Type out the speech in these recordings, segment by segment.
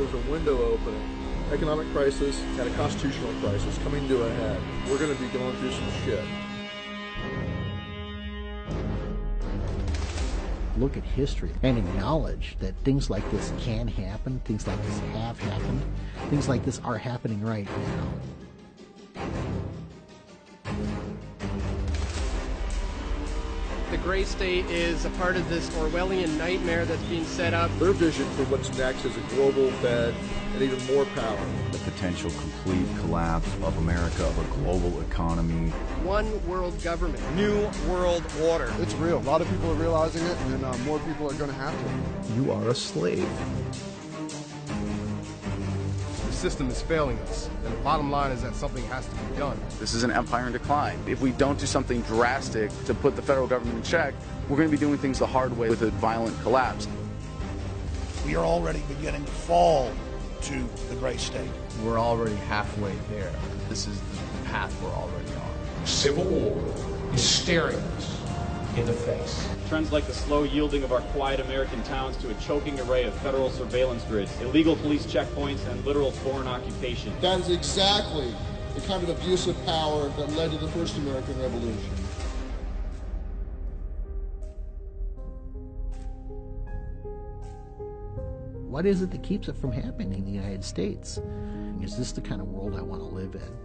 there's a window opening. Economic crisis and a constitutional crisis coming to a head. We're going to be going through some shit. Look at history and acknowledge that things like this can happen, things like this have happened, things like this are happening right now. The Gray State is a part of this Orwellian nightmare that's being set up. Their vision for what's next is a global Fed and even more power. The potential complete collapse of America, of a global economy. One world government. New world order. It's real. A lot of people are realizing it, and more people are going to have to. You are a slave. The system is failing us, and the bottom line is that something has to be done. This is an empire in decline. If we don't do something drastic to put the federal government in check, we're going to be doing things the hard way with a violent collapse. We are already beginning to fall to the Gray State. We're already halfway there. This is the path we're already on. Civil war is staring us in the face. Trends like the slow yielding of our quiet American towns to a choking array of federal surveillance grids, illegal police checkpoints, and literal foreign occupation. That is exactly the kind of abuse of power that led to the first American Revolution. What is it that keeps it from happening in the United States? Is this the kind of world I want to live in?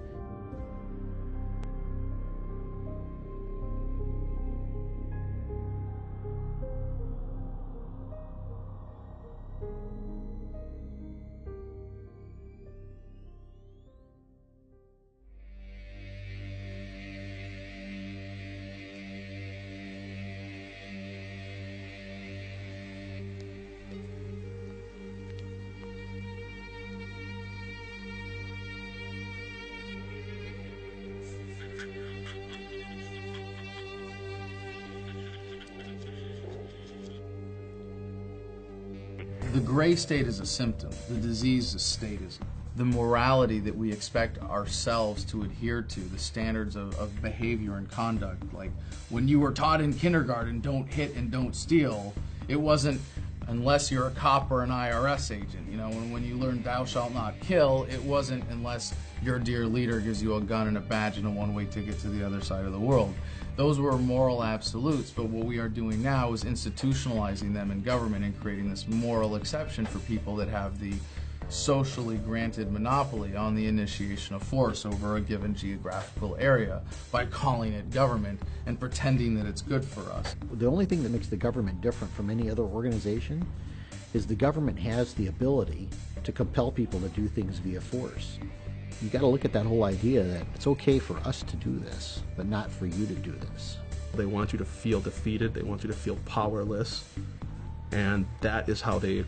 The Gray State is a symptom. The disease is statism. The morality that we expect ourselves to adhere to, the standards of behavior and conduct. Like when you were taught in kindergarten, don't hit and don't steal, it wasn't unless you're a cop or an IRS agent. You know, when you learned thou shalt not kill, it wasn't unless your dear leader gives you a gun and a badge and a one-way ticket to the other side of the world. Those were moral absolutes, but what we are doing now is institutionalizing them in government and creating this moral exception for people that have the socially granted monopoly on the initiation of force over a given geographical area by calling it government and pretending that it's good for us. The only thing that makes the government different from any other organization is the government has the ability to compel people to do things via force. You got to look at that whole idea that it's okay for us to do this, but not for you to do this. They want you to feel defeated, they want you to feel powerless, and that is how they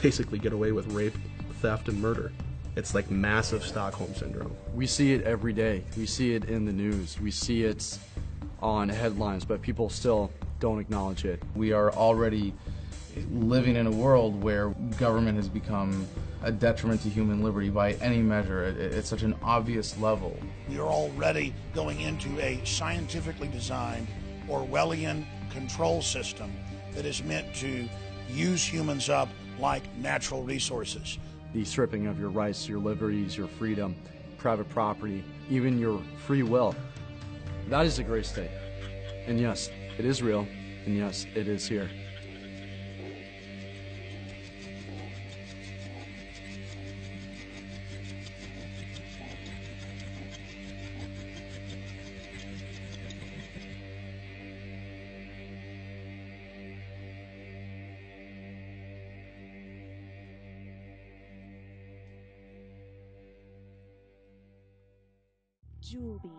basically get away with rape, theft, and murder. It's like massive Stockholm Syndrome. We see it every day. We see it in the news. We see it on headlines, but people still don't acknowledge it. We are already living in a world where government has become a detriment to human liberty by any measure. It's such an obvious level. We are already going into a scientifically designed Orwellian control system that is meant to use humans up like natural resources. The stripping of your rights, your liberties, your freedom, private property, even your free will. That is the Gray State. And yes, it is real, and yes, it is here. Jewel Beat.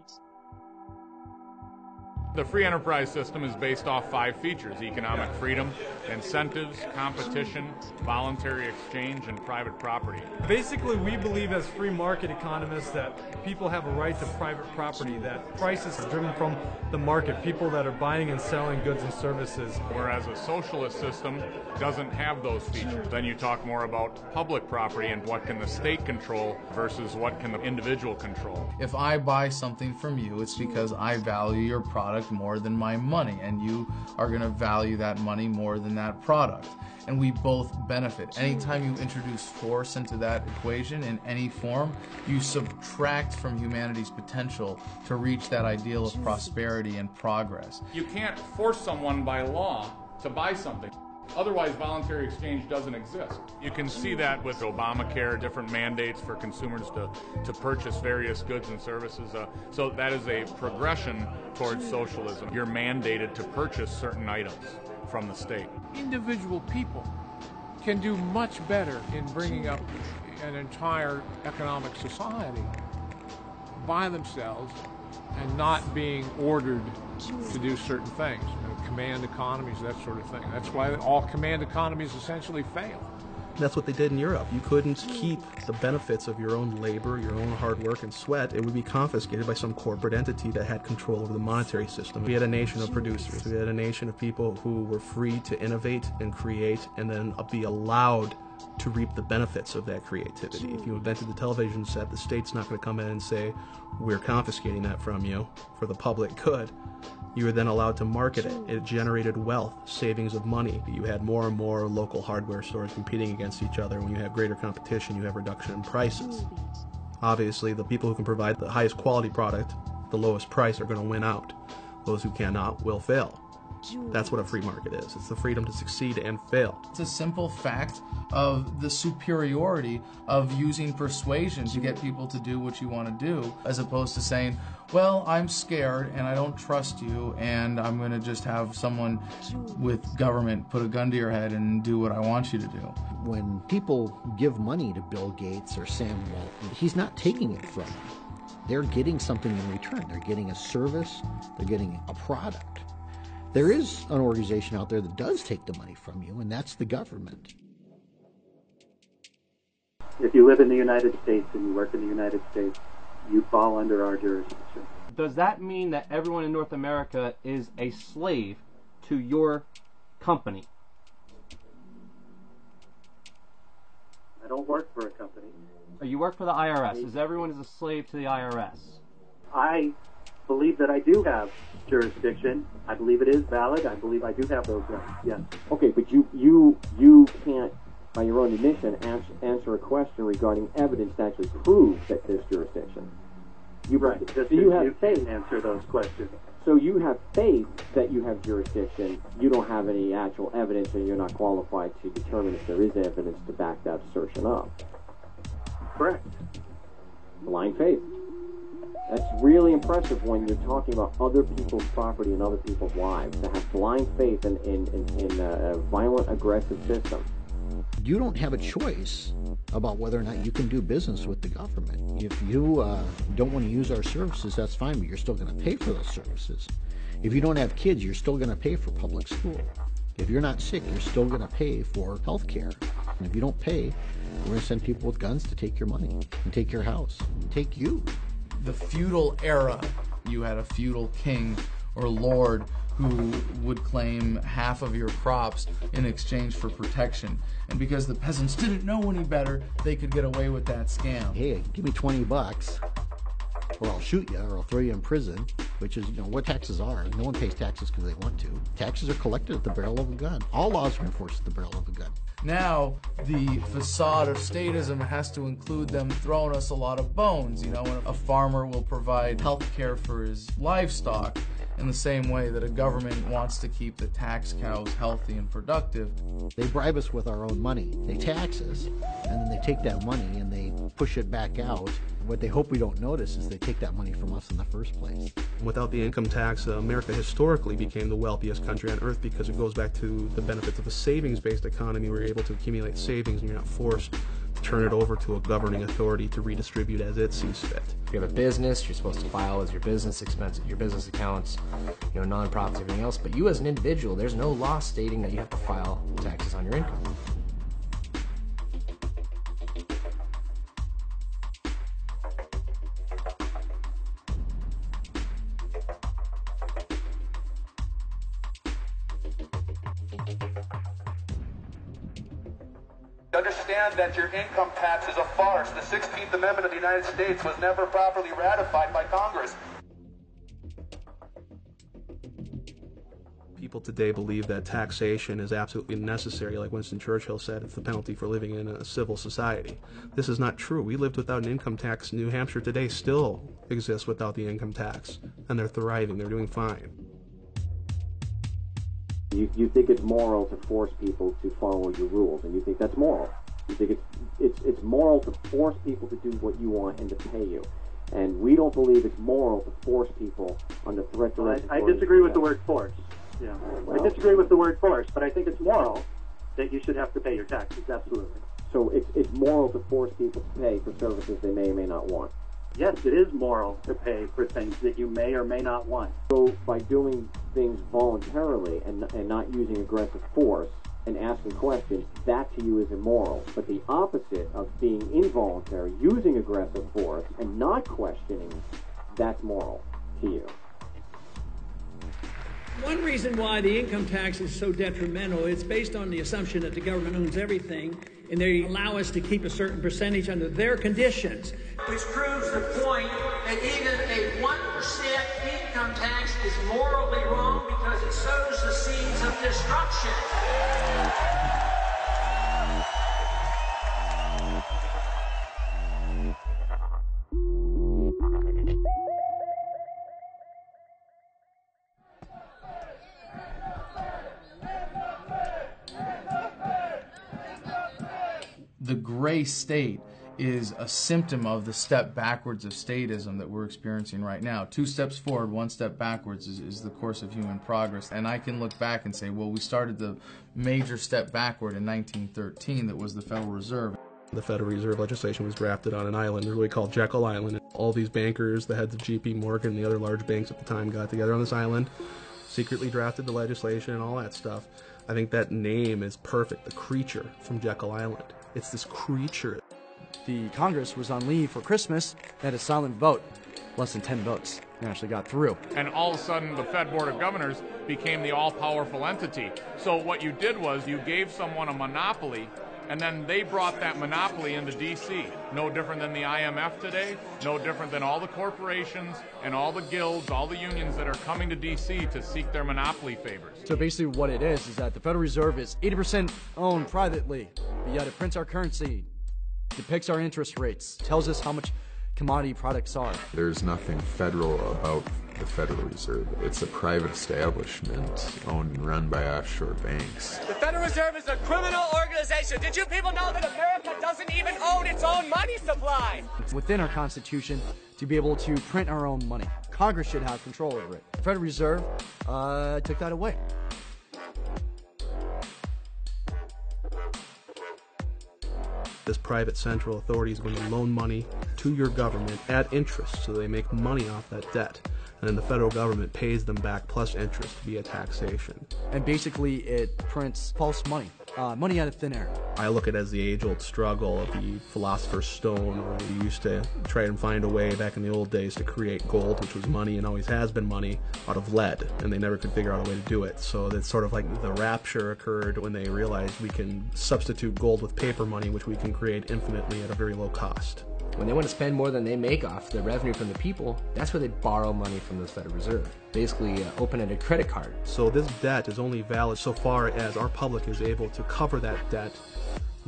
The free enterprise system is based off 5 features: economic freedom, incentives, competition, voluntary exchange, and private property. Basically, we believe as free market economists that people have a right to private property, that prices are driven from the market, people that are buying and selling goods and services. Whereas a socialist system doesn't have those features. Then you talk more about public property and what can the state control versus what can the individual control. If I buy something from you, it's because I value your product product more than my money, and you are going to value that money more than that product. And we both benefit. Anytime you introduce force into that equation in any form, you subtract from humanity's potential to reach that ideal of prosperity and progress. You can't force someone by law to buy something. Otherwise, voluntary exchange doesn't exist. You can see that with Obamacare, different mandates for consumers to purchase various goods and services. So that is a progression towards socialism. You're mandated to purchase certain items from the state. Individual people can do much better in bringing up an entire economic society by themselves and not being ordered to do certain things. Command economies, that sort of thing. That's why all command economies essentially fail. That's what they did in Europe. You couldn't keep the benefits of your own labor, your own hard work and sweat. It would be confiscated by some corporate entity that had control over the monetary system. We had a nation of producers. We had a nation of people who were free to innovate and create and then be allowed to reap the benefits of that creativity. If you invented the television set, the state's not going to come in and say, we're confiscating that from you for the public good. You were then allowed to market it. It generated wealth, savings of money. You had more and more local hardware stores competing against each other. When you have greater competition, you have reduction in prices. Obviously, the people who can provide the highest quality product, the lowest price, are going to win out. Those who cannot will fail. That's what a free market is. It's the freedom to succeed and fail. It's a simple fact of the superiority of using persuasion to get people to do what you want to do, as opposed to saying, well, I'm scared and I don't trust you and I'm going to just have someone with government put a gun to your head and do what I want you to do. When people give money to Bill Gates or Sam Walton, he's not taking it from them. They're getting something in return. They're getting a service. They're getting a product. There is an organization out there that does take the money from you, and that's the government. If you live in the United States and you work in the United States, you fall under our jurisdiction. Does that mean that everyone in North America is a slave to your company? I don't work for a company. You work for the IRS. Is everyone a slave to the IRS? I believe that I do have jurisdiction. I believe it is valid. I believe I do have those rights. Yes. Okay, but you can't, by your own admission, answer a question regarding evidence to actually prove that there's jurisdiction. Right. So you have faith. Answer those questions. So you have faith that you have jurisdiction. You don't have any actual evidence, and you're not qualified to determine if there is evidence to back that assertion up. Correct. Blind faith. That's really impressive when you're talking about other people's property and other people's lives. To have blind faith in a violent, aggressive system. You don't have a choice about whether or not you can do business with the government. If you don't want to use our services, that's fine, but you're still going to pay for those services. If you don't have kids, you're still going to pay for public school. If you're not sick, you're still going to pay for health care. And if you don't pay, we're going to send people with guns to take your money and take your house and take you. The feudal era, you had a feudal king or lord who would claim half of your crops in exchange for protection. And because the peasants didn't know any better, they could get away with that scam. Hey, give me $20 or I'll shoot you or I'll throw you in prison, which is, what taxes are. No one pays taxes because they want to. Taxes are collected at the barrel of a gun. All laws are enforced at the barrel of a gun. Now, the facade of statism has to include them throwing us a lot of bones. When a farmer will provide health care for his livestock in the same way that a government wants to keep the tax cows healthy and productive. They bribe us with our own money. They tax us, and then they take that money and they push it back out. What they hope we don't notice is they take that money from us in the first place. Without the income tax, America historically became the wealthiest country on earth because it goes back to the benefits of a savings-based economy where you're able to accumulate savings and you're not forced to turn it over to a governing authority to redistribute as it sees fit. If you have a business, you're supposed to file as your business expense, your business accounts, nonprofits, everything else. But you as an individual, there's no law stating that you have to file taxes on your income. Understand that your income tax is a farce. The 16th Amendment of the United States was never properly ratified by Congress. people today believe that taxation is absolutely necessary. Like Winston Churchill said, it's the penalty for living in a civil society. This is not true. We lived without an income tax. New Hampshire today still exists without the income tax, and they're thriving. They're doing fine. You think it's moral to force people to follow your rules, and you think that's moral. You think it's moral to force people to do what you want and to pay you. And we don't believe it's moral to force people under threat to I disagree with the word force. Yeah, I disagree with the word force, but I think it's moral that you should have to pay your taxes, absolutely. So it's moral to force people to pay for services they may or may not want. Yes, it is moral to pay for things that you may or may not want. So by doing things voluntarily and not using aggressive force and asking questions, that to you is immoral. But the opposite of being involuntary, using aggressive force and not questioning, that's moral to you. One reason why the income tax is so detrimental, it's based on the assumption that the government owns everything, and they allow us to keep a certain percentage under their conditions. Which proves the point that even a 1% income tax is morally wrong because it sows the seeds of destruction. The gray state is a symptom of the step backwards of statism that we're experiencing right now. 2 steps forward, 1 step backwards is the course of human progress. And I can look back and say, well, we started the major step backward in 1913 that was the Federal Reserve. The Federal Reserve legislation was drafted on an island, really called Jekyll Island. All these bankers, the heads of J.P. Morgan and the other large banks at the time got together on this island, secretly drafted the legislation and all that stuff. I think that name is perfect, the creature from Jekyll Island. It's this creature. The Congress was on leave for Christmas, had a silent vote. Less than 10 votes. It actually got through. And all of a sudden, the Fed Board of Governors became the all-powerful entity. So what you did was you gave someone a monopoly, and then they brought that monopoly into D.C. No different than the IMF today, no different than all the corporations and all the guilds, all the unions that are coming to D.C. to seek their monopoly favors. So basically what it is that the Federal Reserve is 80% owned privately, but yet it prints our currency, depicts our interest rates, tells us how much commodity products are. There's nothing federal about the Federal Reserve. It's a private establishment owned and run by offshore banks. The Federal Reserve is a criminal organization. Did you people know that America doesn't even own its own money supply? It's within our Constitution to be able to print our own money. Congress should have control over it. The Federal Reserve took that away. This private central authority is going to loan money to your government at interest, so they make money off that debt. And then the federal government pays them back plus interest via taxation. And basically it prints false money, money out of thin air. I look at it as the age-old struggle of the Philosopher's Stone, where we used to try and find a way back in the old days to create gold, which was money and always has been money, out of lead, and they never could figure out a way to do it. So that's sort of like the rapture occurred when they realized we can substitute gold with paper money, which we can create infinitely at a very low cost. When they want to spend more than they make off the revenue from the people, that's where they borrow money from the Federal Reserve. Basically, open a credit card. So this debt is only valid so far as our public is able to cover that debt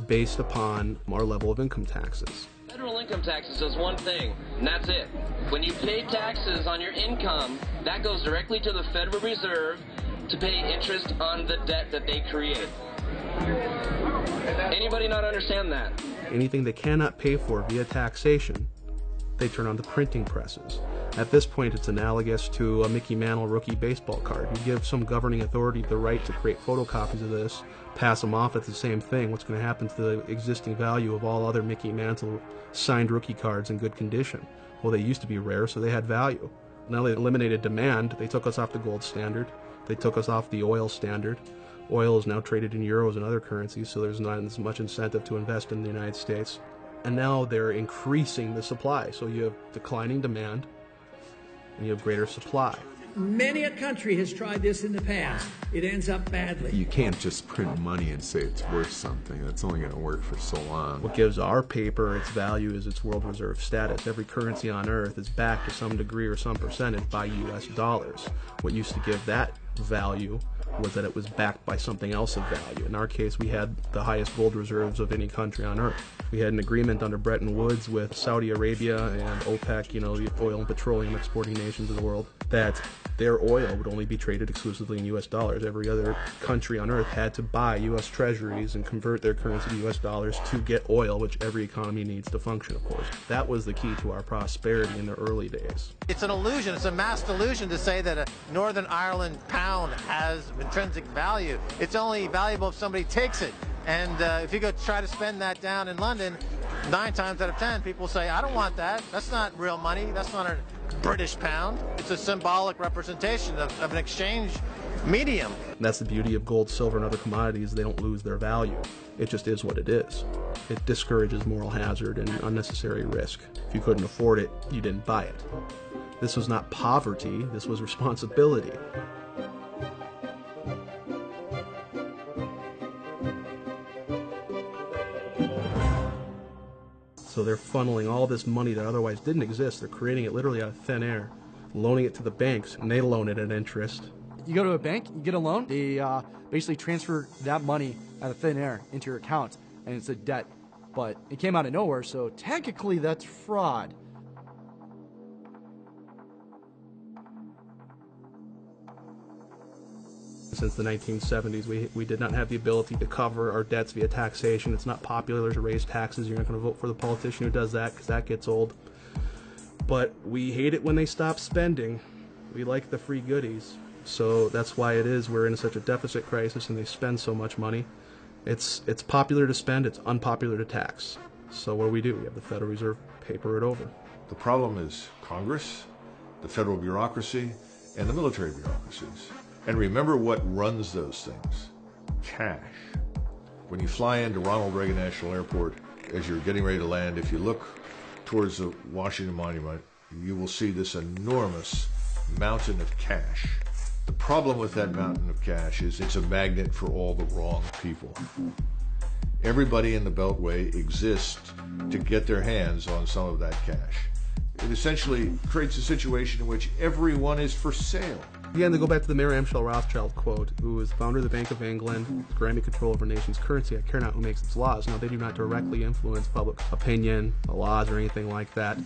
based upon our level of income taxes. Federal income taxes does one thing, and that's it. When you pay taxes on your income, that goes directly to the Federal Reserve to pay interest on the debt that they create. Anybody not understand that? Anything they cannot pay for via taxation, they turn on the printing presses. At this point, it's analogous to a Mickey Mantle rookie baseball card. You give some governing authority the right to create photocopies of this, pass them off, it's the same thing. What's going to happen to the existing value of all other Mickey Mantle signed rookie cards in good condition? Well, they used to be rare, so they had value. Now they eliminated demand. They took us off the gold standard. They took us off the oil standard. Oil is now traded in euros and other currencies, so there's not as much incentive to invest in the United States. And now they're increasing the supply. So you have declining demand, and you have greater supply. Many a country has tried this in the past. It ends up badly. You can't just print money and say it's worth something. That's only going to work for so long. What gives our paper its value is its world reserve status. Every currency on earth is backed to some degree or some percentage by U.S. dollars. What used to give that value was that it was backed by something else of value. In our case, we had the highest gold reserves of any country on earth. We had an agreement under Bretton Woods with Saudi Arabia and OPEC, the oil and petroleum exporting nations of the world, that their oil would only be traded exclusively in U.S. dollars. Every other country on earth had to buy U.S. treasuries and convert their currency to U.S. dollars to get oil, which every economy needs to function, of course. That was the key to our prosperity in the early days. It's an illusion. It's a mass delusion to say that a Northern Ireland pound has intrinsic value. It's only valuable if somebody takes it. And if you go try to spend that down in London, 9 times out of 10, people say, I don't want that. That's not real money. That's not a British pound. It's a symbolic representation of an exchange medium. And that's the beauty of gold, silver, and other commodities. They don't lose their value. It just is what it is. It discourages moral hazard and unnecessary risk. If you couldn't afford it, you didn't buy it. This was not poverty. This was responsibility. So they're funneling all this money that otherwise didn't exist. They're creating it literally out of thin air, loaning it to the banks, and they loan it at interest. You go to a bank, you get a loan, they basically transfer that money out of thin air into your account, and it's a debt. But it came out of nowhere, so technically that's fraud. Since the 1970s, we did not have the ability to cover our debts via taxation. It's not popular to raise taxes. You're not going to vote for the politician who does that because that gets old. But we hate it when they stop spending. We like the free goodies. So that's why it is we're in such a deficit crisis and they spend so much money. It's popular to spend, it's unpopular to tax. So what do? We have the Federal Reserve paper it over. The problem is Congress, the federal bureaucracy, and the military bureaucracies. And remember what runs those things. Cash. When you fly into Ronald Reagan National Airport, as you're getting ready to land, if you look towards the Washington Monument, you will see this enormous mountain of cash. The problem with that mountain of cash is it's a magnet for all the wrong people. Everybody in the Beltway exists to get their hands on some of that cash. It essentially creates a situation in which everyone is for sale. Again, to go back to the Mayor Amschel Rothschild quote, who was founder of the Bank of England, granted control over a nation's currency. I care not who makes its laws. Now, they do not directly influence public opinion, the laws, or anything like that.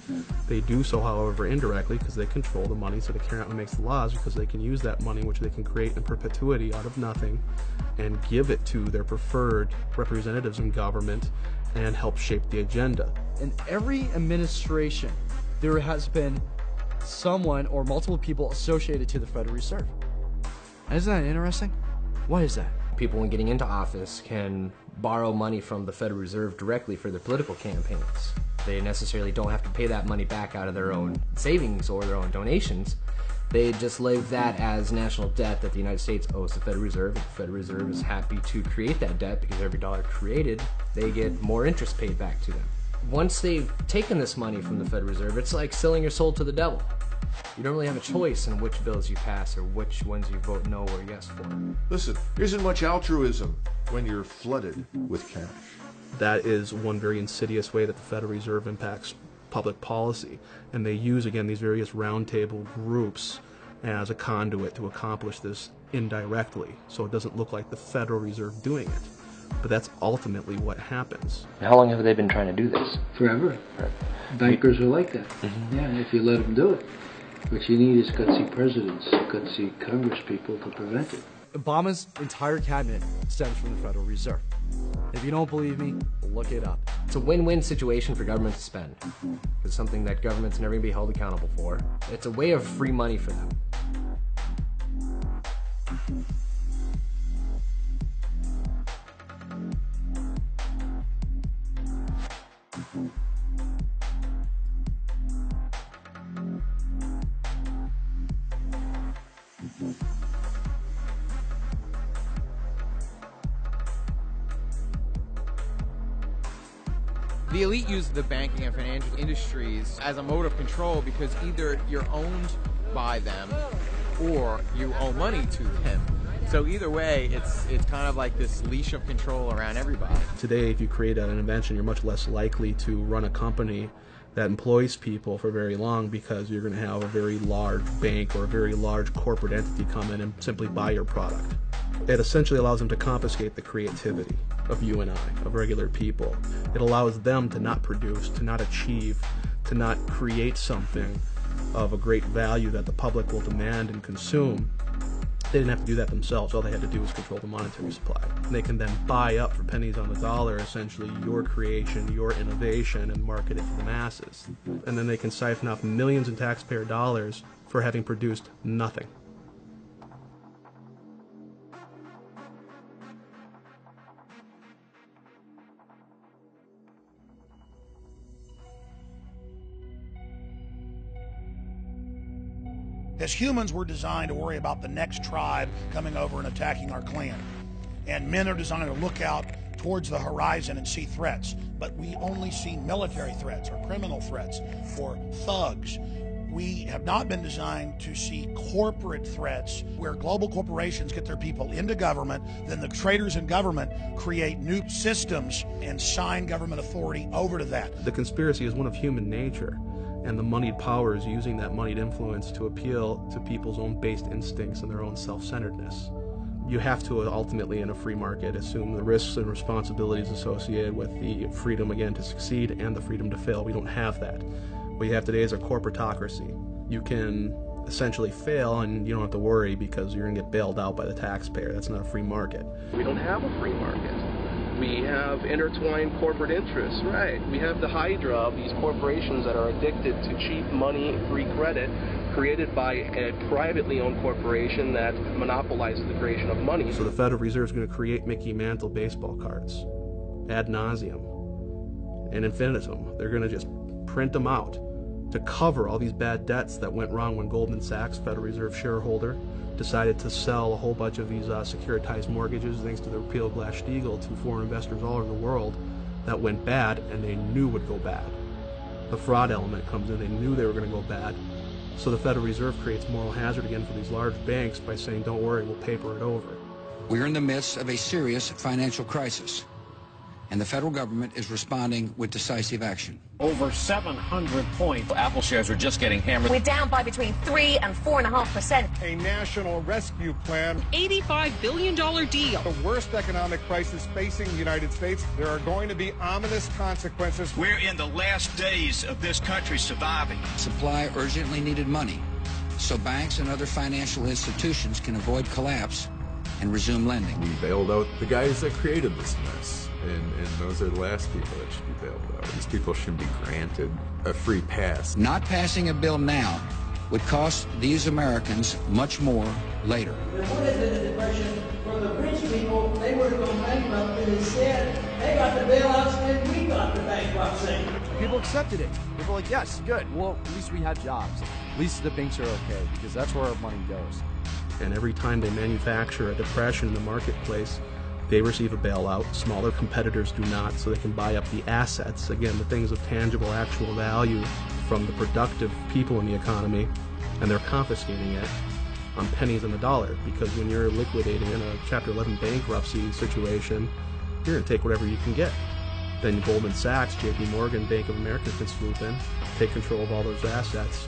They do so, however, indirectly, because they control the money, so they care not who makes the laws, because they can use that money, which they can create in perpetuity out of nothing, and give it to their preferred representatives in government and help shape the agenda. In every administration, there has been someone or multiple people associated to the Federal Reserve. Isn't that interesting? Why is that? People, when getting into office, can borrow money from the Federal Reserve directly for their political campaigns. They necessarily don't have to pay that money back out of their own savings or their own donations. They just leave that as national debt that the United States owes the Federal Reserve. And the Federal Reserve is happy to create that debt because every dollar created, they get more interest paid back to them. Once they've taken this money from the Federal Reserve, it's like selling your soul to the devil. You don't really have a choice in which bills you pass or which ones you vote no or yes for. Listen, there isn't much altruism when you're flooded with cash. That is one very insidious way that the Federal Reserve impacts public policy. And they use, again, these various roundtable groups as a conduit to accomplish this indirectly. So it doesn't look like the Federal Reserve doing it. But that's ultimately what happens. How long have they been trying to do this? Forever. Bankers are like that. Yeah, if you let them do it. What you need is gutsy presidents, gutsy Congress people to prevent it. Obama's entire cabinet stems from the Federal Reserve. If you don't believe me, look it up. It's a win-win situation for government to spend. It's something that government's never going to be held accountable for. It's a way of free money for them. The elite use the banking and financial industries as a mode of control because either you're owned by them or you owe money to them. So either way, it's kind of like this leash of control around everybody. Today, if you create an invention, you're much less likely to run a company that employs people for very long, because you're going to have a very large bank or a very large corporate entity come in and simply buy your product. It essentially allows them to confiscate the creativity of you and I, of regular people. It allows them to not produce, to not achieve, to not create something of a great value that the public will demand and consume. They didn't have to do that themselves. All they had to do was control the monetary supply. And they can then buy up for pennies on the dollar, essentially, your creation, your innovation, and market it to the masses. And then they can siphon off millions in taxpayer dollars for having produced nothing. As humans, we're designed to worry about the next tribe coming over and attacking our clan. And men are designed to look out towards the horizon and see threats. But we only see military threats or criminal threats or thugs. We have not been designed to see corporate threats where global corporations get their people into government, then the traders in government create new systems and sign government authority over to that. The conspiracy is one of human nature. And the moneyed powers using that moneyed influence to appeal to people's own based instincts and their own self-centeredness. You have to ultimately, in a free market, assume the risks and responsibilities associated with the freedom, again, to succeed and the freedom to fail. We don't have that. What you have today is a corporatocracy. You can essentially fail and you don't have to worry because you're going to get bailed out by the taxpayer. That's not a free market. We don't have a free market. We have intertwined corporate interests, right? We have the hydra of these corporations that are addicted to cheap money, free credit, created by a privately owned corporation that monopolizes the creation of money. So the Federal Reserve is going to create Mickey Mantle baseball cards, ad nauseum, and infinitum. They're going to just print them out to cover all these bad debts that went wrong when Goldman Sachs, Federal Reserve shareholder, decided to sell a whole bunch of these securitized mortgages thanks to the repeal of Glass-Steagall to foreign investors all over the world. That went bad, and they knew would go bad. The fraud element comes in. They knew they were going to go bad. So the Federal Reserve creates moral hazard again for these large banks by saying, don't worry, we'll paper it over. We're in the midst of a serious financial crisis, and the federal government is responding with decisive action. Over 700 points. Apple shares are just getting hammered. We're down by between 3 and 4.5%. A national rescue plan. $85 billion deal. The worst economic crisis facing the United States. There are going to be ominous consequences. We're in the last days of this country surviving. Supply urgently needed money so banks and other financial institutions can avoid collapse and resume lending. We bailed out the guys that created this mess. And those are the last people that should be bailed out. These people should be granted a free pass. Not passing a bill now would cost these Americans much more later. There would have been a depression for the rich people. They would have gone bankrupt, and instead, they got the bailouts and we got the bankruptcy. People accepted it. People were like, yes, good. Well, at least we had jobs. At least the banks are okay, because that's where our money goes. And every time they manufacture a depression in the marketplace, they receive a bailout. Smaller competitors do not, so they can buy up the assets, again, the things of tangible, actual value from the productive people in the economy, and they're confiscating it on pennies on the dollar, because when you're liquidating in a Chapter 11 bankruptcy situation, you're going to take whatever you can get. Then Goldman Sachs, JP Morgan, Bank of America can swoop in, take control of all those assets.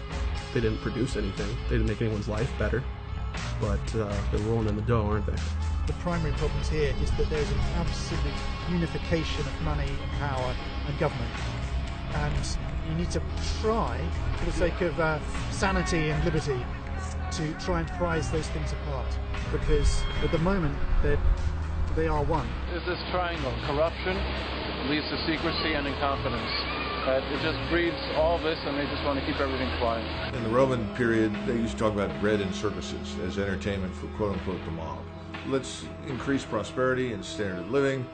They didn't produce anything. They didn't make anyone's life better, but they're rolling in the dough, aren't they? The primary problems here is that there's an absolute unification of money and power and government, and you need to try, for the sake of sanity and liberty, to try and prize those things apart, because at the moment they are one. Is this triangle: corruption leads to secrecy and incompetence. It just breeds all this, and they just want to keep everything quiet. In the Roman period, they used to talk about bread and circuses as entertainment for quote-unquote the mob. Let's increase prosperity and standard of living.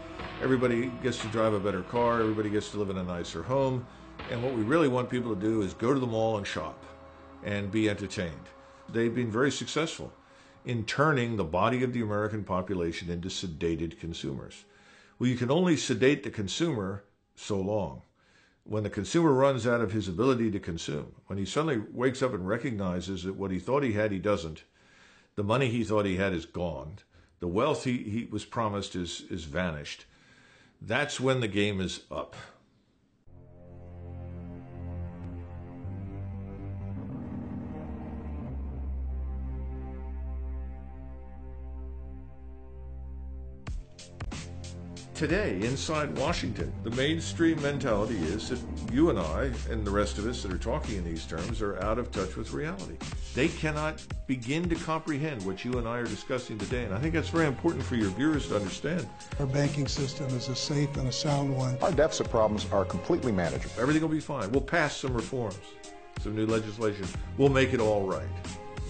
Everybody gets to drive a better car. Everybody gets to live in a nicer home. And what we really want people to do is go to the mall and shop and be entertained. They've been very successful in turning the body of the American population into sedated consumers. Well, you can only sedate the consumer so long. When the consumer runs out of his ability to consume, when he suddenly wakes up and recognizes that what he thought he had, he doesn't, the money he thought he had is gone, the wealth he was promised is vanished, that's when the game is up. Today, inside Washington, the mainstream mentality is that you and I and the rest of us that are talking in these terms are out of touch with reality. They cannot begin to comprehend what you and I are discussing today, and I think that's very important for your viewers to understand. Our banking system is a safe and a sound one. Our deficit problems are completely manageable. Everything will be fine. We'll pass some reforms, some new legislation. We'll make it all right.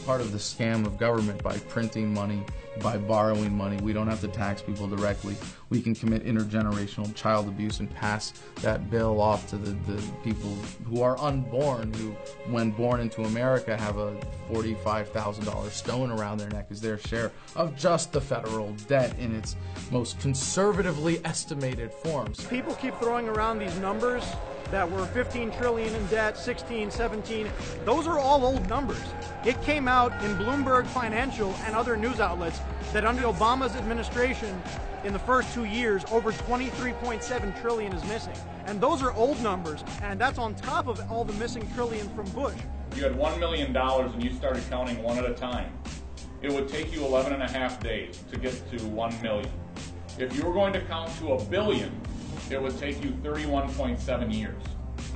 Part of the scam of government by printing money, by borrowing money. We don't have to tax people directly. We can commit intergenerational child abuse and pass that bill off to the people who are unborn, who, when born into America, have a $45,000 stone around their neck as their share of just the federal debt in its most conservatively estimated forms. People keep throwing around these numbers that were 15 trillion in debt, 16, 17. Those are all old numbers. It came out in Bloomberg Financial and other news outlets that under Obama's administration, in the first 2 years, over 23.7 trillion is missing. And those are old numbers, and that's on top of all the missing trillion from Bush. You had $1 million and you started counting one at a time. It would take you 11.5 days to get to 1 million. If you were going to count to 1 billion, it would take you 31.7 years.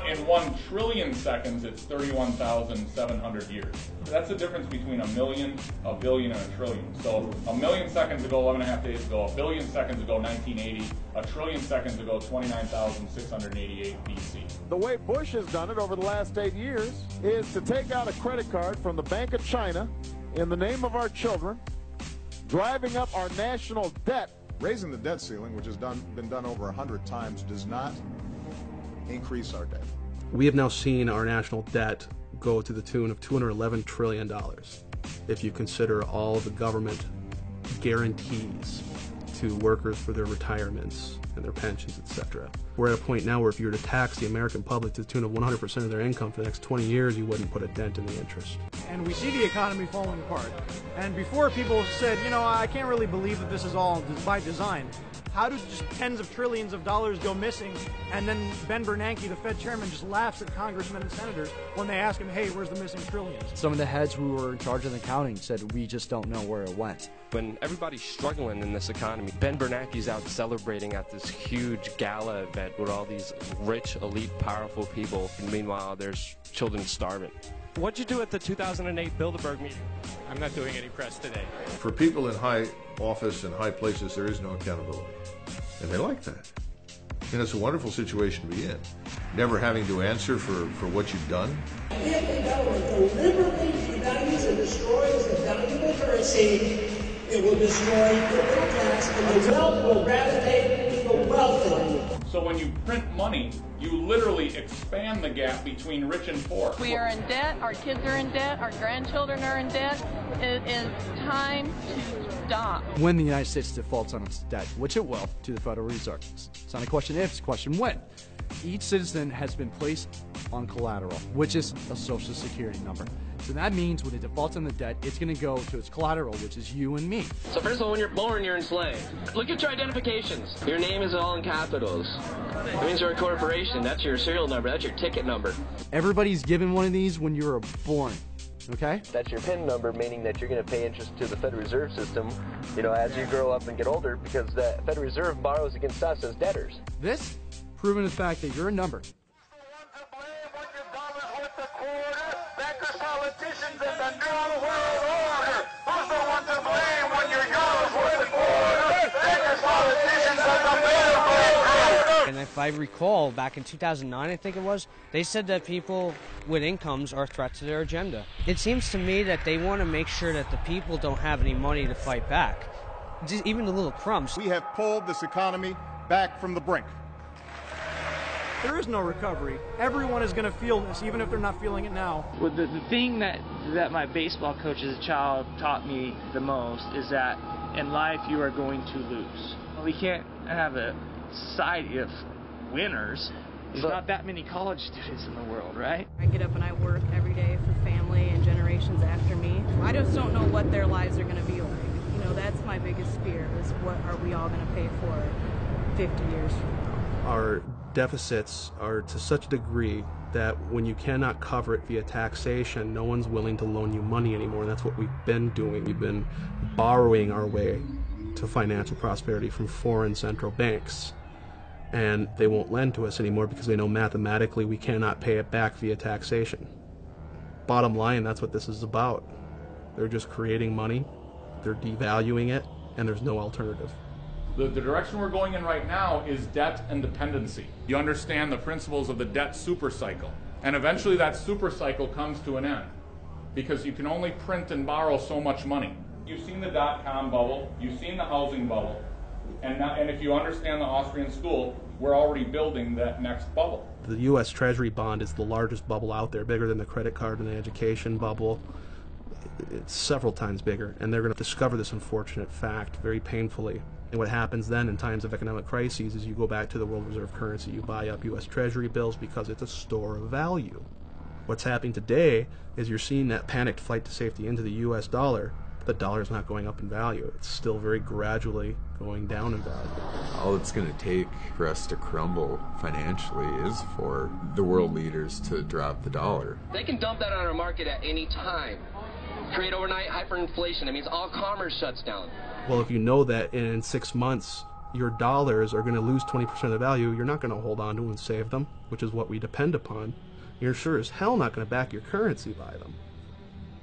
In 1 trillion seconds, it's 31,700 years. That's the difference between a million, a billion, and a trillion. So 1 million seconds ago, 11.5 days ago, 1 billion seconds ago, 1980, 1 trillion seconds ago, 29,688 BC. The way Bush has done it over the last 8 years is to take out a credit card from the Bank of China in the name of our children, driving up our national debt. Raising the debt ceiling, which has been done over 100 times, does not increase our debt. We have now seen our national debt go to the tune of $211 trillion if you consider all the government guarantees to workers for their retirements and their pensions, etc. We're at a point now where if you were to tax the American public to the tune of 100% of their income for the next 20 years, you wouldn't put a dent in the interest. And we see the economy falling apart. And before, people said, you know, I can't really believe that this is all by design. How do just tens of trillions of dollars go missing, and then Ben Bernanke, the Fed chairman, just laughs at congressmen and senators when they ask him, hey, where's the missing trillions? Some of the heads who were in charge of the accounting said, we just don't know where it went. When everybody's struggling in this economy, Ben Bernanke's out celebrating at this huge gala event with all these rich, elite, powerful people, and meanwhile there's children starving. What'd you do at the 2008 Bilderberg meeting? I'm not doing any press today. For people in high office and high places, there is no accountability. And they like that. And it's a wonderful situation to be in. Never having to answer for what you've done. If the government deliberately devalues and destroys the valuable currency, it will destroy the middle class, and the wealth will gravitate to the wealthy. So when you print money, you literally expand the gap between rich and poor. We are in debt, our kids are in debt, our grandchildren are in debt. It is time to stop. When the United States defaults on its debt, which it will, to the Federal Reserve. It's not a question if, it's a question when. Each citizen has been placed on collateral, which is a Social Security number. So that means when it defaults on the debt, it's going to go to its collateral, which is you and me. So first of all, when you're born, you're enslaved. Look at your identifications. Your name is all in capitals. It means you're a corporation. That's your serial number. That's your ticket number. Everybody's given one of these when you were born. Okay? That's your PIN number, meaning that you're going to pay interest to the Federal Reserve System, you know, as you grow up and get older, because the Federal Reserve borrows against us as debtors. This, proven the fact that you're a number. Politicians in the New World Order. Who's the one to blame when your yours was the quarter? Beggars, politicians of the middle. And if I recall, back in 2009, I think it was, they said that people with incomes are a threat to their agenda. It seems to me that they want to make sure that the people don't have any money to fight back, just even the little crumbs. We have pulled this economy back from the brink. There is no recovery. Everyone is going to feel this, even if they're not feeling it now. Well, the thing that my baseball coach as a child taught me the most is that in life you are going to lose. We can't have a society of winners. There's not that many college students in the world, right? I get up and I work every day for family and generations after me. I just don't know what their lives are going to be like. You know, that's my biggest fear, is what are we all going to pay for 50 years from now. Our deficits are to such a degree that when you cannot cover it via taxation, no one's willing to loan you money anymore. And that's what we've been doing. We've been borrowing our way to financial prosperity from foreign central banks. And they won't lend to us anymore because they know mathematically we cannot pay it back via taxation. Bottom line, that's what this is about. They're just creating money, they're devaluing it, and there's no alternative. The direction we're going in right now is debt and dependency. You understand the principles of the debt super cycle. And eventually that super cycle comes to an end because you can only print and borrow so much money. You've seen the dot-com bubble, you've seen the housing bubble, and if you understand the Austrian school, we're already building that next bubble. The U.S. Treasury bond is the largest bubble out there, bigger than the credit card and the education bubble. It's several times bigger, and they're going to discover this unfortunate fact very painfully. And what happens then in times of economic crises is you go back to the world reserve currency, you buy up U.S. Treasury bills because it's a store of value. What's happening today is you're seeing that panicked flight to safety into the U.S. dollar. The dollar is not going up in value. It's still very gradually going down in value. All it's going to take for us to crumble financially is for the world leaders to drop the dollar. They can dump that on our market at any time. Create overnight hyperinflation. It means all commerce shuts down. Well, if you know that in 6 months your dollars are going to lose 20% of the value, you're not going to hold on to them and save them, which is what we depend upon. You're sure as hell not going to back your currency by them.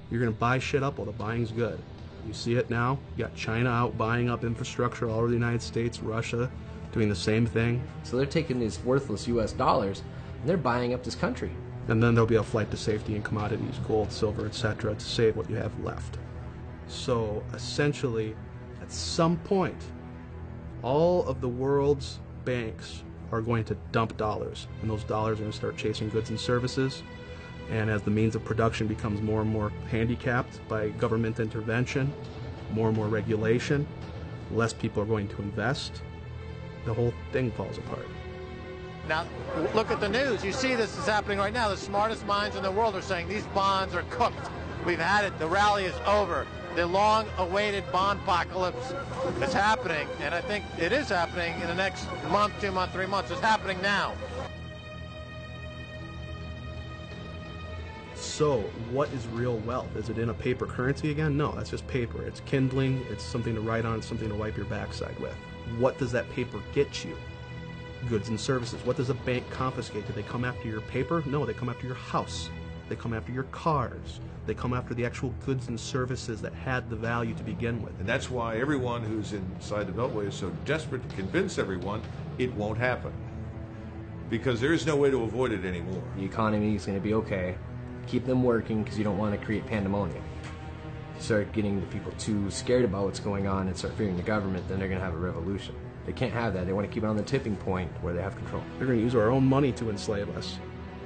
You're going to buy shit up while the buying's good. You see it now. You got China out buying up infrastructure all over the United States, Russia doing the same thing. So they're taking these worthless U.S. dollars and they're buying up this country. And then there'll be a flight to safety in commodities, gold, silver, etc., to save what you have left. So essentially, at some point, all of the world's banks are going to dump dollars, and those dollars are going to start chasing goods and services. And as the means of production becomes more and more handicapped by government intervention, more and more regulation, less people are going to invest, the whole thing falls apart. Now, look at the news. You see this is happening right now. The smartest minds in the world are saying these bonds are cooked. We've had it. The rally is over. The long-awaited bond apocalypse is happening, and I think it is happening in the next month, 2 months, 3 months. It's happening now. So, what is real wealth? Is it in a paper currency again? No, that's just paper. It's kindling, it's something to write on, it's something to wipe your backside with. What does that paper get you? Goods and services. What does a bank confiscate? Do they come after your paper? No, they come after your house. They come after your cars. They come after the actual goods and services that had the value to begin with. And that's why everyone who's inside the Beltway is so desperate to convince everyone it won't happen. Because there is no way to avoid it anymore. The economy is going to be okay. Keep them working because you don't want to create pandemonium. If you start getting the people too scared about what's going on and start fearing the government, then they're going to have a revolution. They can't have that. They want to keep it on the tipping point where they have control. They're going to use our own money to enslave us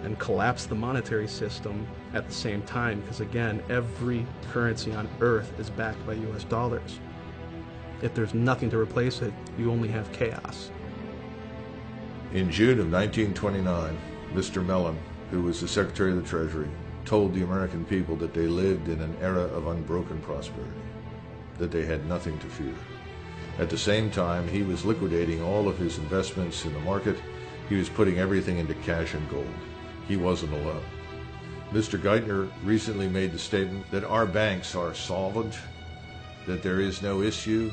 and collapse the monetary system at the same time because, again, every currency on earth is backed by U.S. dollars. If there's nothing to replace it, you only have chaos. In June of 1929, Mr. Mellon, who was the Secretary of the Treasury, told the American people that they lived in an era of unbroken prosperity, that they had nothing to fear. At the same time, he was liquidating all of his investments in the market. He was putting everything into cash and gold. He wasn't alone. Mr. Geithner recently made the statement that our banks are solvent, that there is no issue,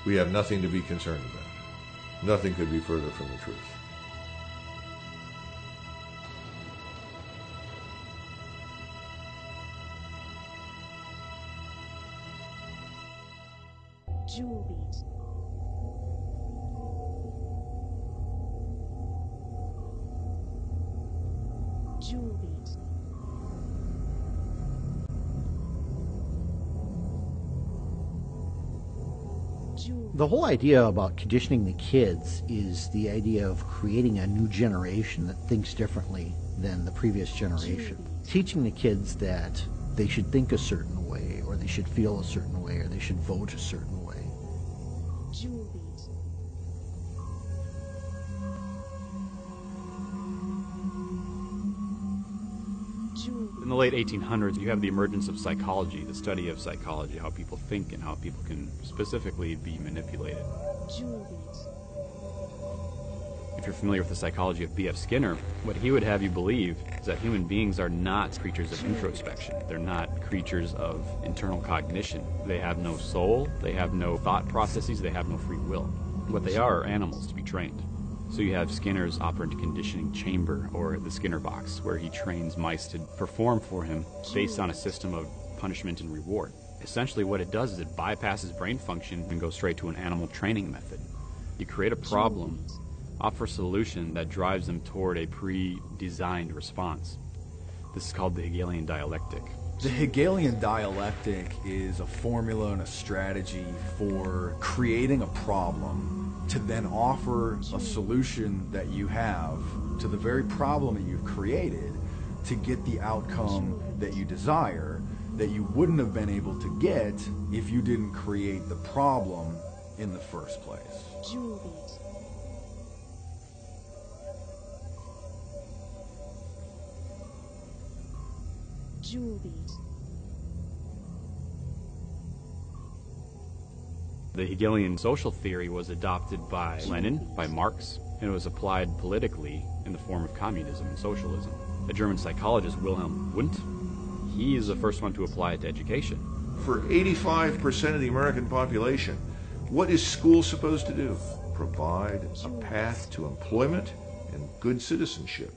we have nothing to be concerned about. Nothing could be further from the truth. Jewelbeat. Jewelbeat. The whole idea about conditioning the kids is the idea of creating a new generation that thinks differently than the previous generation. Teaching the kids that they should think a certain way, or they should feel a certain way, or they should vote a certain way. Jewelbeat. In the late 1800s, you have the emergence of psychology, the study of psychology, how people think and how people can specifically be manipulated. If you're familiar with the psychology of B.F. Skinner, what he would have you believe is that human beings are not creatures of introspection. They're not creatures of internal cognition. They have no soul, they have no thought processes, they have no free will. What they are animals to be trained. So you have Skinner's operant conditioning chamber, or the Skinner box, where he trains mice to perform for him based on a system of punishment and reward. Essentially what it does is it bypasses brain function and goes straight to an animal training method. You create a problem, offer a solution that drives them toward a pre-designed response. This is called the Hegelian dialectic. The Hegelian dialectic is a formula and a strategy for creating a problem to then offer a solution that you have to the very problem that you've created to get the outcome that you desire, that you wouldn't have been able to get if you didn't create the problem in the first place. The Hegelian social theory was adopted by Lenin, by Marx, and it was applied politically in the form of communism and socialism. The German psychologist Wilhelm Wundt, he is the first one to apply it to education. For 85% of the American population, what is school supposed to do? Provide a path to employment and good citizenship.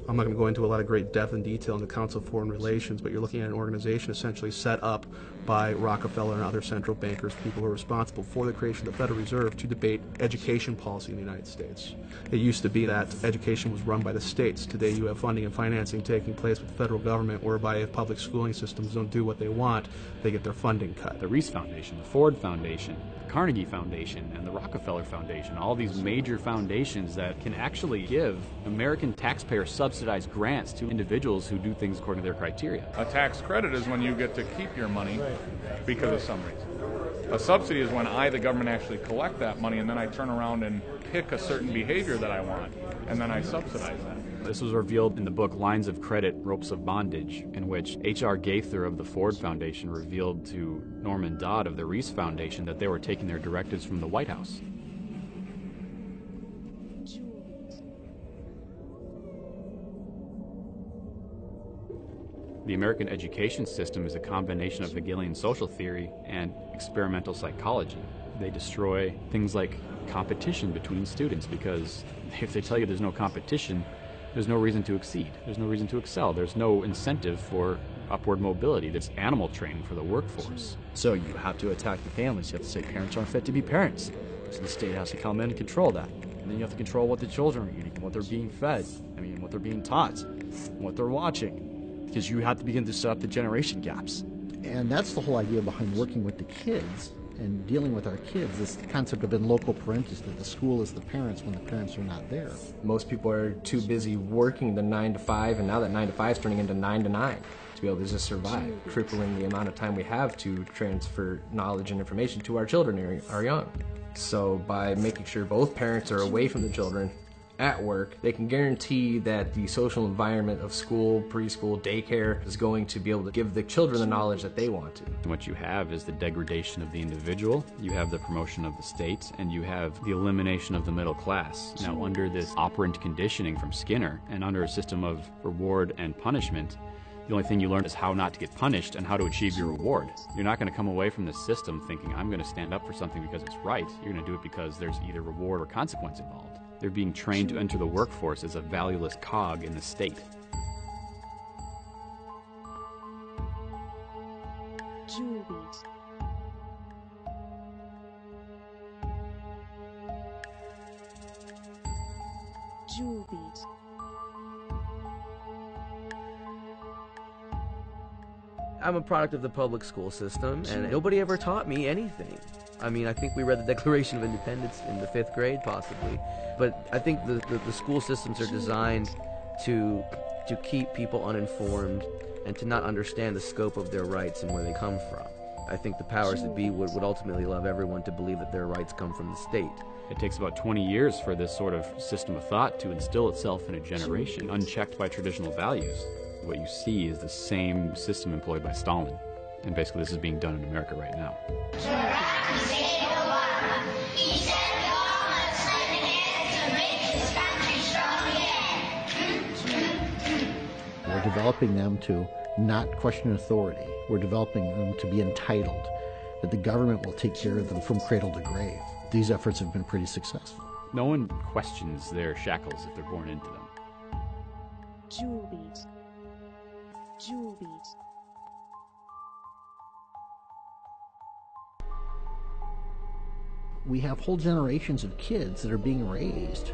I'm not going to go into a lot of great depth and detail in the Council of Foreign Relations, but you're looking at an organization essentially set up by Rockefeller and other central bankers, people who are responsible for the creation of the Federal Reserve, to debate education policy in the United States. It used to be that education was run by the states. Today you have funding and financing taking place with the federal government, whereby if public schooling systems don't do what they want, they get their funding cut. The Reese Foundation, the Ford Foundation, the Carnegie Foundation, and the Rockefeller Foundation, all these major foundations that can actually give American taxpayer subsidized grants to individuals who do things according to their criteria. A tax credit is when you get to keep your money because of some reason. A subsidy is when I, the government, actually collect that money, and then I turn around and pick a certain behavior that I want, and then I subsidize that. This was revealed in the book Lines of Credit, Ropes of Bondage, in which H.R. Gaither of the Ford Foundation revealed to Norman Dodd of the Reese Foundation that they were taking their directives from the White House. The American education system is a combination of Hegelian social theory and experimental psychology. They destroy things like competition between students, because if they tell you there's no competition, there's no reason to exceed. There's no reason to excel. There's no incentive for upward mobility. There's animal training for the workforce. So you have to attack the families. You have to say parents aren't fit to be parents. So the state has to come in and control that. And then you have to control what the children are eating, what they're being fed, what they're being taught, what they're watching. Because you have to begin to set up the generation gaps. And that's the whole idea behind working with the kids and dealing with our kids, this concept of in loco parentis, that the school is the parents when the parents are not there. Most people are too busy working the 9 to 5, and now that 9 to 5 is turning into 9 to 9 to be able to just survive, crippling the amount of time we have to transfer knowledge and information to our children, our young. So by making sure both parents are away from the children at work, they can guarantee that the social environment of school, preschool, daycare is going to be able to give the children the knowledge that they want to. And what you have is the degradation of the individual, you have the promotion of the state, and you have the elimination of the middle class. Now, under this operant conditioning from Skinner, and under a system of reward and punishment, the only thing you learn is how not to get punished and how to achieve your reward. You're not going to come away from this system thinking, I'm going to stand up for something because it's right. You're going to do it because there's either reward or consequence involved. They're being trained to enter the workforce as a valueless cog in the state. I'm a product of the public school system, and nobody ever taught me anything. I mean, I think we read the Declaration of Independence in the 5th grade, possibly. But I think the school systems are designed to keep people uninformed and to not understand the scope of their rights and where they come from. I think the powers that be would ultimately love everyone to believe that their rights come from the state. It takes about 20 years for this sort of system of thought to instill itself in a generation, unchecked by traditional values. What you see is the same system employed by Stalin. And basically this is being done in America right now. We're developing them to not question authority. We're developing them to be entitled, that the government will take care of them from cradle to grave. These efforts have been pretty successful. No one questions their shackles if they're born into them. Jewel beat. Jewel beat. We have whole generations of kids that are being raised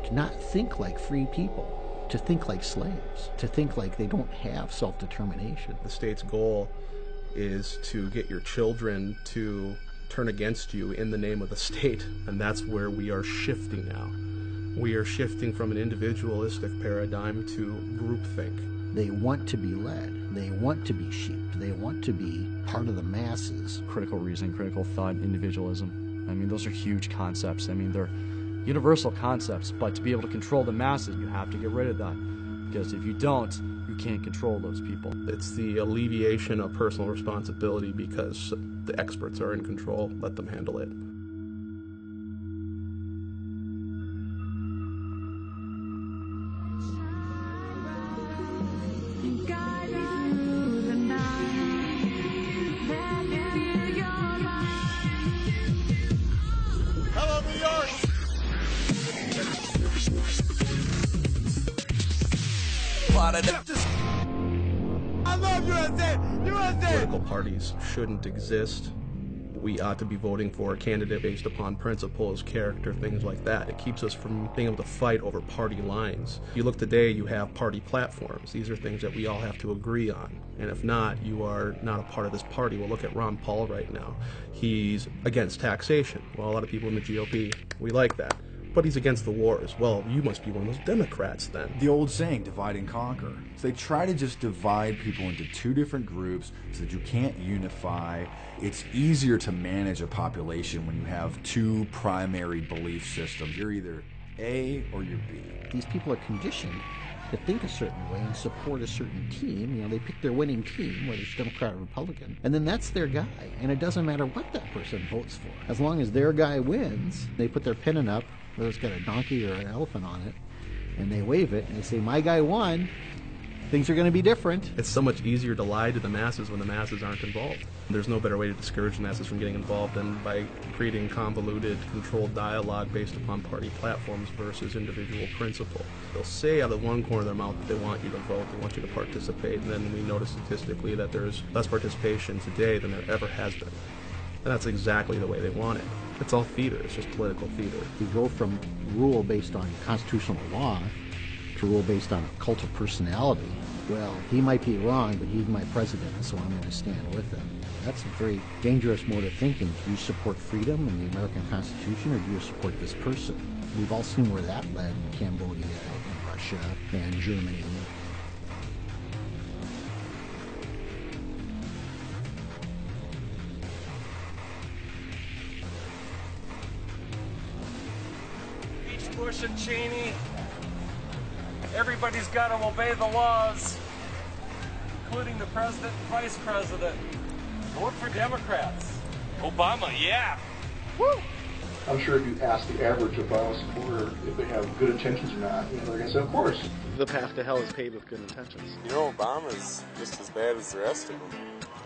to not think like free people, to think like slaves, to think like they don't have self-determination. The state's goal is to get your children to turn against you in the name of the state, and that's where we are shifting now. We are shifting from an individualistic paradigm to groupthink. They want to be led. They want to be sheep. They want to be part of the masses. Critical reasoning, critical thought, individualism. I mean, those are huge concepts. I mean, they're universal concepts, but to be able to control the masses, you have to get rid of that. Because if you don't, you can't control those people. It's the alleviation of personal responsibility because the experts are in control. Let them handle it. Hello, New York! I love USA! USA! Political parties shouldn't exist. We ought to be voting for a candidate based upon principles, character, things like that. It keeps us from being able to fight over party lines. You look today, you have party platforms. These are things that we all have to agree on. And if not, you are not a part of this party. Well, look at Ron Paul right now. He's against taxation. Well, a lot of people in the GOP, we like that. But he's against the wars. Well, you must be one of those Democrats then. The old saying, divide and conquer. So they try to just divide people into two different groups so that you can't unify. It's easier to manage a population when you have two primary belief systems. You're either A or you're B. These people are conditioned to think a certain way and support a certain team. You know, they pick their winning team, whether it's Democrat or Republican, and then that's their guy. And it doesn't matter what that person votes for. As long as their guy wins, they put their pennon up, whether it's got a donkey or an elephant on it, and they wave it, and they say, my guy won. Things are going to be different. It's so much easier to lie to the masses when the masses aren't involved. There's no better way to discourage the masses from getting involved than by creating convoluted, controlled dialogue based upon party platforms versus individual principle. They'll say out of one corner of their mouth that they want you to vote, they want you to participate, and then we notice statistically that there's less participation today than there ever has been. And that's exactly the way they want it. It's all theater. It's just political theater. You go from rule based on constitutional law to rule based on a cult of personality. Well, he might be wrong, but he's my president, so I'm going to stand with him. That's a very dangerous mode of thinking. Do you support freedom and the American Constitution, or do you support this person? We've all seen where that led in Cambodia and Russia and Germany. Bush and Cheney, everybody's got to obey the laws, including the president and vice president. Vote for Democrats. Obama, yeah. Woo! I'm sure if you ask the average Obama supporter if they have good intentions or not, they're going to say, of course. The path to hell is paved with good intentions. You know, Obama's just as bad as the rest of them.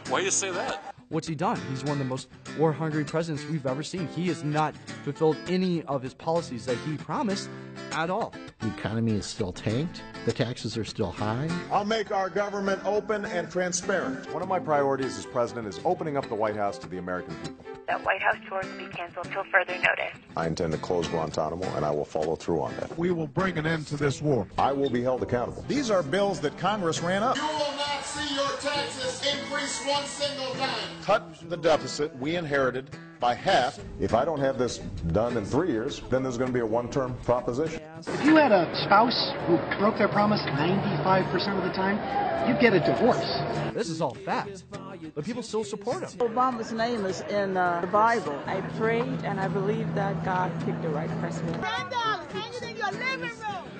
Why do you say that? What's he done? He's one of the most war-hungry presidents we've ever seen. He has not fulfilled any of his policies that he promised at all. The economy is still tanked. The taxes are still high. I'll make our government open and transparent. One of my priorities as president is opening up the White House to the American people. That White House tour will be canceled till further notice. I intend to close Guantanamo, and I will follow through on that. We will bring an end to this war. I will be held accountable. These are bills that Congress ran up. You will not see your taxes increase one single time. Cut the deficit we inherited by half. If I don't have this done in 3 years, then there's going to be a one-term proposition. If you had a spouse who broke their promise 95% of the time, you'd get a divorce. This is all fact, but people still support him. Obama's name is in the Bible. I prayed and I believe that God picked the right president. $10, anything your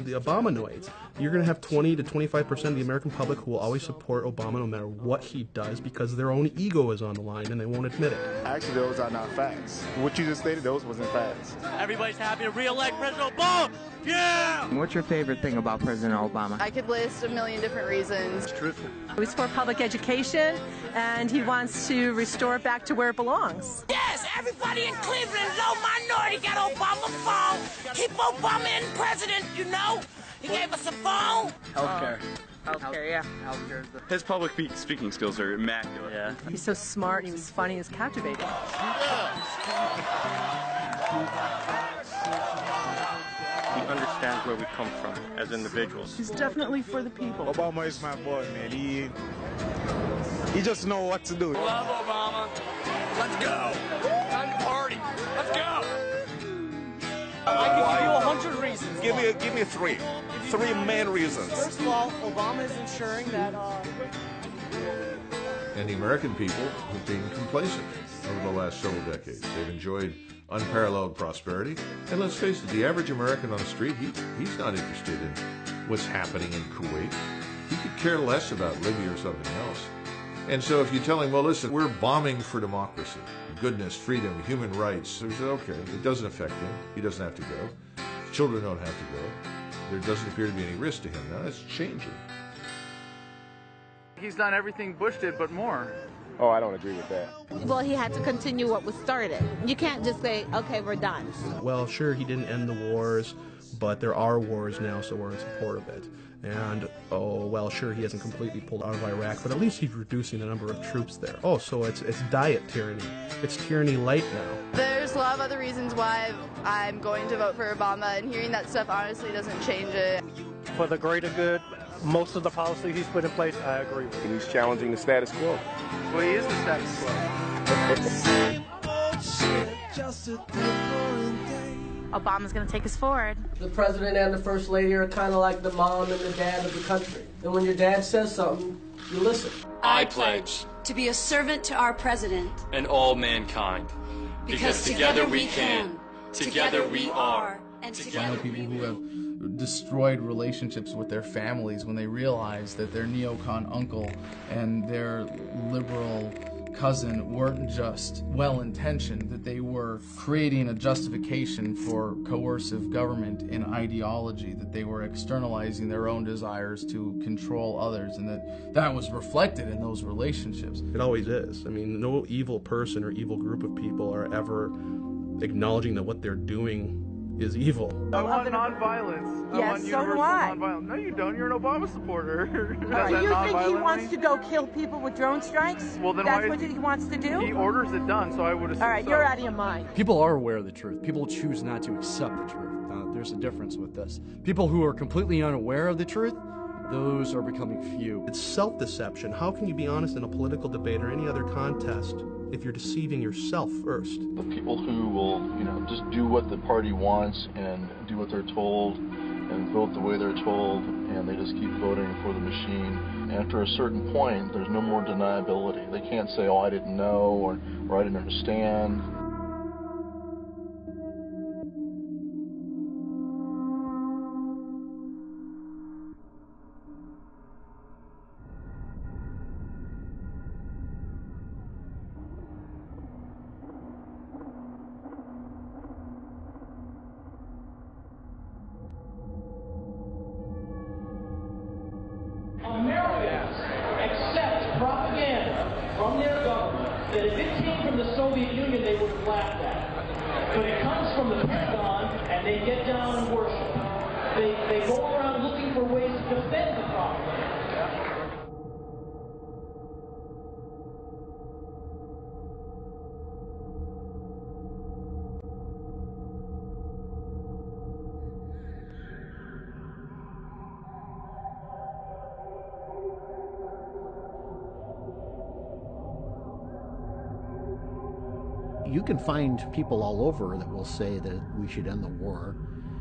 The Obamanoids. You're going to have 20 to 25% of the American public who will always support Obama no matter what he does because their own ego is on the line and they won't admit it. Actually, those are not facts. What you just stated, those wasn't facts. Everybody's happy to re-elect President Obama. Yeah! What's your favorite thing about President Obama? I could list a million different reasons. It's truthful. He's for public education, and he wants to restore it back to where it belongs. Yes, everybody in Cleveland, low minority, got Obama phone. Keep Obama in president, you know. He gave us a phone. Healthcare. Healthcare, yeah. Healthcare. His public speaking skills are immaculate. Yeah. He's so smart, he was funny, he was captivating. He understands where we come from as individuals. He's definitely for the people. Obama is my boy, man. He just knows what to do. Love Obama. Let's go. Time to party. Let's go. I can give you 100 reasons. Give me three. Three main reasons. First of all, Obama is ensuring that And the American people have been complacent over the last several decades. They've enjoyed unparalleled prosperity. And let's face it, the average American on the street, he's not interested in what's happening in Kuwait. He could care less about Libya or something else. And so if you tell him, well, listen, we're bombing for democracy, goodness, freedom, human rights, so he said, okay, it doesn't affect him. He doesn't have to go. Children don't have to go. There doesn't appear to be any risk to him. Now that's changing. He's done everything Bush did, but more. Oh, I don't agree with that. Well, he had to continue what was started. You can't just say, okay, we're done. Well, sure, he didn't end the wars, but there are wars now, so we're in support of it. And, oh, well, sure, he hasn't completely pulled out of Iraq, but at least he's reducing the number of troops there. Oh, so it's diet tyranny. It's tyranny light now. There's a lot of other reasons why I'm going to vote for Obama, and hearing that stuff honestly doesn't change it. for the greater good, most of the policies he's put in place, I agree with. And he's challenging the status quo. Well, he is the status quo. Obama's going to take us forward. The president and the first lady are kind of like the mom and the dad of the country. And when your dad says something, you listen. I pledge to be a servant to our president and all mankind. Because together we can, together we are, and I know people who have destroyed relationships with their families when they realize that their neocon uncle and their liberal cousin weren't just well-intentioned, that they were creating a justification for coercive government and ideology, that they were externalizing their own desires to control others, and that was reflected in those relationships. It always is. I mean, no evil person or evil group of people are ever acknowledging that what they're doing is evil. I want nonviolence. Yes, I want so universal do I. nonviolence. No, you don't. You're an Obama supporter. Do you think he wants to go kill people with drone strikes? Well, then that's why what he wants to do? He orders it done, so I would assume. All right, so. you're out of your mind. People are aware of the truth. People choose not to accept the truth. There's a difference with this. People who are completely unaware of the truth, those are becoming few. It's self-deception. How can you be honest in a political debate or any other contest if you're deceiving yourself first? The people who will, just do what the party wants and do what they're told and vote the way they're told, and they just keep voting for the machine. After a certain point, there's no more deniability. They can't say, oh, I didn't know, or I didn't understand. Americans accept propaganda from their government that if it came from the Soviet Union, they would have laughed at it. But it comes from the Pentagon, and they get down and worship. They go around looking for ways to defend the propaganda. You can find people all over that will say that we should end the war,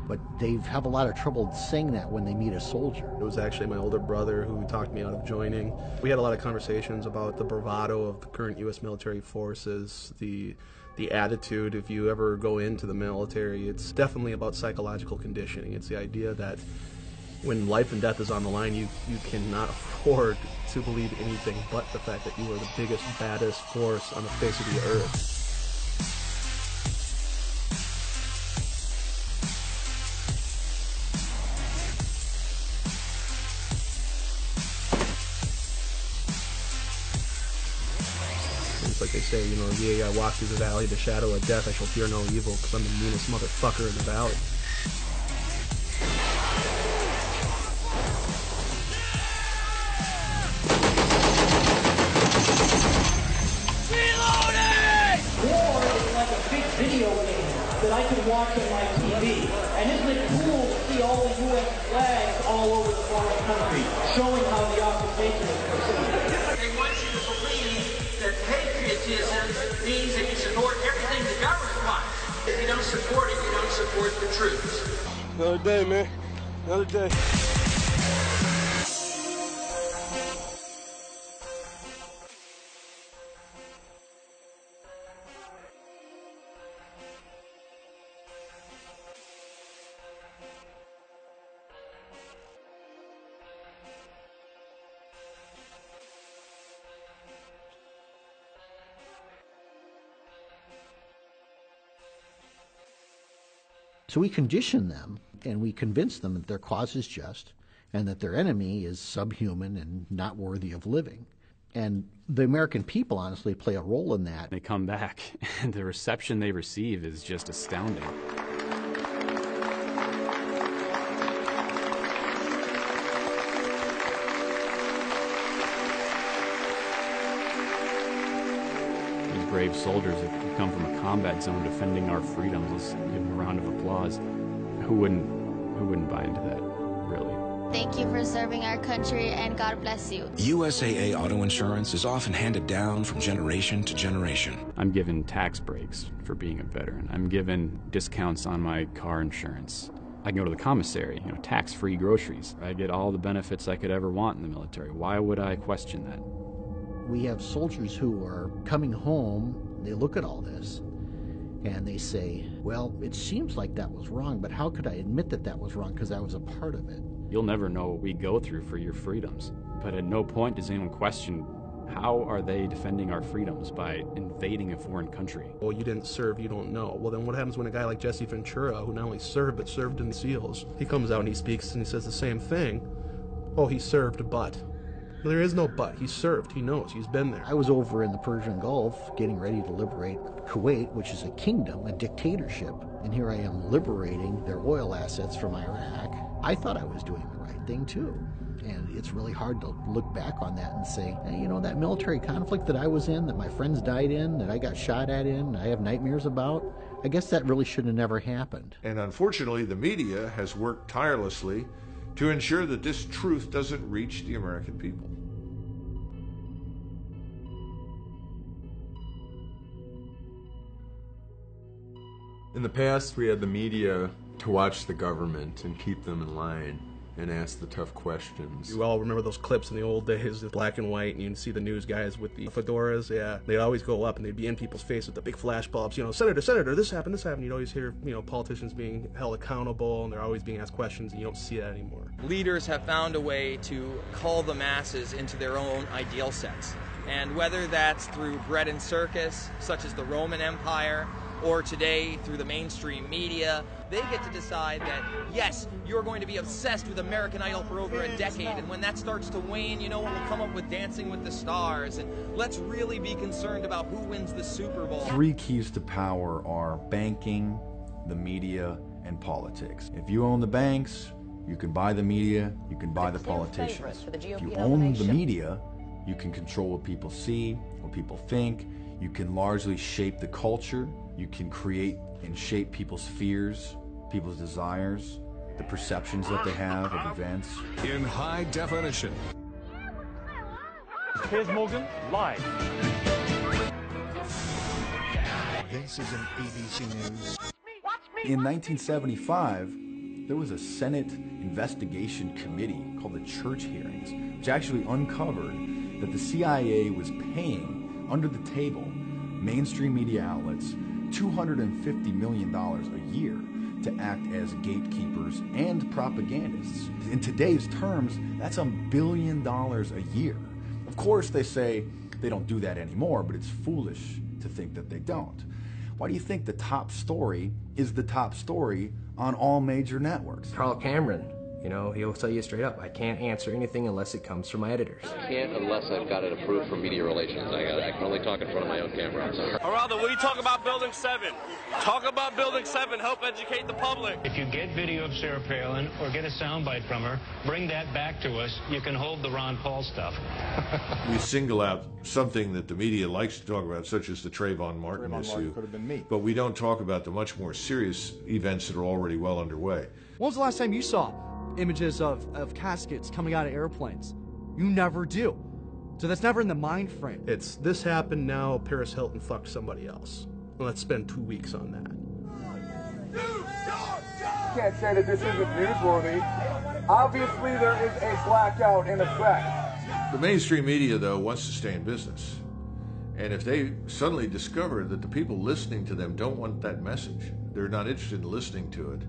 but they have a lot of trouble saying that when they meet a soldier. It was actually my older brother who talked me out of joining. We had a lot of conversations about the bravado of the current U.S. military forces, the the attitude. If you ever go into the military, it's definitely about psychological conditioning. It's the idea that when life and death is on the line, you cannot afford to believe anything but the fact that you are the biggest, baddest force on the face of the earth. It's like they say, you know, yea, I walk through the valley of the shadow of death, I shall fear no evil, because I'm the meanest motherfucker in the valley. Video game that I can watch on my TV. And isn't it cool to see all the U.S. flags all over the foreign country, showing how the occupation is proceeding? They want you to believe that patriotism means that you support everything the government wants. If you don't support it, you don't support the troops. Another day, man. Another day. So we condition them, and we convince them that their cause is just, and that their enemy is subhuman and not worthy of living. And the American people honestly play a role in that. They come back, and the reception they receive is just astounding. Brave soldiers that come from a combat zone defending our freedoms. Let's give them a round of applause. Who wouldn't buy into that, really? Thank you for serving our country, and God bless you. USAA auto insurance is often handed down from generation to generation. I'm given tax breaks for being a veteran. I'm given discounts on my car insurance. I can go to the commissary, you know, tax-free groceries. I get all the benefits I could ever want in the military. Why would I question that? We have soldiers who are coming home, they look at all this, and they say, well, it seems like that was wrong, but how could I admit that that was wrong because I was a part of it? You'll never know what we go through for your freedoms, but at no point does anyone question how are they defending our freedoms by invading a foreign country. Well, you didn't serve, you don't know. Well, then what happens when a guy like Jesse Ventura, who not only served, but served in the SEALs, he comes out and he speaks and he says the same thing. Oh, he served, but... There is no but. He served. He knows. He's been there. I was over in the Persian Gulf getting ready to liberate Kuwait, which is a kingdom, a dictatorship. And here I am liberating their oil assets from Iraq. I thought I was doing the right thing, too. And it's really hard to look back on that and say, hey, you know, that military conflict that I was in, that my friends died in, that I got shot at in, I have nightmares about, I guess that really should have never happened. And unfortunately, the media has worked tirelessly to ensure that this truth doesn't reach the American people. In the past, we had the media to watch the government and keep them in line and ask the tough questions. You all remember those clips in the old days, the black and white, and you'd see the news guys with the fedoras, yeah. They'd always go up and they'd be in people's face with the big flash bulbs, you know, Senator, this happened. You'd always hear, you know, politicians being held accountable and they're always being asked questions, and you don't see that anymore. Leaders have found a way to cull the masses into their own ideal sets. And whether that's through bread and circus, such as the Roman Empire, or today through the mainstream media, they get to decide that, yes, you're going to be obsessed with American Idol for over a decade, and when that starts to wane, you know, we'll come up with Dancing with the Stars, and let's really be concerned about who wins the Super Bowl. 3 keys to power are banking, the media, and politics. If you own the banks, you can buy the media, you can buy the politicians. If you own the media, you can control what people see, what people think, you can largely shape the culture, you can create and shape people's fears, people's desires, the perceptions that they have of events. In high definition. Piers Morgan, live. This is an ABC News. In 1975, there was a Senate investigation committee called the Church Hearings, which actually uncovered that the CIA was paying under the table mainstream media outlets $250 million a year to act as gatekeepers and propagandists. In today's terms, that's $1 billion a year. Of course, they say they don't do that anymore, but it's foolish to think that they don't. Why do you think the top story is the top story on all major networks? Carl Cameron, you know, he'll tell you straight up, I can't answer anything unless it comes from my editors. I can't unless I've got it approved from media relations. I can only talk in front of my own camera. Geraldo, what do you talk about Building 7? Talk about Building 7, help educate the public. If you get video of Sarah Palin or get a soundbite from her, bring that back to us. You can hold the Ron Paul stuff. We single out something that the media likes to talk about, such as the Trayvon Martin issue. Could have been me. But we don't talk about the much more serious events that are already well underway. When was the last time you saw images of caskets coming out of airplanes? You never do. So that's never in the mind frame. It's this happened now, Paris Hilton fucked somebody else. Let's spend 2 weeks on that. You can't say that this isn't newsworthy. Obviously, there is a blackout in effect. The mainstream media, though, wants to stay in business. And if they suddenly discover that the people listening to them don't want that message, they're not interested in listening to it,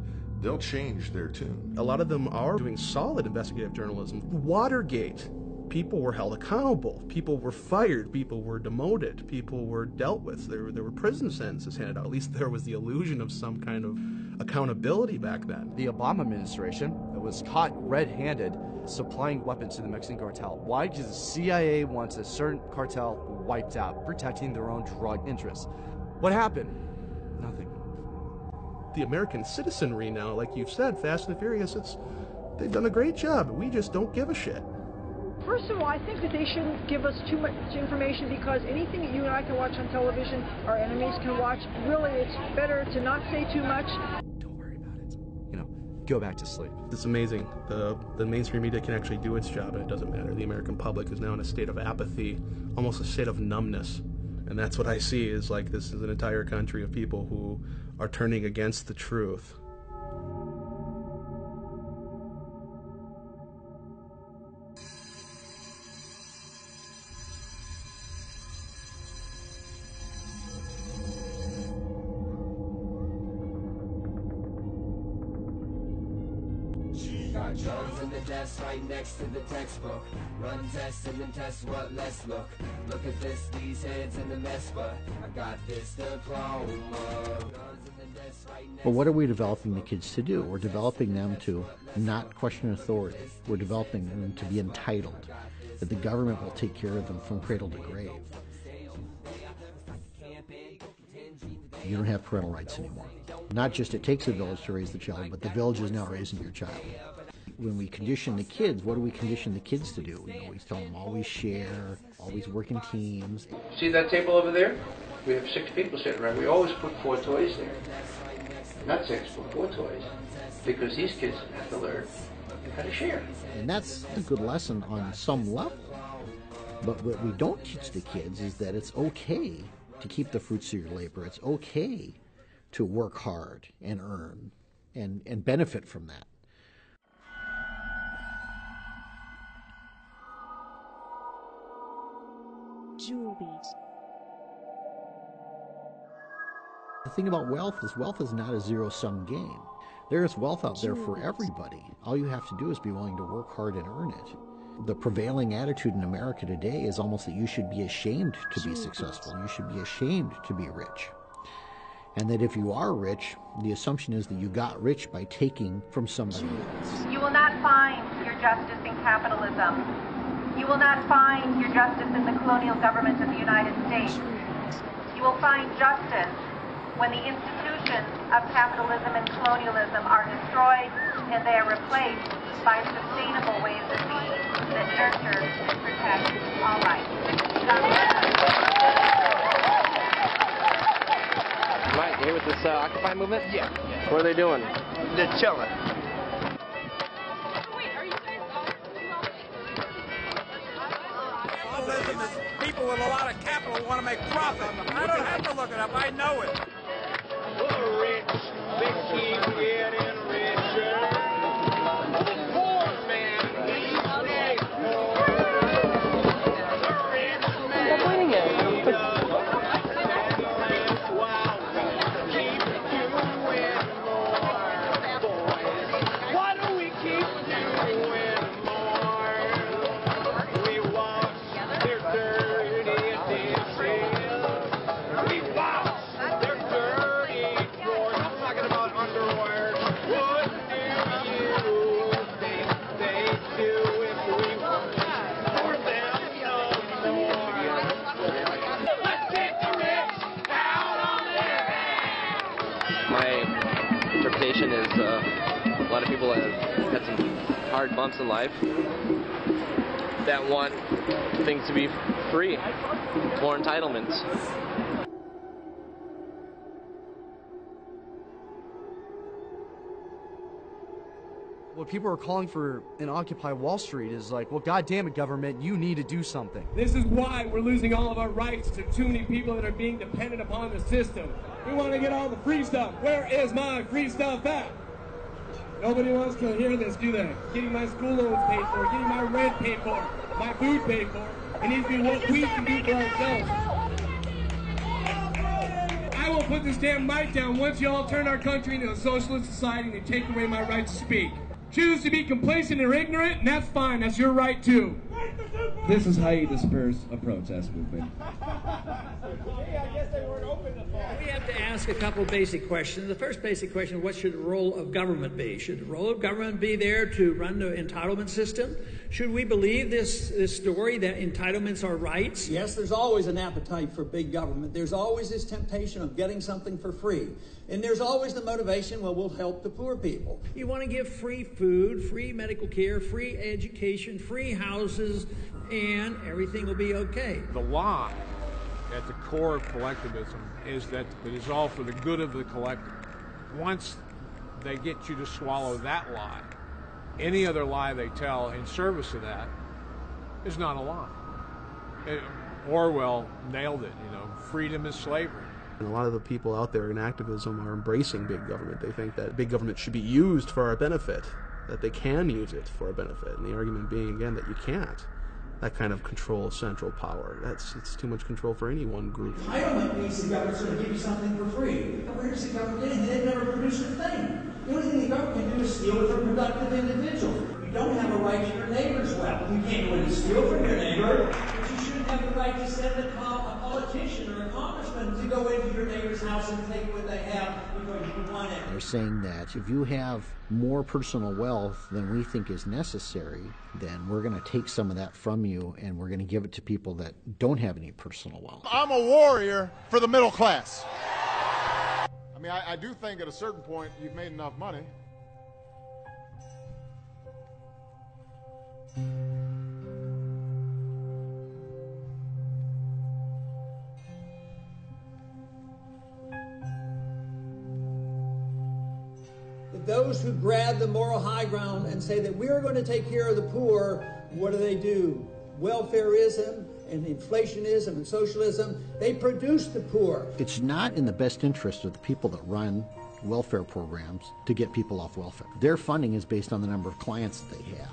they'll change their tune. A lot of them are doing solid investigative journalism. Watergate, people were held accountable. People were fired. People were demoted. People were dealt with. There were prison sentences handed out. At least there was the illusion of some kind of accountability back then. The Obama administration was caught red-handed supplying weapons to the Mexican cartel. Why? Because the CIA wants a certain cartel wiped out, protecting their own drug interests. What happened? Nothing. The American citizenry now, like you've said, Fast and the Furious, they've done a great job. We just don't give a shit. First of all, I think that they shouldn't give us too much information, because anything that you and I can watch on television, our enemies can watch. Really, it's better to not say too much. Don't worry about it. You know, go back to sleep. It's amazing. The mainstream media can actually do its job, and it doesn't matter. The American public is now in a state of apathy, almost a state of numbness. And that's what I see, is like this is an entire country of people who are turning against the truth. Drugs in the desk right next to the textbook. Run tests and then test what let's look. Look at this, these heads in the mess, but I got this diploma. But what are we developing the kids to do? We're developing them to not question authority. We're developing them to be entitled, that the government will take care of them from cradle to grave. You don't have parental rights anymore. Not just it takes a village to raise the child, but the village is now raising your child. When we condition the kids, what do we condition the kids to do? You know, we tell them always share, always work in teams. See that table over there? We have 6 people sitting around. We always put 4 toys there. Not 6, but 4 toys. Because these kids have to learn how to share. And that's a good lesson on some level. But what we don't teach the kids is that it's okay to keep the fruits of your labor. It's okay to work hard and earn and benefit from that. Jewelbeat. The thing about wealth is not a zero-sum game. There is wealth out there for everybody. All you have to do is be willing to work hard and earn it. The prevailing attitude in America today is almost that you should be ashamed to be successful. You should be ashamed to be rich. And that if you are rich, the assumption is that you got rich by taking from somebody else. You will not find your justice in capitalism. You will not find your justice in the colonial government of the United States. You will find justice when the institutions of capitalism and colonialism are destroyed and they are replaced by sustainable ways of being that nurture and protect all life. Mike, you here with this Occupy movement? Yeah. What are they doing? They're chilling. Capitalism is people with a lot of capital want to make profit. I don't have to look it up. I know it. The rich, they keep getting richer. The poor man, he stays poor. The rich man, had some hard bumps in life that want things to be free, more entitlements. What people are calling for in Occupy Wall Street is like, well, goddamn it, government, you need to do something. This is why we're losing all of our rights to too many people that are being dependent upon the system. We want to get all the free stuff. Where is my free stuff at? Nobody wants to hear this, do they? Getting my school loans paid for, getting my rent paid for, my food paid for. It needs to be what we can do for ourselves. I will put this damn mic down once you all turn our country into a socialist society and take away my right to speak. Choose to be complacent or ignorant, and that's fine. That's your right, too. This is how you disperse a protest movement. We have to ask a couple basic questions. The first basic question, what should the role of government be? Should the role of government be there to run the entitlement system? Should we believe this story that entitlements are rights? Yes, there's always an appetite for big government. There's always this temptation of getting something for free. And there's always the motivation, well, we'll help the poor people. You want to give free food, free medical care, free education, free houses, and everything will be okay. The lie at the core of collectivism is that it is all for the good of the collective. Once they get you to swallow that lie, any other lie they tell in service of that is not a lie. Orwell nailed it, freedom is slavery. And a lot of the people out there in activism are embracing big government. They think that big government should be used for our benefit, that they can use it for our benefit. And the argument being, again, that you can't. That kind of control central power. It's too much control for any one group. Entitlement means the government's going to give you something for free. But where does the government get it? They've never produced a thing. The only thing the government can do is steal it from productive individuals. You don't have a right to your neighbor's wealth. You can't go in and steal from your neighbor, but you shouldn't have the right to send a politician or a congressman to go into your neighbor's house and take what they have because you want it. They're saying that if you have more personal wealth than we think is necessary, then we're going to take some of that from you and we're going to give it to people that don't have any personal wealth. I'm a warrior for the middle class. I mean, I do think at a certain point you've made enough money. Those who grab the moral high ground and say that we're going to take care of the poor, what do? Welfareism and inflationism and socialism, they produce the poor. It's not in the best interest of the people that run welfare programs to get people off welfare. Their funding is based on the number of clients that they have.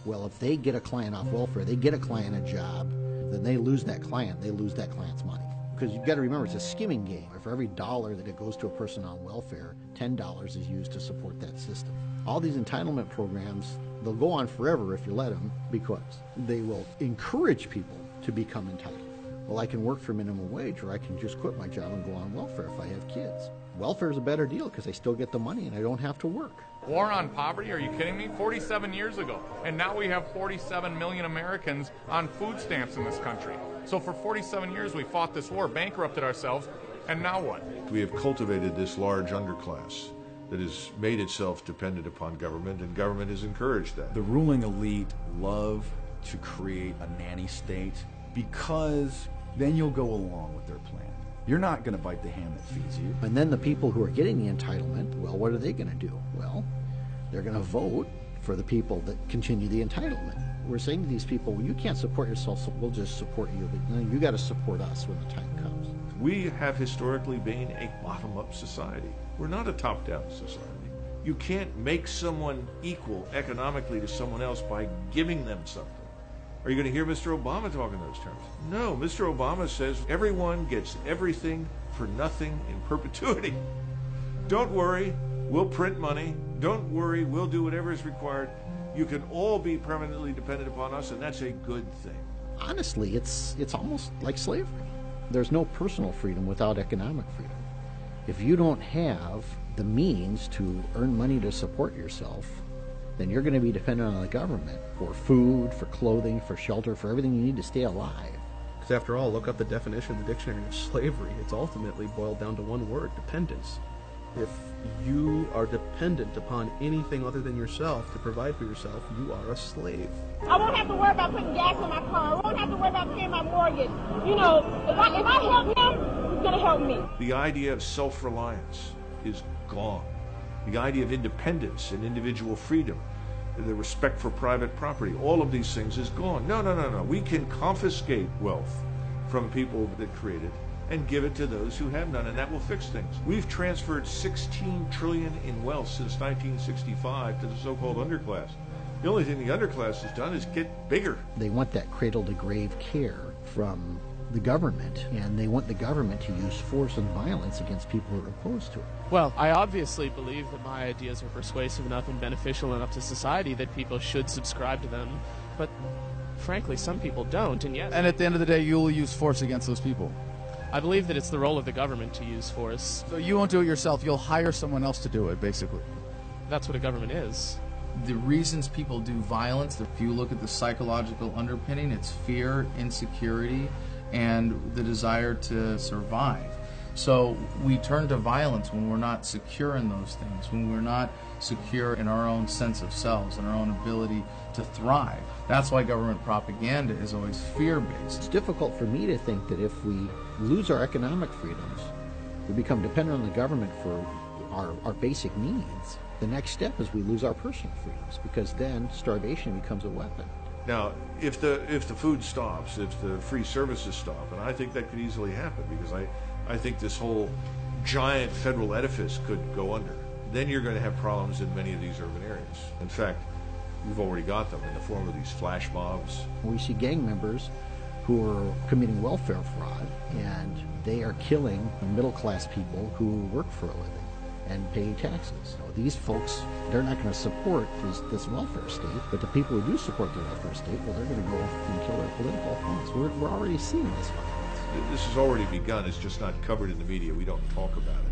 Well, if they get a client off welfare, they get a client a job, then they lose that client, they lose that client's money. Because you've got to remember, it's a skimming game. For every dollar that it goes to a person on welfare, $10 is used to support that system. All these entitlement programs, they'll go on forever if you let them, because they will encourage people to become entitled. Well, I can work for minimum wage, or I can just quit my job and go on welfare if I have kids. Welfare is a better deal because I still get the money and I don't have to work. War on poverty? Are you kidding me? 47 years ago. And now we have 47 million Americans on food stamps in this country. So for 47 years we fought this war, bankrupted ourselves, and now what? We have cultivated this large underclass that has made itself dependent upon government, and government has encouraged that. The ruling elite love to create a nanny state because then you'll go along with their plan. You're not going to bite the hand that feeds you. And then the people who are getting the entitlement, well, what are they going to do? Well, they're going to vote for the people that continue the entitlement. We're saying to these people, well, you can't support yourself, so we'll just support you. But no, you got to support us when the time comes. We have historically been a bottom-up society. We're not a top-down society. You can't make someone equal economically to someone else by giving them something. Are you going to hear Mr. Obama talk in those terms? No, Mr. Obama says everyone gets everything for nothing in perpetuity. Don't worry, we'll print money. Don't worry, we'll do whatever is required. You can all be permanently dependent upon us, and that's a good thing. Honestly, it's almost like slavery. There's no personal freedom without economic freedom. If you don't have the means to earn money to support yourself, then you're going to be dependent on the government for food, for clothing, for shelter, for everything you need to stay alive. Because after all, look up the definition in the dictionary of slavery. It's ultimately boiled down to one word: dependence. If you are dependent upon anything other than yourself to provide for yourself, you are a slave. I won't have to worry about putting gas in my car. I won't have to worry about paying my mortgage. You know, if I help him, he's going to help me. The idea of self-reliance is gone. The idea of independence and individual freedom, the respect for private property, all of these things is gone. No. We can confiscate wealth from people that create it and give it to those who have none, and that will fix things. We've transferred $16 trillion in wealth since 1965 to the so-called underclass. The only thing the underclass has done is get bigger. They want that cradle-to-grave care from the government, and they want the government to use force and violence against people who are opposed to it. Well, I obviously believe that my ideas are persuasive enough and beneficial enough to society that people should subscribe to them, but frankly, some people don't, and yes. And at the end of the day, you'll use force against those people. I believe that it's the role of the government to use force. So you won't do it yourself, you'll hire someone else to do it, basically. That's what a government is. The reasons people do violence, if you look at the psychological underpinning, it's fear, insecurity, and the desire to survive. So we turn to violence when we're not secure in those things, when we're not secure in our own sense of selves and our own ability to thrive. That's why government propaganda is always fear-based. It's difficult for me to think that if we lose our economic freedoms, we become dependent on the government for our basic needs. The next step is we lose our personal freedoms, because then starvation becomes a weapon. Now, if the food stops, if the free services stop, and I think that could easily happen, because I think this whole giant federal edifice could go under, then you're going to have problems in many of these urban areas. In fact, we've already got them in the form of these flash mobs. We see gang members who are committing welfare fraud, and they are killing middle-class people who work for a living and pay taxes. So these folks, they're not going to support this welfare state, but the people who do support the welfare state, well, they're going to go and kill their political opponents. We're already seeing this violence. This has already begun. It's just not covered in the media. We don't talk about it.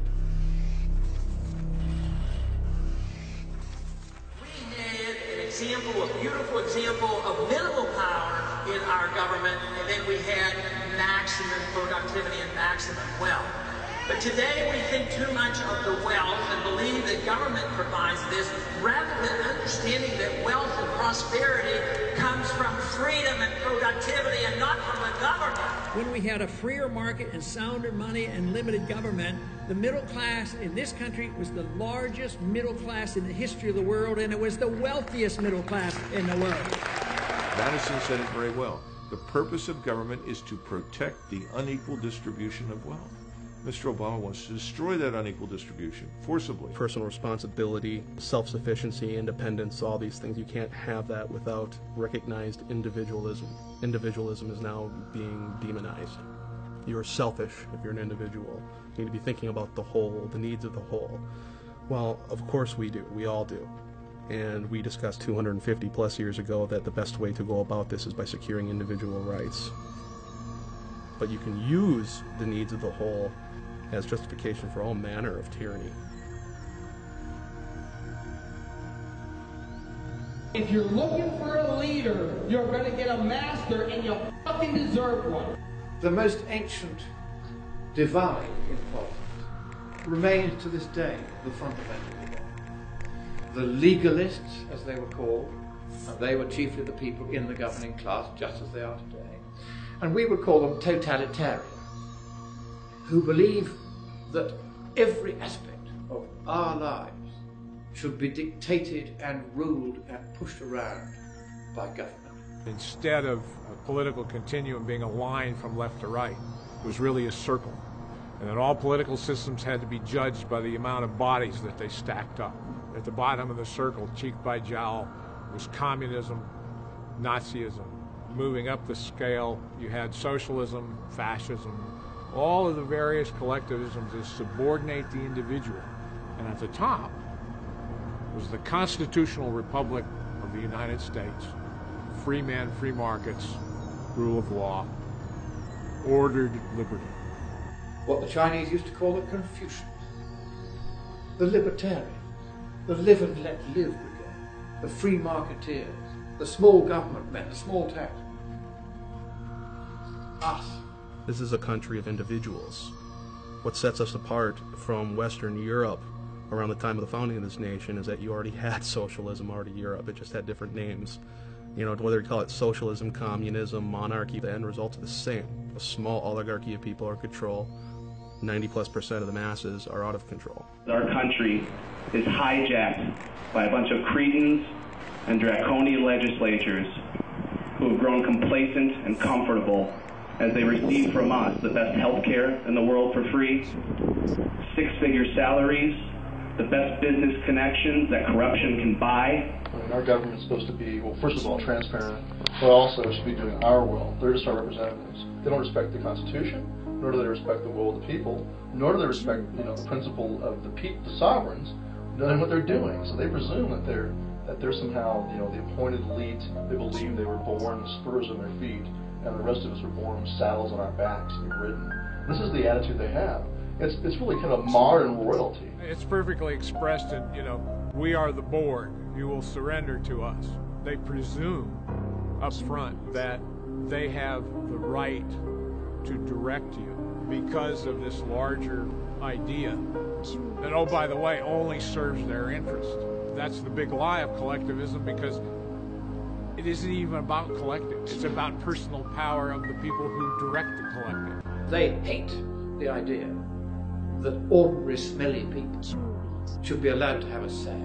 We had an example, a beautiful example of minimal power in our government, and then we had maximum productivity and maximum wealth. But today we think too much of the wealth and believe that government provides this, rather than understanding that wealth and prosperity comes from freedom and productivity and not from the government. When we had a freer market and sounder money and limited government, the middle class in this country was the largest middle class in the history of the world, and it was the wealthiest middle class in the world. Madison said it very well. The purpose of government is to protect the unequal distribution of wealth. Mr. Obama wants to destroy that unequal distribution forcibly. Personal responsibility, self-sufficiency, independence, all these things. You can't have that without recognized individualism. Individualism is now being demonized. You're selfish if you're an individual. You need to be thinking about the whole, the needs of the whole. Well, of course we do. We all do. And we discussed 250 plus years ago that the best way to go about this is by securing individual rights. But you can use the needs of the whole as justification for all manner of tyranny. If you're looking for a leader, you're going to get a master, and you fucking deserve one. The most ancient divide in politics remains to this day the fundamental divide. The legalists, as they were called, and they were chiefly the people in the governing class, just as they are today, and we would call them totalitarians, who believe that every aspect of our lives should be dictated and ruled and pushed around by government. Instead of a political continuum being a line from left to right, it was really a circle. And that all political systems had to be judged by the amount of bodies that they stacked up. At the bottom of the circle, cheek by jowl, was communism, Nazism. Moving up the scale, you had socialism, fascism, all of the various collectivisms that subordinate the individual. And at the top was the constitutional republic of the United States. Free men, free markets, rule of law, ordered liberty. What the Chinese used to call the Confucians, the libertarians, the live and let live brigade, the free marketeers, the small government men, the small tax. Us. This is a country of individuals. What sets us apart from Western Europe around the time of the founding of this nation is that you already had socialism already in Europe. It just had different names. You know, whether you call it socialism, communism, monarchy, the end result is the same. A small oligarchy of people are in control. 90+% of the masses are out of control. Our country is hijacked by a bunch of cretins and draconian legislatures who have grown complacent and comfortable as they receive from us the best health care in the world for free, six-figure salaries, the best business connections that corruption can buy. And our government's supposed to be, well, first of all, transparent, but also should be doing our will. They're just our representatives. They don't respect the Constitution, nor do they respect the will of the people, nor do they respect, you know, the principle of the sovereigns, knowing what they're doing. So they presume that they're somehow, you know, the appointed elite. They believe they were born with spurs on their feet, and the rest of us were born with saddles on our backs to be ridden. This is the attitude they have. It's really kind of modern royalty. It's perfectly expressed in, you know, we are the board. You will surrender to us. They presume up front that they have the right to direct you because of this larger idea that, oh, by the way, only serves their interest. That's the big lie of collectivism, because it isn't even about collective. It's about personal power of the people who direct the collective. They hate the idea that ordinary smelly people should be allowed to have a say,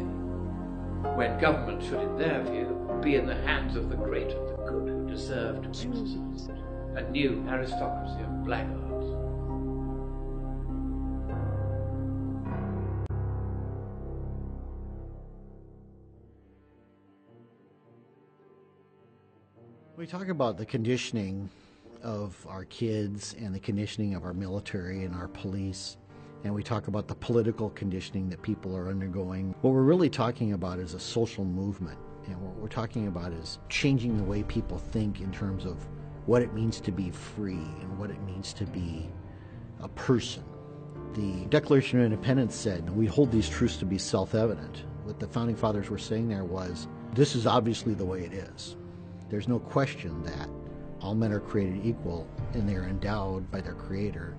when government should, in their view, be in the hands of the great and the good who deserve to exercise it. A new aristocracy of blackguards. We talk about the conditioning of our kids and the conditioning of our military and our police, and we talk about the political conditioning that people are undergoing. What we're really talking about is a social movement, and what we're talking about is changing the way people think in terms of what it means to be free and what it means to be a person. The Declaration of Independence said, we hold these truths to be self-evident. What the Founding Fathers were saying there was, this is obviously the way it is. There's no question that all men are created equal and they are endowed by their Creator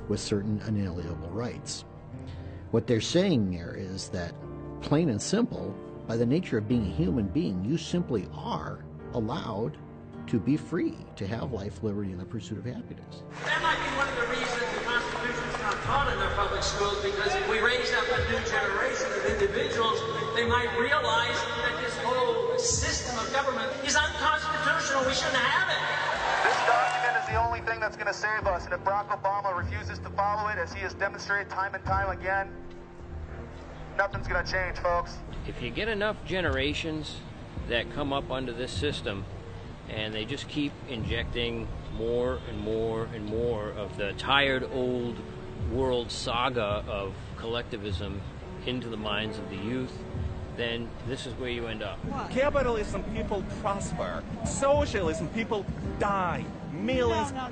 with certain unalienable rights. What they're saying there is that, plain and simple, by the nature of being a human being, you simply are allowed to be free, to have life, liberty, and the pursuit of happiness. That might be one of the reasons the Constitution's not taught in our public schools, because if we raise up a new generation of individuals, they might realize that this whole system of government is unconstitutional. We shouldn't have it. This document is the only thing that's going to save us, and if Barack Obama refuses to follow it, as he has demonstrated time and time again, nothing's going to change, folks. If you get enough generations that come up under this system, and they just keep injecting more and more and more of the tired old world saga of collectivism into the minds of the youth, then this is where you end up. Capitalism, people prosper. Socialism, people die. Millions. No.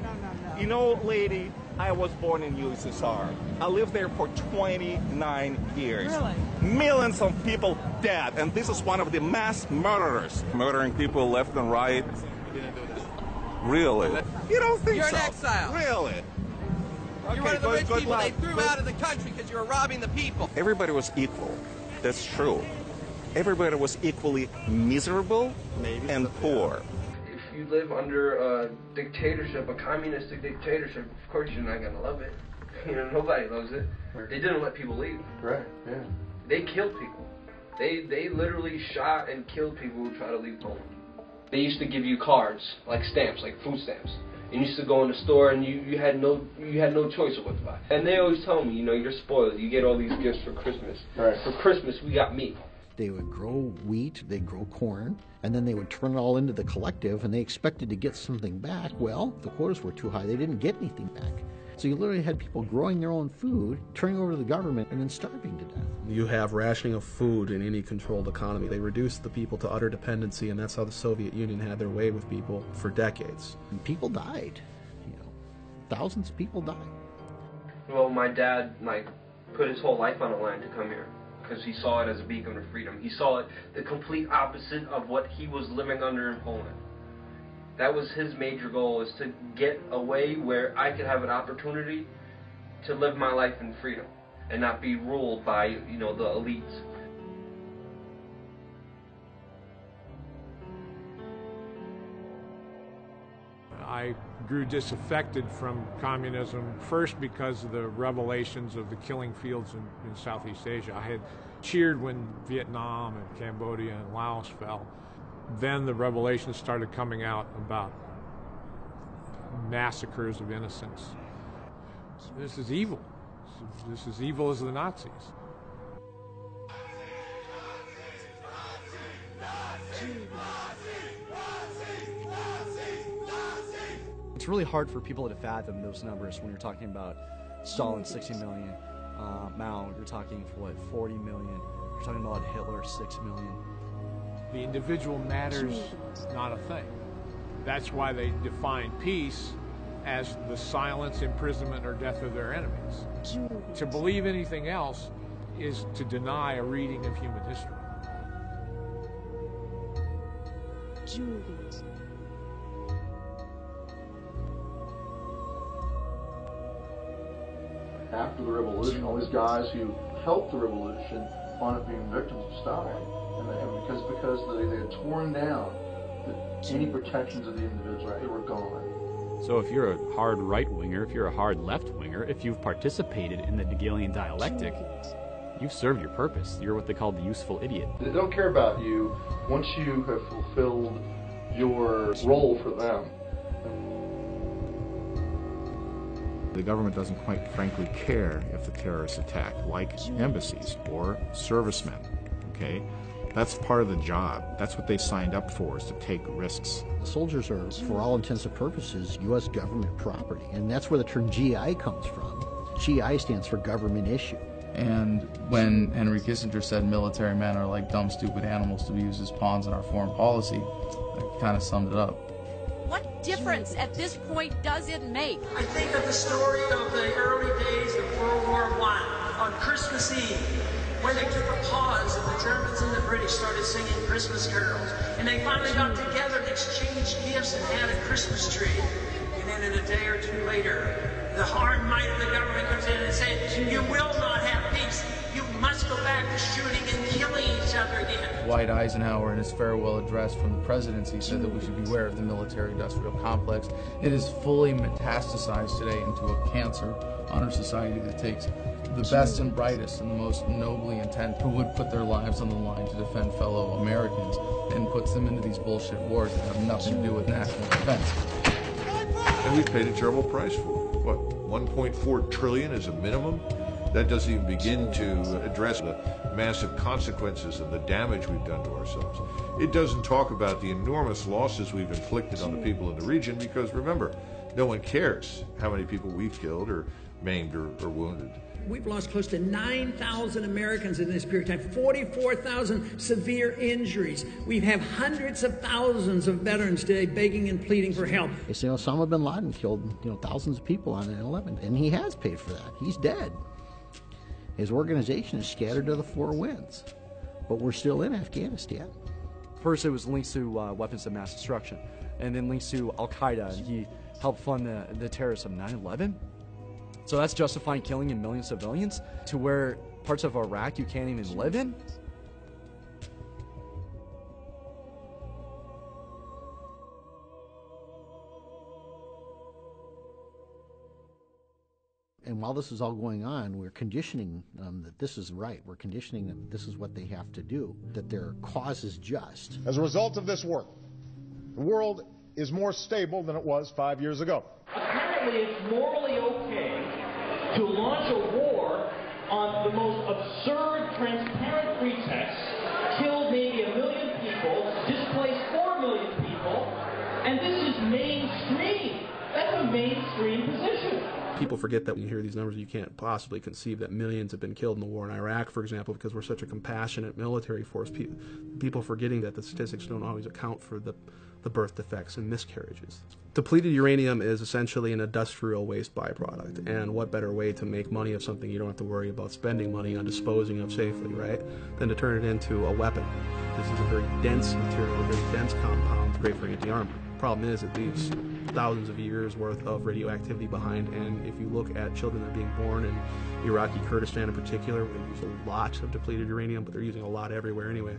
You know, lady, I was born in USSR. I lived there for 29 years. Really? Millions of people dead, and this is one of the mass murderers. Murdering people left and right. Really? You don't think so? You're an exile. Really? You're one of the rich people they threw out of the country because you were robbing the people. Everybody was equal. That's true. Everybody was equally miserable and poor. If you live under a dictatorship, a communistic dictatorship, of course you're not going to love it. You know, nobody loves it. They didn't let people leave. Right, yeah. They killed people. They literally shot and killed people who try to leave Poland. They used to give you cards, like stamps, like food stamps. And you used to go in the store and you had no choice of what to buy. And they always tell me, you know, you're spoiled. You get all these gifts for Christmas. Right. For Christmas, we got meat. They would grow wheat, they'd grow corn, and then they would turn it all into the collective, and they expected to get something back. Well, the quotas were too high. They didn't get anything back. So you literally had people growing their own food, turning over to the government, and then starving to death. You have rationing of food in any controlled economy. They reduced the people to utter dependency, and that's how the Soviet Union had their way with people for decades. And people died. Thousands of people died. Well, my dad, put his whole life on the line to come here because he saw it as a beacon of freedom. He saw it the complete opposite of what he was living under in Poland. That was his major goal, is to get away where I could have an opportunity to live my life in freedom and not be ruled by, you know, the elites. I grew disaffected from communism, first because of the revelations of the killing fields in Southeast Asia. I had cheered when Vietnam and Cambodia and Laos fell. Then the revelations started coming out about massacres of innocents. This is evil. This is evil as the Nazis. It's really hard for people to fathom those numbers when you're talking about Stalin 60 million, Mao, you're talking what, 40 million, you're talking about Hitler 6 million. The individual matters not a thing. That's why they define peace as the silence, imprisonment, or death of their enemies. To believe anything else is to deny a reading of human history. After the revolution, all these guys who helped the revolution wound up being victims of Stalin, and because they had torn down any protections of the individual, they were gone. So if you're a hard right-winger, if you're a hard left-winger, if you've participated in the Hegelian dialectic, you've served your purpose. You're what they call the useful idiot. They don't care about you once you have fulfilled your role for them. The government doesn't quite frankly care if the terrorists attack, like embassies or servicemen, okay? That's part of the job. That's what they signed up for, is to take risks. The soldiers are, for all intents and purposes, U.S. government property, and that's where the term GI comes from. GI stands for government issue. And when Henry Kissinger said military men are like dumb, stupid animals to be used as pawns in our foreign policy, that kind of summed it up. What difference at this point does it make? I think of the story of the early days of World War I on Christmas Eve, when they took a pause and the Germans and the British started singing Christmas carols, and they finally got together and exchanged gifts and had a Christmas tree. And then in a day or two later, the hard might of the government comes in and says, you will not have peace. You must go back to shooting and killing each other again. Dwight Eisenhower, in his farewell address from the presidency, said that we should beware of the military-industrial complex. It is fully metastasized today into a cancer on our society that takes the best and brightest and the most nobly intent who would put their lives on the line to defend fellow Americans and puts them into these bullshit wars that have nothing to do with national defense. And we've paid a terrible price for it. What, 1.4 trillion is a minimum? That doesn't even begin to address the massive consequences and the damage we've done to ourselves. It doesn't talk about the enormous losses we've inflicted on the people in the region, because remember, no one cares how many people we've killed or maimed or wounded. We've lost close to 9,000 Americans in this period of time, 44,000 severe injuries. We have hundreds of thousands of veterans today begging and pleading for help. They say Osama bin Laden killed, thousands of people on 9/11, and he has paid for that. He's dead. His organization is scattered to the four winds, but we're still in Afghanistan. First, it was links to weapons of mass destruction, and then links to Al-Qaeda, and he helped fund the terrorists of 9/11. So that's justifying killing a million civilians to where parts of Iraq you can't even live in? And while this is all going on, we're conditioning them that this is right. We're conditioning them this is what they have to do, that their cause is just. As a result of this work, the world is more stable than it was 5 years ago. Apparently it's morally okay to launch a war on the most absurd, transparent pretext, kill maybe 1 million people, displace 4 million people, and this is mainstream. That's a mainstream position. People forget that when you hear these numbers, you can't possibly conceive that millions have been killed in the war in Iraq, for example, because we're such a compassionate military force. People forgetting that the statistics don't always account for the birth defects and miscarriages. Depleted uranium is essentially an industrial waste byproduct, and what better way to make money of something you don't have to worry about spending money on disposing of safely, right, than to turn it into a weapon. This is a very dense material, a very dense compound, great for anti-armor. Problem is, it leaves thousands of years worth of radioactivity behind, and if you look at children that are being born in Iraqi Kurdistan in particular, where they use a lot of depleted uranium, but they're using a lot everywhere anyway,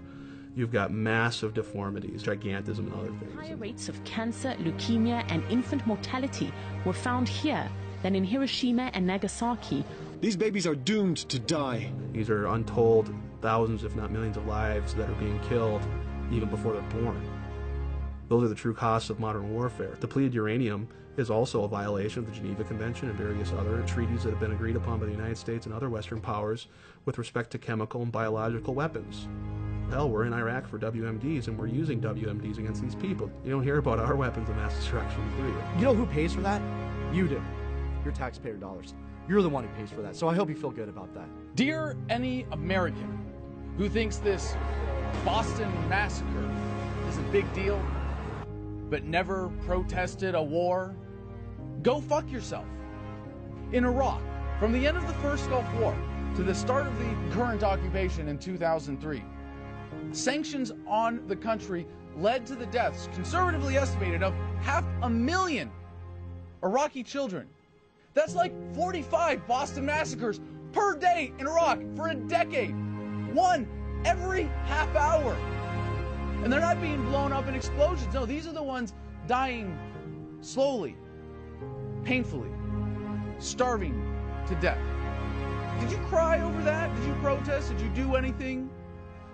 you've got massive deformities, gigantism, and other things. Higher rates of cancer, leukemia, and infant mortality were found here than in Hiroshima and Nagasaki. These babies are doomed to die. These are untold thousands, if not millions, of lives that are being killed even before they're born. Those are the true costs of modern warfare. Depleted uranium is also a violation of the Geneva Convention and various other treaties that have been agreed upon by the United States and other Western powers with respect to chemical and biological weapons. Hell, we're in Iraq for WMDs, and we're using WMDs against these people. You don't hear about our weapons of mass destruction, do you? You know who pays for that? You do. Your taxpayer dollars. You're the one who pays for that, so I hope you feel good about that. Dear any American who thinks this Boston massacre is a big deal, but never protested a war, go fuck yourself. In Iraq, from the end of the first Gulf War to the start of the current occupation in 2003, sanctions on the country led to the deaths, conservatively estimated, of 500,000 Iraqi children. That's like 45 Boston massacres per day in Iraq for a decade. One every half hour. And they're not being blown up in explosions. No, these are the ones dying slowly, painfully, starving to death. Did you cry over that? Did you protest? Did you do anything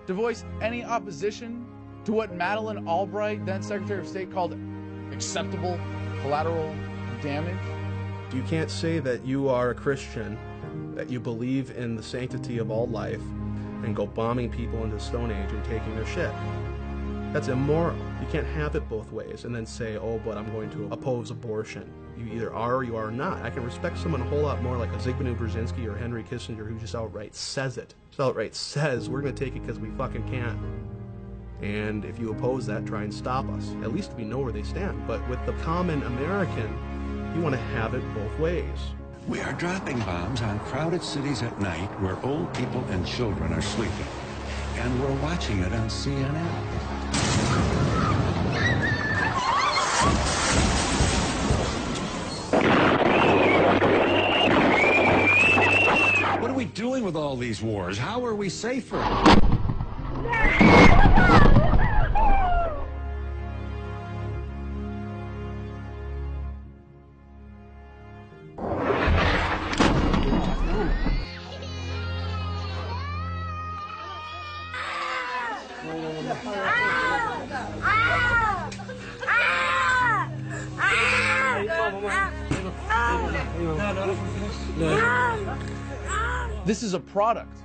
to voice any opposition to what Madeleine Albright, then Secretary of State, called acceptable collateral damage? You can't say that you are a Christian, that you believe in the sanctity of all life, and go bombing people into the Stone Age and taking their shit. That's immoral. You can't have it both ways and then say, oh, but I'm going to oppose abortion. You either are or you are not. I can respect someone a whole lot more like a Zbigniew Brzezinski or Henry Kissinger who just outright says it. Just outright says, we're going to take it because we fucking can. And if you oppose that, try and stop us. At least we know where they stand. But with the common American, you want to have it both ways. We are dropping bombs on crowded cities at night where old people and children are sleeping. And we're watching it on CNN. What are we doing with all these wars? How are we safer? This is a product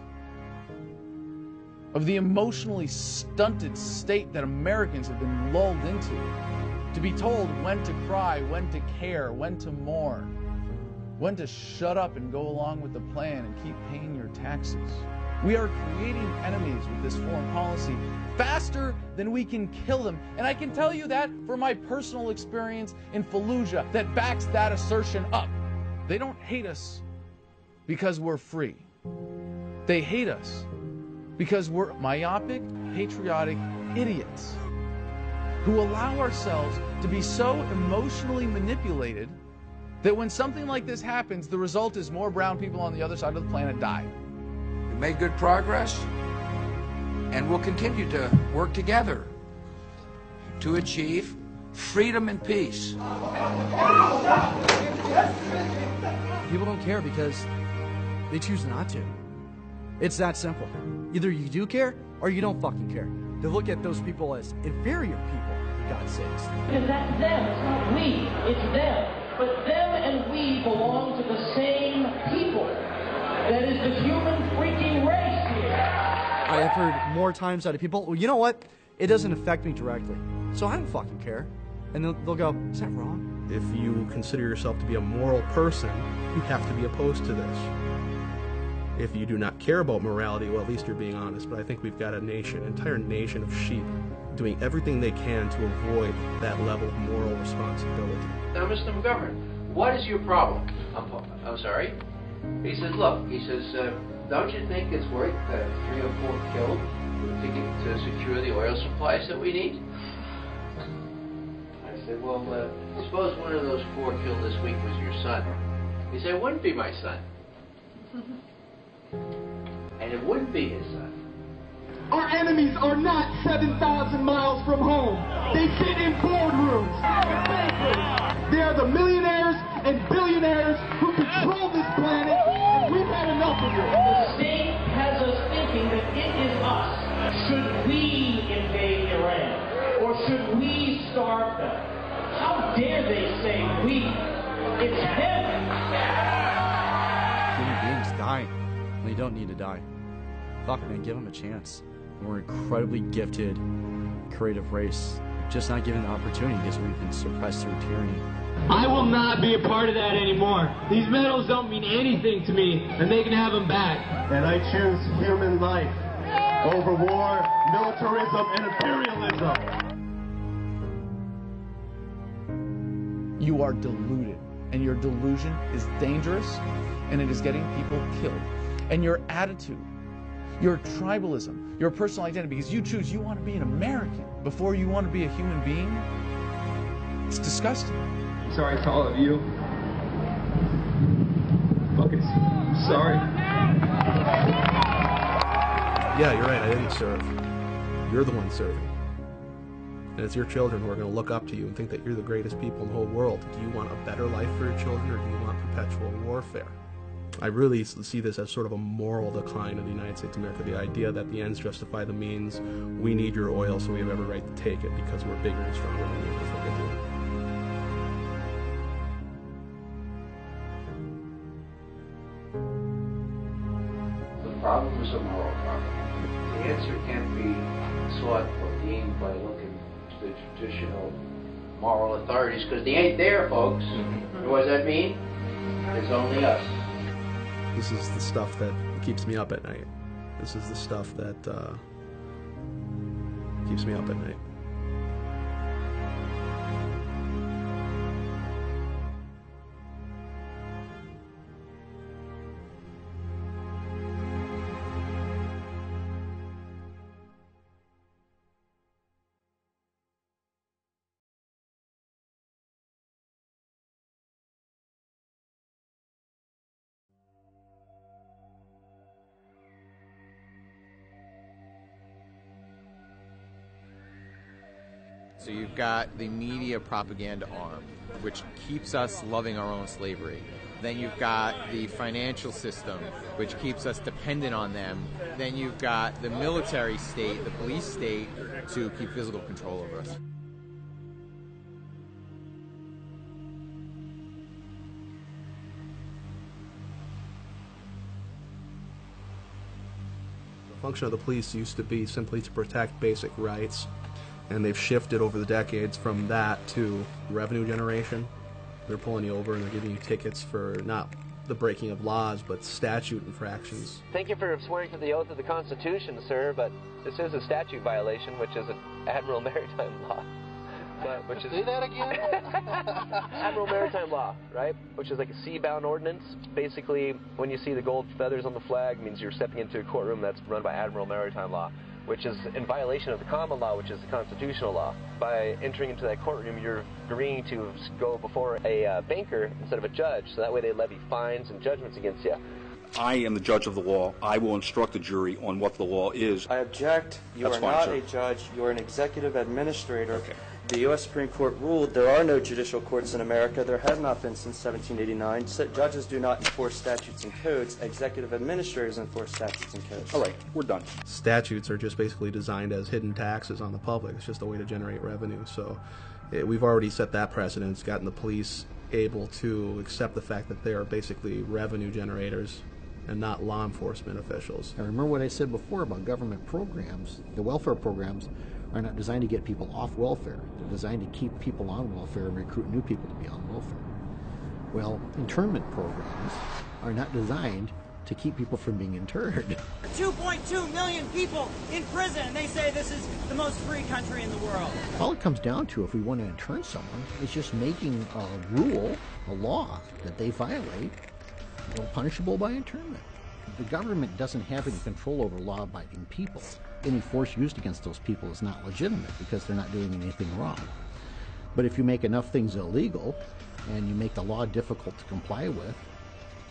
of the emotionally stunted state that Americans have been lulled into. To be told when to cry, when to care, when to mourn, when to shut up and go along with the plan and keep paying your taxes. We are creating enemies with this foreign policy faster than we can kill them. And I can tell you that from my personal experience in Fallujah that backs that assertion up. They don't hate us because we're free. They hate us because we're myopic, patriotic idiots who allow ourselves to be so emotionally manipulated that when something like this happens, the result is more brown people on the other side of the planet die. We made good progress, and we'll continue to work together to achieve freedom and peace. People don't care because they choose not to. It's that simple. Either you do care or you don't fucking care. They look at those people as inferior people, for God's sakes. Because that's them, it's not we, it's them. But them and we belong to the same people. That is the human freaking race here. I have heard more times out of people, well, you know what? It doesn't affect me directly, so I don't fucking care. And they'll go, is that wrong? If you consider yourself to be a moral person, you have to be opposed to this. If you do not care about morality, well, at least you're being honest. But I think we've got a nation, an entire nation of sheep doing everything they can to avoid that level of moral responsibility. Now, Mr. McGovern, what is your problem? I'm sorry? He says, look, don't you think it's worth 3 or 4 killed to secure the oil supplies that we need? I said, well, suppose one of those 4 killed this week was your son. He said, it wouldn't be my son. And it wouldn't be his son. Our enemies are not 7,000 miles from home. They sit in boardrooms. They are the millionaires and billionaires who control this planet, and we've had enough of it. The state has us thinking that it is us. Should we invade Iran? Or should we starve them? How dare they say we? It's them. Human beings die. They don't need to die. Fuck, man, give them a chance. We're an incredibly gifted, creative race, just not given the opportunity because we've been suppressed through tyranny. I will not be a part of that anymore. These medals don't mean anything to me, and they can have them back. And I choose human life over war, militarism, and imperialism. You are deluded, and your delusion is dangerous, and it is getting people killed. And your attitude, your tribalism, your personal identity, because you choose you want to be an American before you want to be a human being, it's disgusting. Sorry to all of you. Fucking sorry. Yeah, you're right, I didn't serve. You're the one serving. And it's your children who are going to look up to you and think that you're the greatest people in the whole world. Do you want a better life for your children, or do you want perpetual warfare? I really see this as sort of a moral decline of the United States of America, the idea that the ends justify the means. We need your oil, so we have every right to take it because we're bigger and stronger than you. That's what they do. The problem is a moral problem. The answer can't be sought or gained by looking to the traditional moral authorities, because they ain't there, folks. And what does that mean? There's only us. This is the stuff that keeps me up at night. This is the stuff that keeps me up at night. So you've got the media propaganda arm, which keeps us loving our own slavery. Then you've got the financial system, which keeps us dependent on them. Then you've got the military state, the police state, to keep physical control over us. The function of the police used to be simply to protect basic rights. And they've shifted over the decades from that to revenue generation. They're pulling you over and they're giving you tickets for not the breaking of laws, but statute infractions. Thank you for swearing to the oath of the Constitution, sir, but this is a statute violation, which is an Admiral Maritime Law. Which is, say that again? Admiral Maritime Law, right? Which is like a sea-bound ordinance. Basically, when you see the gold feathers on the flag, it means you're stepping into a courtroom that's run by Admiral Maritime Law, which is in violation of the common law, which is the constitutional law. By entering into that courtroom, you're agreeing to go before a banker instead of a judge, so that way they levy fines and judgments against you. I am the judge of the law. I will instruct the jury on what the law is. I object. You That's are fine, not sir. a judge. You are an executive administrator. Okay. The U.S. Supreme Court ruled there are no judicial courts in America. There have not been since 1789. Judges do not enforce statutes and codes. Executive administrators enforce statutes and codes. All right, we're done. Statutes are just basically designed as hidden taxes on the public. It's just a way to generate revenue. So we've already set that precedent. It's gotten the police able to accept the fact that they are basically revenue generators and not law enforcement officials. I remember what I said before about government programs. The welfare programs are not designed to get people off welfare. They're designed to keep people on welfare and recruit new people to be on welfare. Well, internment programs are not designed to keep people from being interred. 2.2 million people in prison, and they say this is the most free country in the world. All it comes down to, if we want to intern someone, is just making a rule, a law, that they violate, punishable by internment. The government doesn't have any control over law-abiding people. Any force used against those people is not legitimate because they're not doing anything wrong. But if you make enough things illegal and you make the law difficult to comply with,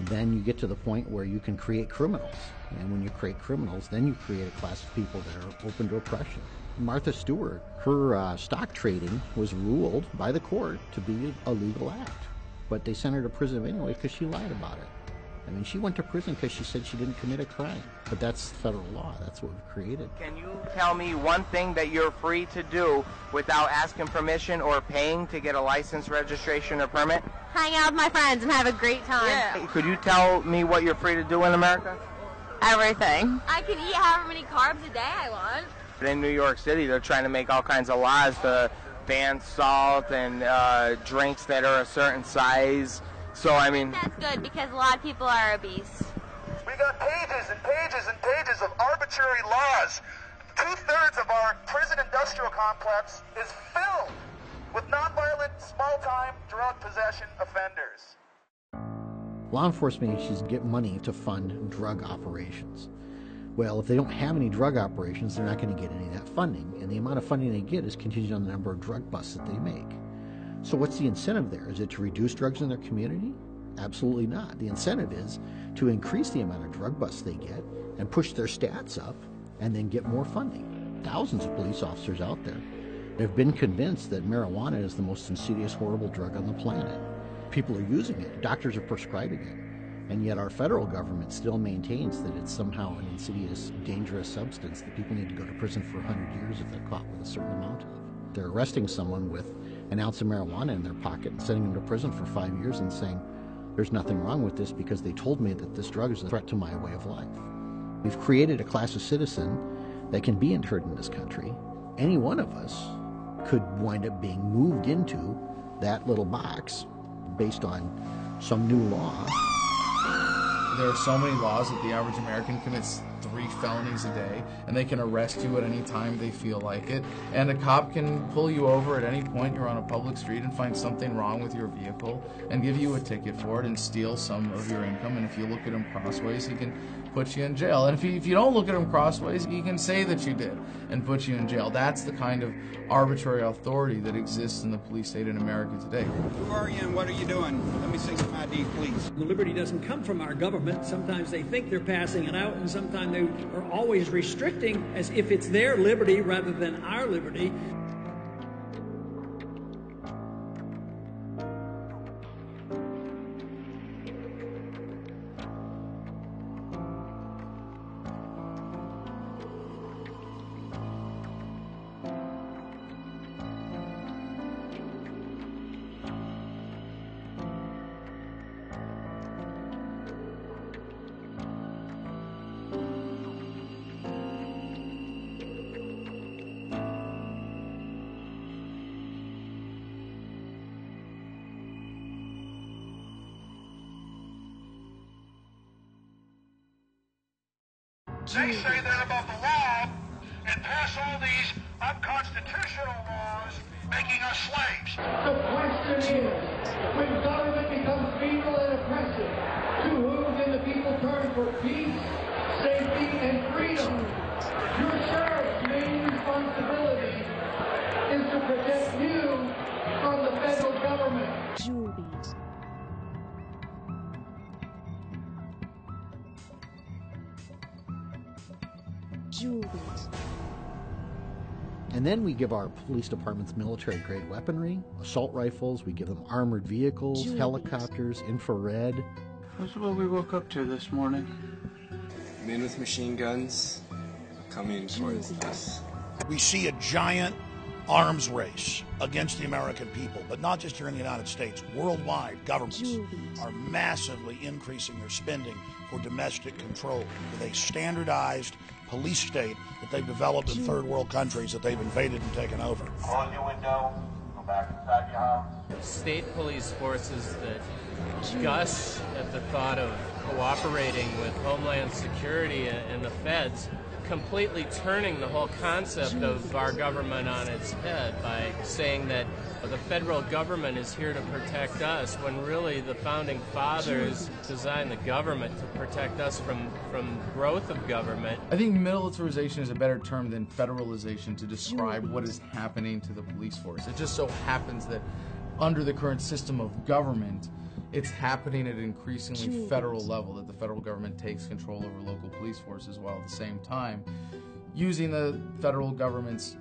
then you get to the point where you can create criminals. And when you create criminals, then you create a class of people that are open to oppression. Martha Stewart, her stock trading was ruled by the court to be a legal act. But they sent her to prison anyway because she lied about it. I mean, she went to prison because she said she didn't commit a crime. But that's federal law. That's what we've created. Can you tell me one thing that you're free to do without asking permission or paying to get a license, registration, or permit? Hang out with my friends and have a great time. Yeah. Could you tell me what you're free to do in America? Everything. I can eat however many carbs a day I want. In New York City, they're trying to make all kinds of laws to ban salt and drinks that are a certain size. So, I mean... That's good because a lot of people are obese. We got pages and pages and pages of arbitrary laws. 2/3 of our prison industrial complex is filled with nonviolent, small-time drug possession offenders. Law enforcement agencies get money to fund drug operations. Well, if they don't have any drug operations, they're not going to get any of that funding. And the amount of funding they get is contingent on the number of drug busts that they make. So what's the incentive there? Is it to reduce drugs in their community? Absolutely not. The incentive is to increase the amount of drug busts they get and push their stats up and then get more funding. Thousands of police officers out there have been convinced that marijuana is the most insidious, horrible drug on the planet. People are using it. Doctors are prescribing it. And yet our federal government still maintains that it's somehow an insidious, dangerous substance that people need to go to prison for 100 years if they're caught with a certain amount of. They're arresting someone with an ounce of marijuana in their pocket and sending them to prison for 5 years and saying, there's nothing wrong with this because they told me that this drug is a threat to my way of life. We've created a class of citizen that can be interned in this country. Any one of us could wind up being moved into that little box based on some new law. There are so many laws that the average American commits 3 felonies a day, and they can arrest you at any time they feel like it. And a cop can pull you over at any point you're on a public street and find something wrong with your vehicle and give you a ticket for it and steal some of your income. And if you look at him crossways, he can put you in jail. And if you don't look at him crossways, he can say that you did and put you in jail. That's the kind of arbitrary authority that exists in the police state in America today. Who are you and what are you doing? Let me see some ID, please. The liberty doesn't come from our government. Sometimes they think they're passing it out, and sometimes they are always restricting as if it's their liberty rather than our liberty. They say they're above the law and pass all these unconstitutional laws making us slaves. The question is, when government becomes venal and oppressive, to whom can the people turn for peace, safety, and freedom? Your sheriff's main responsibility is to protect you from the federal government. And then we give our police departments military-grade weaponry, assault rifles, we give them armored vehicles, helicopters, infrared. That's what we woke up to this morning. Men with machine guns coming towards us. We see a giant arms race against the American people, but not just here in the United States. Worldwide, governments are massively increasing their spending for domestic control with a standardized police state that they've developed in third world countries that they've invaded and taken over. Close your window, go back inside your house. State police forces that gush at the thought of cooperating with Homeland Security and the feds, completely turning the whole concept of our government on its head by saying that the federal government is here to protect us, when really the founding fathers designed the government to protect us from growth of government. I think militarization is a better term than federalization to describe what is happening to the police force. It just so happens that under the current system of government, it's happening at an increasingly federal level, that the federal government takes control over local police forces while at the same time using the federal government's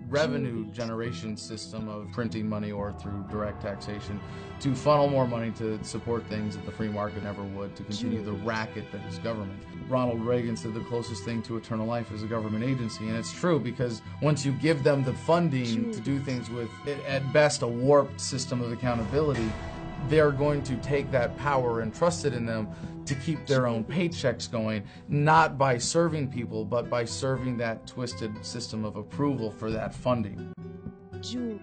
revenue generation system of printing money or through direct taxation to funnel more money to support things that the free market never would, to continue the racket that is government. Ronald Reagan said the closest thing to eternal life is a government agency, and it's true, because once you give them the funding to do things with, at best, a warped system of accountability, they're going to take that power entrusted in them to keep their own paychecks going, not by serving people, but by serving that twisted system of approval for that funding. Julie.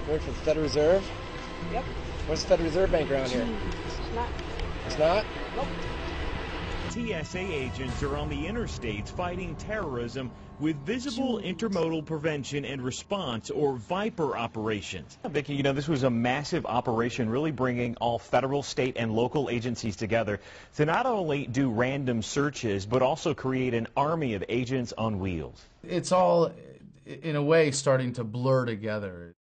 Work for the Federal Reserve? Yep. What's the Federal Reserve Bank around here? It's not. It's not? Nope. TSA agents are on the interstates fighting terrorism with Visible Intermodal Prevention and Response, or VIPER, operations. Vicki, you know, this was a massive operation really bringing all federal, state, and local agencies together to not only do random searches, but also create an army of agents on wheels. It's all, in a way, starting to blur together.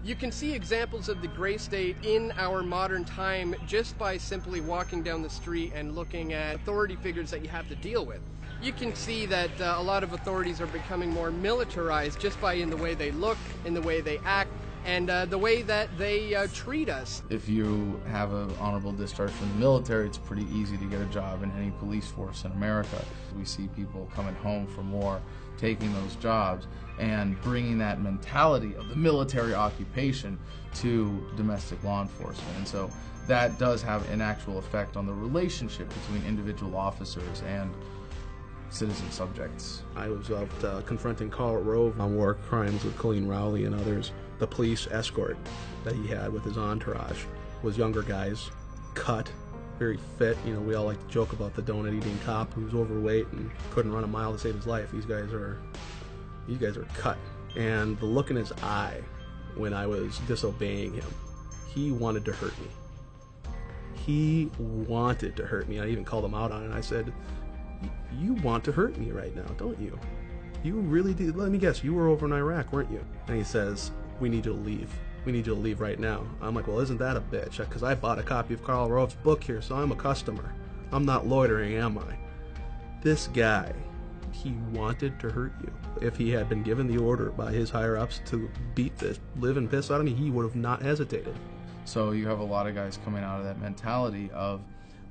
You can see examples of the gray state in our modern time just by simply walking down the street and looking at authority figures that you have to deal with. You can see that a lot of authorities are becoming more militarized just by in the way they look, in the way they act, and the way that they treat us. If you have an honorable discharge from the military, it's pretty easy to get a job in any police force in America. We see people coming home from war, taking those jobs, and bringing that mentality of the military occupation to domestic law enforcement. And so that does have an actual effect on the relationship between individual officers and citizen subjects. I was out confronting Karl Rove on war crimes with Colleen Rowley and others. The police escort that he had with his entourage was younger guys, cut, very fit. You know, we all like to joke about the donut-eating cop who's overweight and couldn't run a mile to save his life. These guys are cut. And the look in his eye when I was disobeying him, he wanted to hurt me. He wanted to hurt me. I even called him out on it. I said, "You want to hurt me right now, don't you? You really do. Let me guess, you were over in Iraq, weren't you?" And he says, "We need you to leave. We need you to leave right now." I'm like, "Well, isn't that a bitch? Because I bought a copy of Karl Rove's book here, so I'm a customer. I'm not loitering, am I?" This guy, he wanted to hurt you. If he had been given the order by his higher-ups to beat the living piss out of me, he would have not hesitated. So you have a lot of guys coming out of that mentality of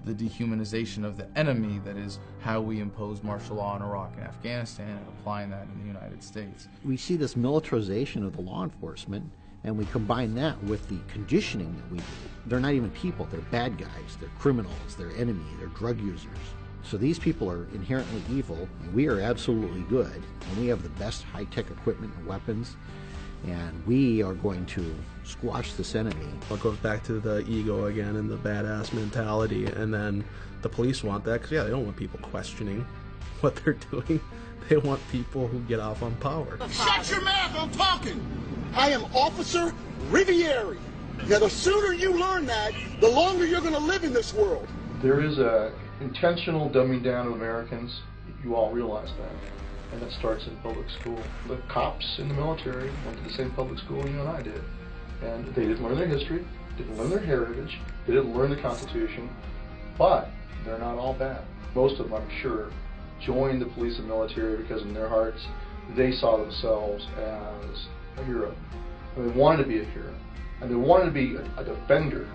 the dehumanization of the enemy, that is how we impose martial law in Iraq and Afghanistan, and applying that in the United States. We see this militarization of the law enforcement, and we combine that with the conditioning that we do. They're not even people, they're bad guys, they're criminals, they're enemy, they're drug users. So these people are inherently evil, and we are absolutely good, and we have the best high-tech equipment and weapons, and we are going to squash this enemy. It goes back to the ego again and the badass mentality, and then the police want that because, yeah, they don't want people questioning what they're doing. They want people who get off on power. Shut your mouth, I'm talking! I am Officer Riviere. Now, the sooner you learn that, the longer you're going to live in this world. There is a intentional dumbing down of Americans. You all realize that. And that starts in public school. The cops in the military went to the same public school you and I did. And they didn't learn their history, didn't learn their heritage, they didn't learn the Constitution, but they're not all bad. Most of them, I'm sure, joined the police and military because in their hearts, they saw themselves as a hero. And they wanted to be a hero. And they wanted to be a defender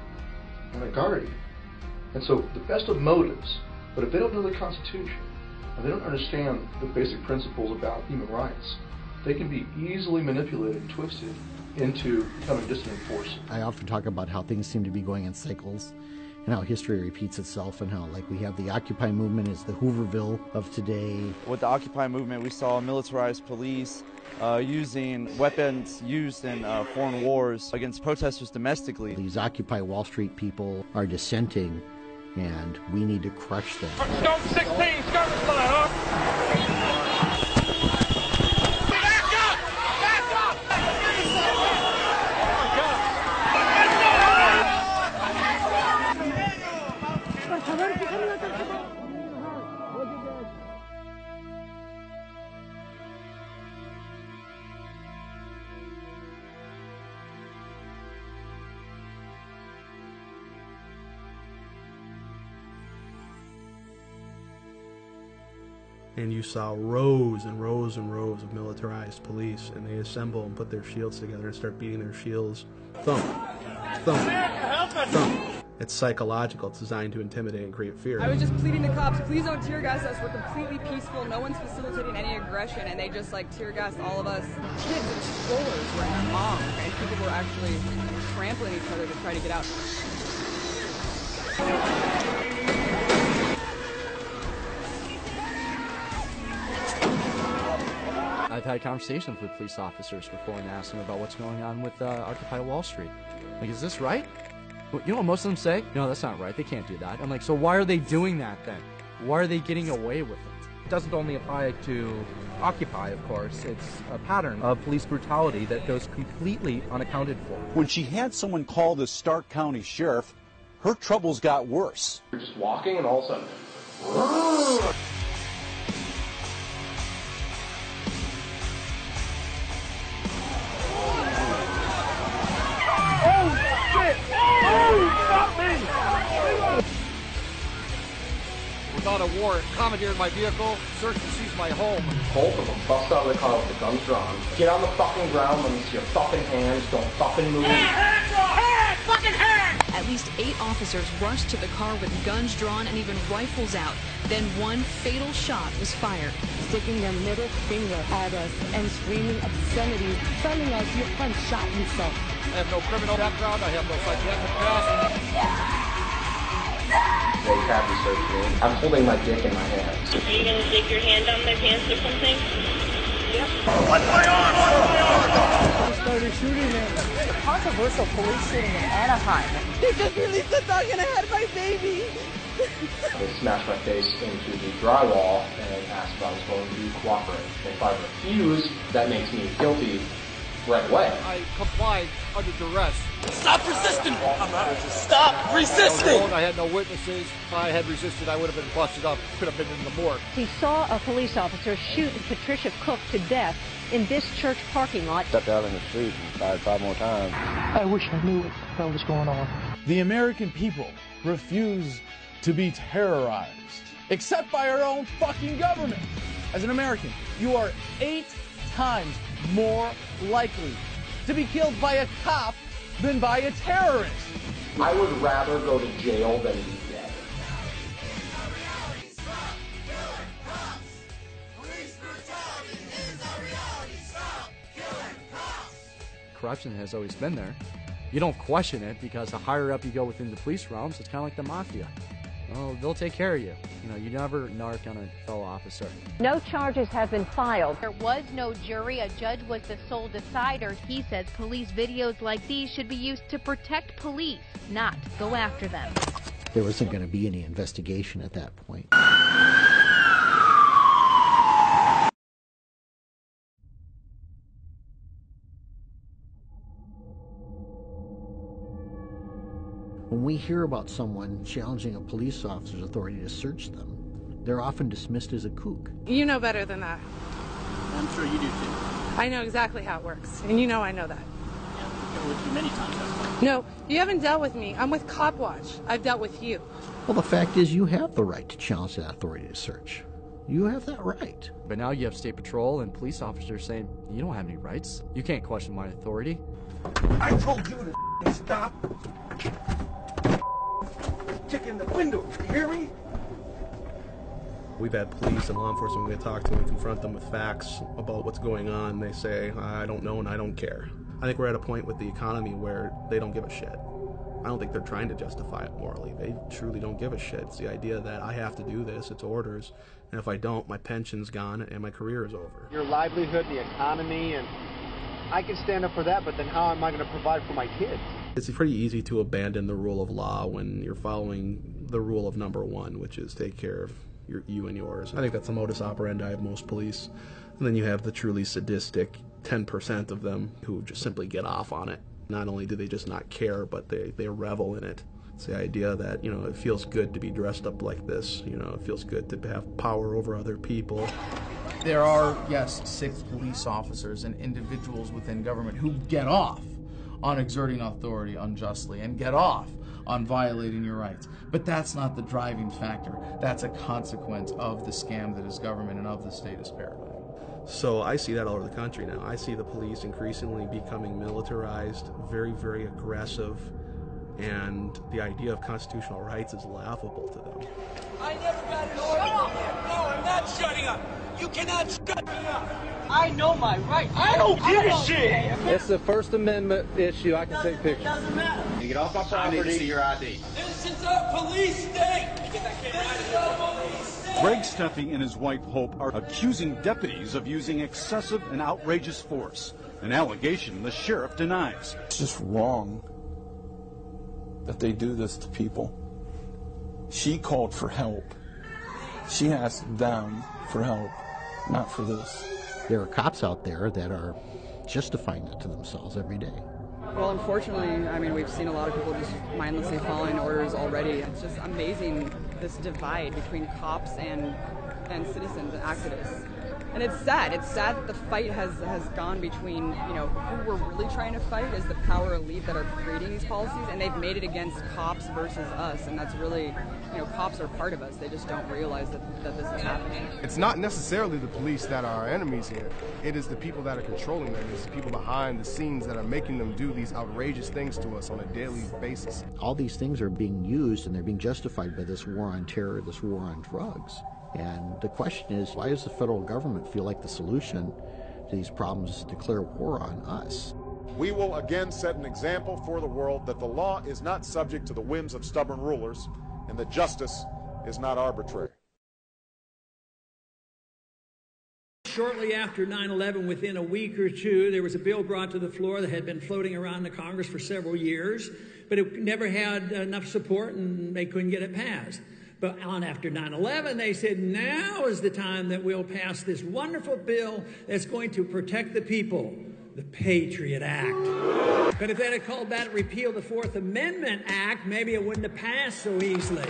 and a guardian. And so the best of motives, but if they don't know the Constitution, and they don't understand the basic principles about human rights, they can be easily manipulated and twisted into becoming just an enforcer. I often talk about how things seem to be going in cycles and how history repeats itself, and how, like, we have the Occupy movement is the Hooverville of today. With the Occupy movement, we saw militarized police using weapons used in foreign wars against protesters domestically. These Occupy Wall Street people are dissenting, and we need to crush them. Stone 16, skirmish line, huh? And you saw rows and rows and rows of militarized police, and they assemble and put their shields together and start beating their shields. Thump, thump, thump. It's psychological. It's designed to intimidate and create fear. I was just pleading to cops, please don't tear gas us. We're completely peaceful. No one's facilitating any aggression, and they just like tear gassed all of us. Kids and strollers were in their moms, and people were actually trampling each other to try to get out. I've had conversations with police officers before and asked them about what's going on with Occupy Wall Street. Like, is this right? Well, you know what most of them say? No, that's not right. They can't do that. I'm like, so why are they doing that then? Why are they getting away with it? It doesn't only apply to Occupy, of course. It's a pattern of police brutality that goes completely unaccounted for. When she had someone call the Stark County Sheriff, her troubles got worse. You're just walking and all of a sudden... Without a warrant, commandeered my vehicle, searched and seized my home. Both of them bust out of the car with the guns drawn. Get on the fucking ground, let me see your fucking hands, don't fucking move. Hands off! Hands! Fucking hands! At least 8 officers rushed to the car with guns drawn and even rifles out. Then one fatal shot was fired. Sticking their middle finger at us and screaming obscenities, telling us your friend shot himself. I have no criminal background, I have no psychiatric past. They have me searched me. I'm holding my dick in my hands. Are you going to stick your hand on their pants or something? Yep. What's my arm? What's my arm? They started shooting him. It's a controversial police shooting in Anaheim. They just released a dog and I had my baby. They smashed my face into the drywall and asked if I was going to cooperate. If I refuse, that makes me guilty right away. I complied under duress. Stop resisting! I'm not resisting. Stop resisting! I had no witnesses. If I had resisted, I would have been busted up. Could have been in the morgue. He saw a police officer shoot Patricia Cook to death in this church parking lot. Stepped out in the street and fired 5 more times. I wish I knew what the hell was going on. The American people refuse to be terrorized, except by our own fucking government. As an American, you are 8 times more likely to be killed by a cop than by a terrorist. I would rather go to jail than be dead. Corruption has always been there. You don't question it because the higher up you go within the police realms, it's kind of like the mafia. Well, they'll take care of you. You know, you never narc on a fellow officer. No charges have been filed. There was no jury. A judge was the sole decider. He says police videos like these should be used to protect police, not go after them. There wasn't going to be any investigation at that point. When we hear about someone challenging a police officer's authority to search them, they're often dismissed as a kook. You know better than that. I'm sure you do too. I know exactly how it works, and you know I know that. Yeah, I've dealt with you many times, that's why. No, you haven't dealt with me. I'm with Cop Watch. I've dealt with you. Well, the fact is you have the right to challenge that authority to search. You have that right. But now you have State Patrol and police officers saying, you don't have any rights. You can't question my authority. I told you to stop kicking the window. You hear me? We've had police and law enforcement, we talk to them and confront them with facts about what's going on. They say, I don't know and I don't care. I think we're at a point with the economy where they don't give a shit. I don't think they're trying to justify it morally. They truly don't give a shit. It's the idea that I have to do this, it's orders, and if I don't, my pension's gone and my career is over. Your livelihood, the economy, and I can stand up for that, but then how am I going to provide for my kids? It's pretty easy to abandon the rule of law when you're following the rule of number one, which is take care of you and yours. I think that's the modus operandi of most police. And then you have the truly sadistic 10% of them who just simply get off on it. Not only do they just not care, but they revel in it. It's the idea that, you know, it feels good to be dressed up like this. You know, it feels good to have power over other people. There are, yes, sick police officers and individuals within government who get off on exerting authority unjustly and get off on violating your rights. But that's not the driving factor. That's a consequence of the scam that is government and of the statist paradigm. So I see that all over the country now. I see the police increasingly becoming militarized, very, very aggressive, and the idea of constitutional rights is laughable to them. I never got an order. No, I'm not shutting up. You cannot shut me up. I know my rights. I don't give a shit. It's the First Amendment issue. I can take pictures. Doesn't matter. You get off my property. I need to see your ID. This is a police state. This is a police state. Greg Steffi and his wife Hope are accusing deputies of using excessive and outrageous force, an allegation the sheriff denies. It's just wrong that they do this to people. She called for help. She asked them for help, not for this. There are cops out there that are justifying that to themselves every day. Well, unfortunately, I mean, we've seen a lot of people just mindlessly following orders already. It's just amazing, this divide between cops and citizens and activists. And it's sad. It's sad that the fight has gone between, you know, who we're really trying to fight is the power elite that are creating these policies, and they've made it against cops versus us, and that's really, you know, cops are part of us. They just don't realize that this is happening. It's not necessarily the police that are our enemies here. It is the people that are controlling them. It's the people behind the scenes that are making them do these outrageous things to us on a daily basis. All these things are being used and they're being justified by this war on terror, this war on drugs. And the question is, why does the federal government feel like the solution to these problems is to declare war on us? We will again set an example for the world that the law is not subject to the whims of stubborn rulers and that justice is not arbitrary. Shortly after 9/11, within a week or two, there was a bill brought to the floor that had been floating around the Congress for several years, but it never had enough support and they couldn't get it passed. But on after 9/11, they said, now is the time that we'll pass this wonderful bill that's going to protect the people, the Patriot Act. But if they had called that repeal the Fourth Amendment Act, maybe it wouldn't have passed so easily.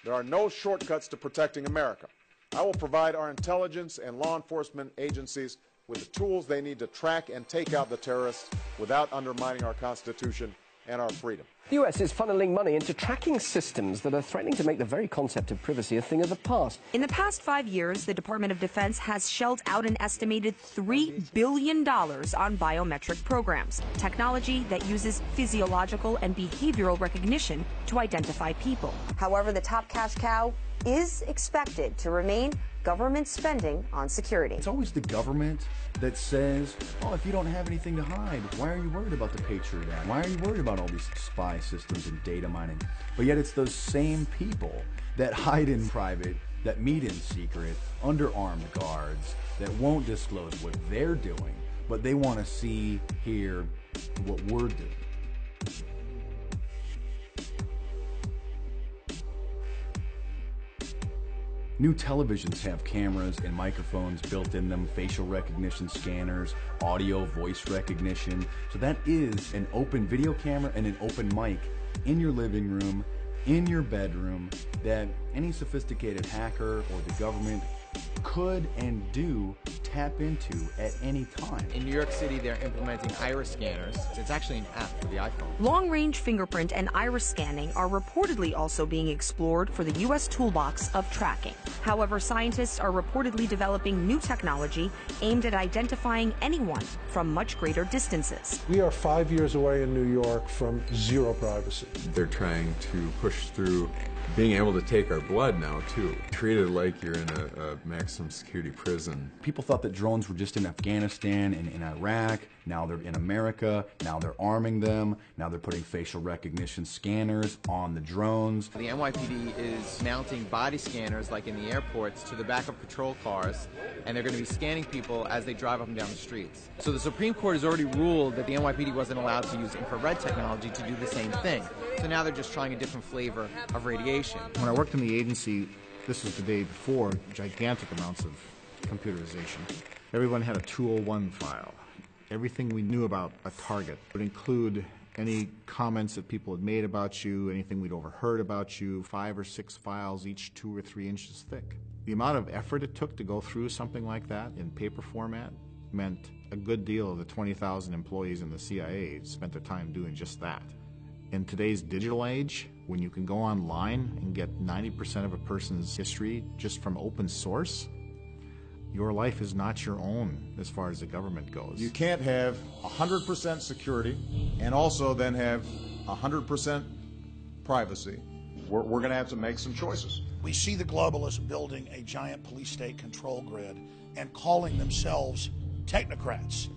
There are no shortcuts to protecting America. I will provide our intelligence and law enforcement agencies with the tools they need to track and take out the terrorists without undermining our Constitution and our freedom. The US is funneling money into tracking systems that are threatening to make the very concept of privacy a thing of the past. In the past 5 years, the Department of Defense has shelled out an estimated $3 billion on biometric programs, technology that uses physiological and behavioral recognition to identify people. However, the top cash cow is expected to remain government spending on security. It's always the government that says, oh, if you don't have anything to hide, why are you worried about the Patriot Act? Why are you worried about all these spy systems and data mining? But yet it's those same people that hide in private, that meet in secret, under armed guards, that won't disclose what they're doing, but they want to see, hear what we're doing. New televisions have cameras and microphones built in them, facial recognition scanners, audio, voice recognition. So that is an open video camera and an open mic in your living room, in your bedroom, that any sophisticated hacker or the government could and do tap into at any time. In New York City, they're implementing iris scanners. It's actually an app for the iPhone. Long-range fingerprint and iris scanning are reportedly also being explored for the U.S. toolbox of tracking. However, scientists are reportedly developing new technology aimed at identifying anyone from much greater distances. We are 5 years away in New York from zero privacy. They're trying to push through being able to take our blood now, too. Treated like you're in a maximum security prison. People thought that drones were just in Afghanistan and in Iraq. Now they're in America. Now they're arming them. Now they're putting facial recognition scanners on the drones. The NYPD is mounting body scanners, like in the airports, to the back of patrol cars, and they're going to be scanning people as they drive up and down the streets. So the Supreme Court has already ruled that the NYPD wasn't allowed to use infrared technology to do the same thing. So now they're just trying a different flavor of radiation. When I worked in the agency, this was the day before gigantic amounts of computerization. Everyone had a 201 file. Everything we knew about a target would include any comments that people had made about you, anything we'd overheard about you, 5 or 6 files, each 2 or 3 inches thick. The amount of effort it took to go through something like that in paper format meant a good deal of the 20,000 employees in the CIA spent their time doing just that. In today's digital age, when you can go online and get 90% of a person's history just from open source, your life is not your own as far as the government goes. You can't have 100% security and also then have 100% privacy. We're going to have to make some choices. We see the globalists building a giant police state control grid and calling themselves technocrats.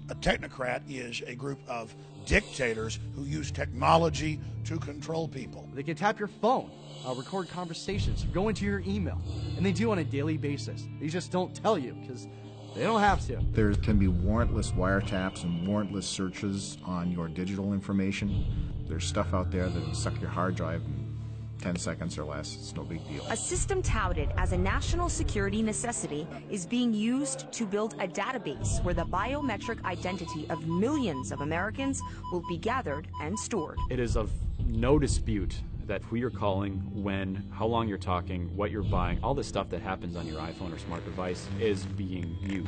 A technocrat is a group of dictators who use technology to control people. They can tap your phone, record conversations, go into your email, and they do on a daily basis. They just don't tell you because they don't have to. There can be warrantless wiretaps and warrantless searches on your digital information. There's stuff out there that'll suck your hard drive in 10 seconds or less. It's no big deal. A system touted as a national security necessity is being used to build a database where the biometric identity of millions of Americans will be gathered and stored. It is of no dispute that who you're calling, when, how long you're talking, what you're buying, all the stuff that happens on your iPhone or smart device is being used.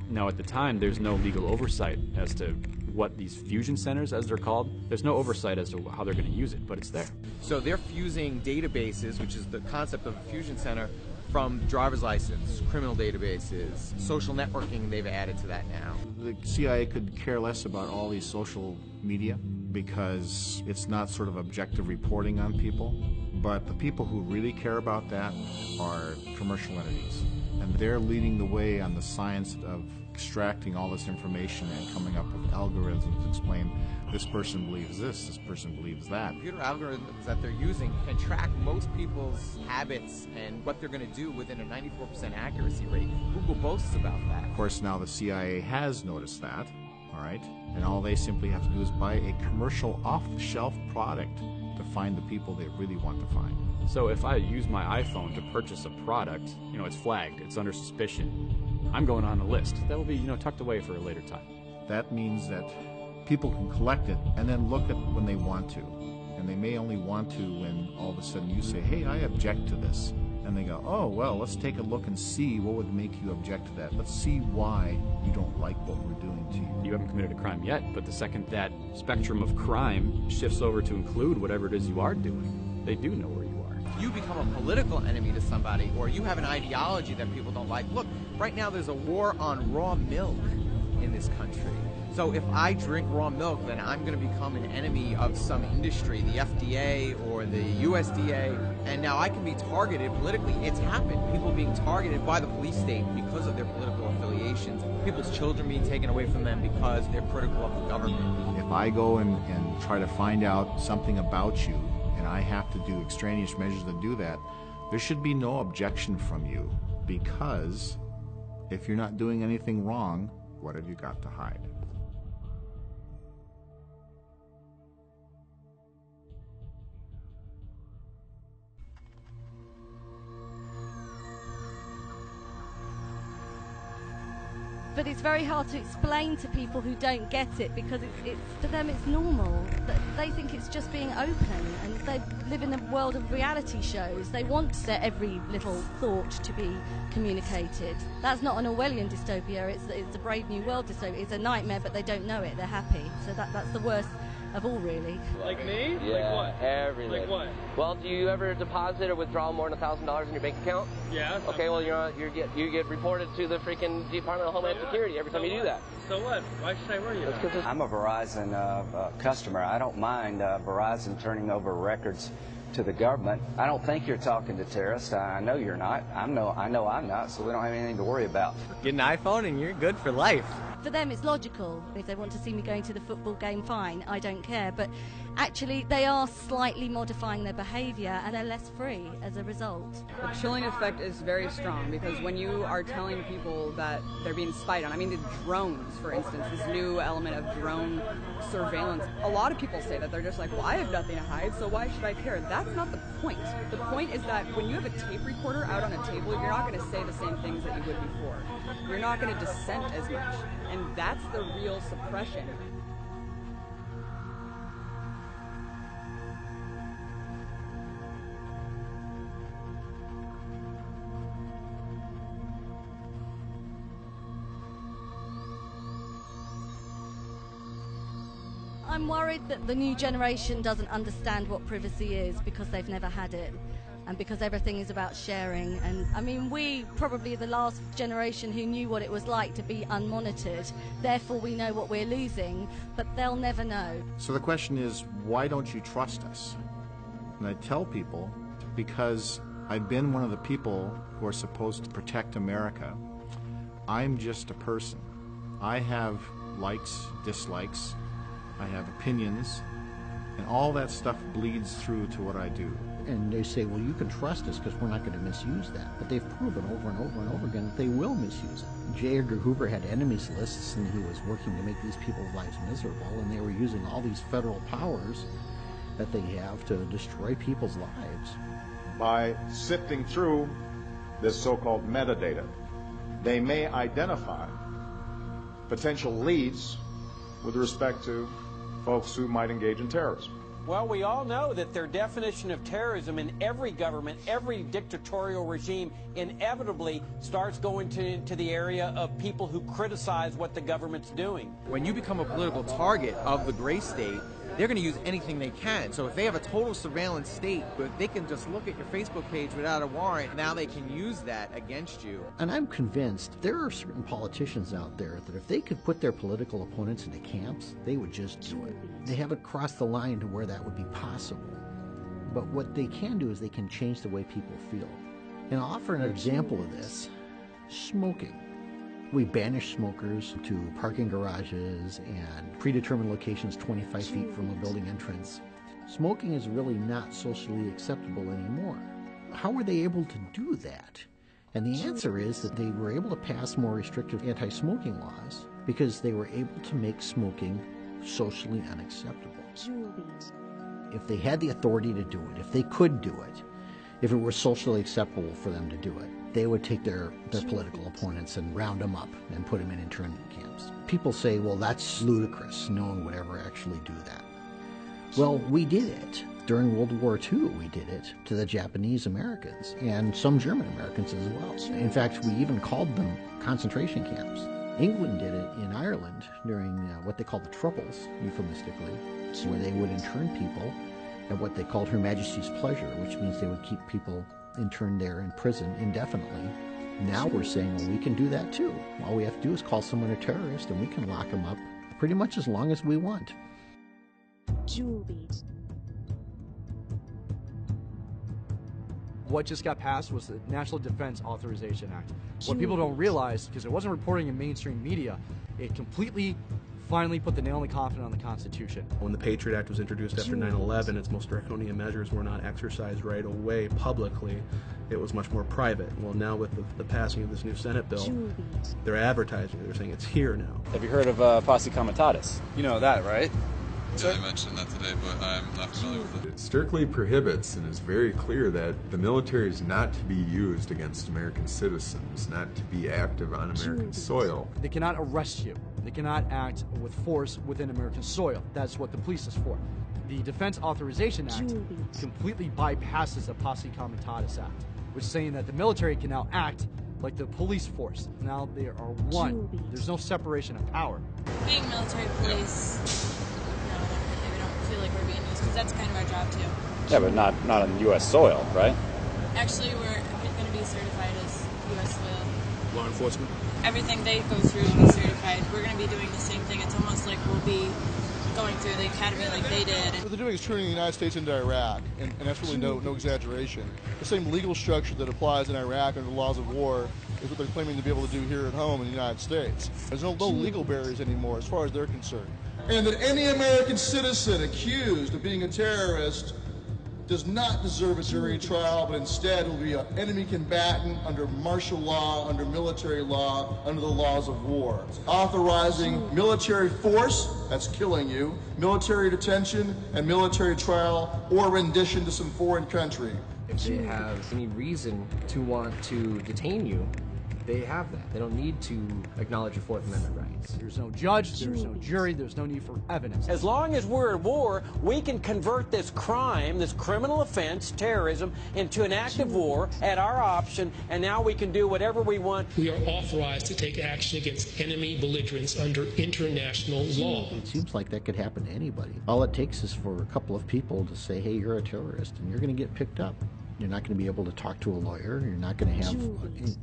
Now, at the time, there's no legal oversight as to what these fusion centers, as they're called, there's no oversight as to how they're going to use it, but it's there. So they're fusing databases, which is the concept of a fusion center, from driver's license, criminal databases, social networking they've added to that now. The CIA could care less about all these social media because it's not sort of objective reporting on people, but the people who really care about that are commercial entities. And they're leading the way on the science of extracting all this information and coming up with algorithms to explain this person believes this person believes that. Computer algorithms that they're using can track most people's habits and what they're going to do within a 94% accuracy rate. Google boasts about that. Of course, now the CIA has noticed that, all right? And all they simply have to do is buy a commercial off-the-shelf product to find the people they really want to find. So if I use my iPhone to purchase a product, it's flagged, it's under suspicion, I'm going on a list. That will be, tucked away for a later time. That means that people can collect it and then look at when they want to. And they may only want to when all of a sudden you say, hey, I object to this. And they go, oh, well, let's take a look and see what would make you object to that. Let's see why you don't like what we're doing to you. You haven't committed a crime yet, but the second that spectrum of crime shifts over to include whatever it is you are doing, they do know where you are. You become a political enemy to somebody, or you have an ideology that people don't like. Look, right now there's a war on raw milk in this country. So if I drink raw milk, then I'm going to become an enemy of some industry, the FDA or the USDA, and now I can be targeted politically. It's happened. People being targeted by the police state because of their political affiliations. People's children being taken away from them because they're critical of the government. If I go and try to find out something about you, and I have to do extraneous measures to do that, there should be no objection from you, because if you're not doing anything wrong, what have you got to hide? But it's very hard to explain to people who don't get it, because it's for them it's normal. They think it's just being open, and they live in a world of reality shows. They want their every little thought to be communicated. That's not an Orwellian dystopia. It's a Brave New World dystopia. It's a nightmare, but they don't know it. They're happy. So that's the worst of all, really. Like me? Yeah, like what? Everything. Like what? Well, do you ever deposit or withdraw more than $1,000 in your bank account? Yeah. Okay, well you get reported to the freaking Department of Homeland Security every time you do that. So what? Why should I worry about it? I'm a Verizon customer. I don't mind Verizon turning over records to the government. I don't think you're talking to terrorists. I know you're not. I know I'm not, so we don't have anything to worry about. Get an iPhone and you're good for life. For them, it's logical. If they want to see me going to the football game, fine, I don't care. But actually, they are slightly modifying their behaviour and they're less free as a result. The chilling effect is very strong because when you are telling people that they're being spied on, I mean the drones, for instance, this new element of drone surveillance, a lot of people say that they're just like, well, I have nothing to hide, so why should I care? That's not the point. The point is that when you have a tape recorder out on a table, you're not going to say the same things that you would before. You're not going to dissent as much. And that's the real suppression. I'm worried that the new generation doesn't understand what privacy is because they've never had it. And because everything is about sharing. And I mean, we probably the last generation who knew what it was like to be unmonitored. Therefore, we know what we're losing, but they'll never know. So the question is, why don't you trust us? And I tell people, because I've been one of the people who are supposed to protect America. I'm just a person. I have likes, dislikes, I have opinions, and all that stuff bleeds through to what I do. And they say, well, you can trust us because we're not going to misuse that. But they've proven over and over and over again that they will misuse it. J. Edgar Hoover had enemies lists, and he was working to make these people's lives miserable, and they were using all these federal powers that they have to destroy people's lives. By sifting through this so-called metadata, they may identify potential leads with respect to folks who might engage in terrorism. Well, we all know that their definition of terrorism in every government, every dictatorial regime, inevitably starts going to the area of people who criticize what the government's doing. When you become a political target of the gray state, they're going to use anything they can. So if they have a total surveillance state, but they can just look at your Facebook page without a warrant, now they can use that against you. And I'm convinced there are certain politicians out there that if they could put their political opponents into camps, they would just do it. They haven't crossed the line to where that would be possible. But what they can do is they can change the way people feel. And I'll offer an example of this. Smoking. We banish smokers to parking garages and predetermined locations 25 feet from a building entrance. Smoking is really not socially acceptable anymore. How were they able to do that? And the answer is that they were able to pass more restrictive anti-smoking laws because they were able to make smoking socially unacceptable. If they had the authority to do it, if they could do it, if it were socially acceptable for them to do it, they would take their political opponents and round them up and put them in internment camps. People say, well, that's ludicrous. No one would ever actually do that. Well, we did it. During World War II, we did it to the Japanese Americans and some German Americans as well. In fact, we even called them concentration camps. England did it in Ireland during what they called the Troubles, euphemistically, where they would intern people at what they called Her Majesty's pleasure, which means they would keep people interned there in prison indefinitely. Now we're saying, well, we can do that too. All we have to do is call someone a terrorist and we can lock them up pretty much as long as we want. What just got passed was the National Defense Authorization Act. What people don't realize, because it wasn't reporting in mainstream media, it completely finally put the nail in the coffin on the Constitution. When the Patriot Act was introduced after 9/11, its most draconian measures were not exercised right away publicly. It was much more private. Well, now with the passing of this new Senate bill, they're advertising it. They're saying it's here now. Have you heard of Posse Comitatus? You know that, right? Yeah, they mentioned that today, but I'm not familiar with it. It strictly prohibits and is very clear that the military is not to be used against American citizens, not to be active on American soil. They cannot arrest you. They cannot act with force within American soil. That's what the police is for. The Defense Authorization Act completely bypasses the Posse Comitatus Act, which is saying that the military can now act like the police force. Now they are one. There's no separation of power. Being military police, we don't feel like we're being used, because that's kind of our job too. Yeah, but not on U.S. soil, right? Actually, we're going to be be certified as U.S. soil. Law enforcement? Everything they go through to be certified. We're going to be doing the same thing. It's almost like we'll be going through the academy like they did. What they're doing is turning the United States into Iraq, and that's really no exaggeration. The same legal structure that applies in Iraq under the laws of war is what they're claiming to be able to do here at home in the United States. There's no legal barriers anymore as far as they're concerned. And that any American citizen accused of being a terrorist does not deserve a jury trial, but instead will be an enemy combatant under martial law, under military law, under the laws of war. It's authorizing military force, that's killing you, military detention, and military trial or rendition to some foreign country. If they have any reason to want to detain you, they have that. They don't need to acknowledge your Fourth Amendment rights. There's no judge, there's no jury, there's no need for evidence. As long as we're at war, we can convert this crime, this criminal offense, terrorism, into an act of war at our option, and now we can do whatever we want. We are authorized to take action against enemy belligerents under international law. It seems like that could happen to anybody. All it takes is for a couple of people to say, hey, you're a terrorist, and you're going to get picked up. You're not going to be able to talk to a lawyer. You're not going to have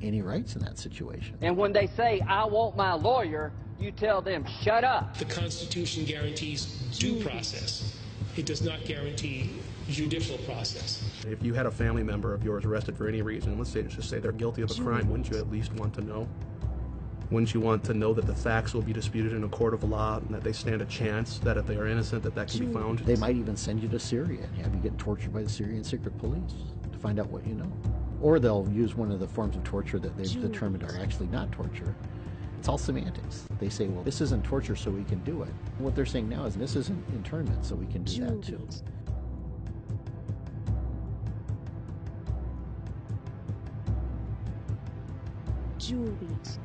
any rights in that situation. And when they say, I want my lawyer, you tell them, shut up. The Constitution guarantees due process. It does not guarantee judicial process. If you had a family member of yours arrested for any reason, let's just say they're guilty of a crime, wouldn't you at least want to know? Wouldn't you want to know that the facts will be disputed in a court of law and that they stand a chance that if they are innocent that can be found? They might even send you to Syria and have you get tortured by the Syrian secret police to find out what you know. Or they'll use one of the forms of torture that they've determined are actually not torture. It's all semantics. They say, well, this isn't torture, so we can do it. What they're saying now is this isn't internment, so we can do that too. Juliet.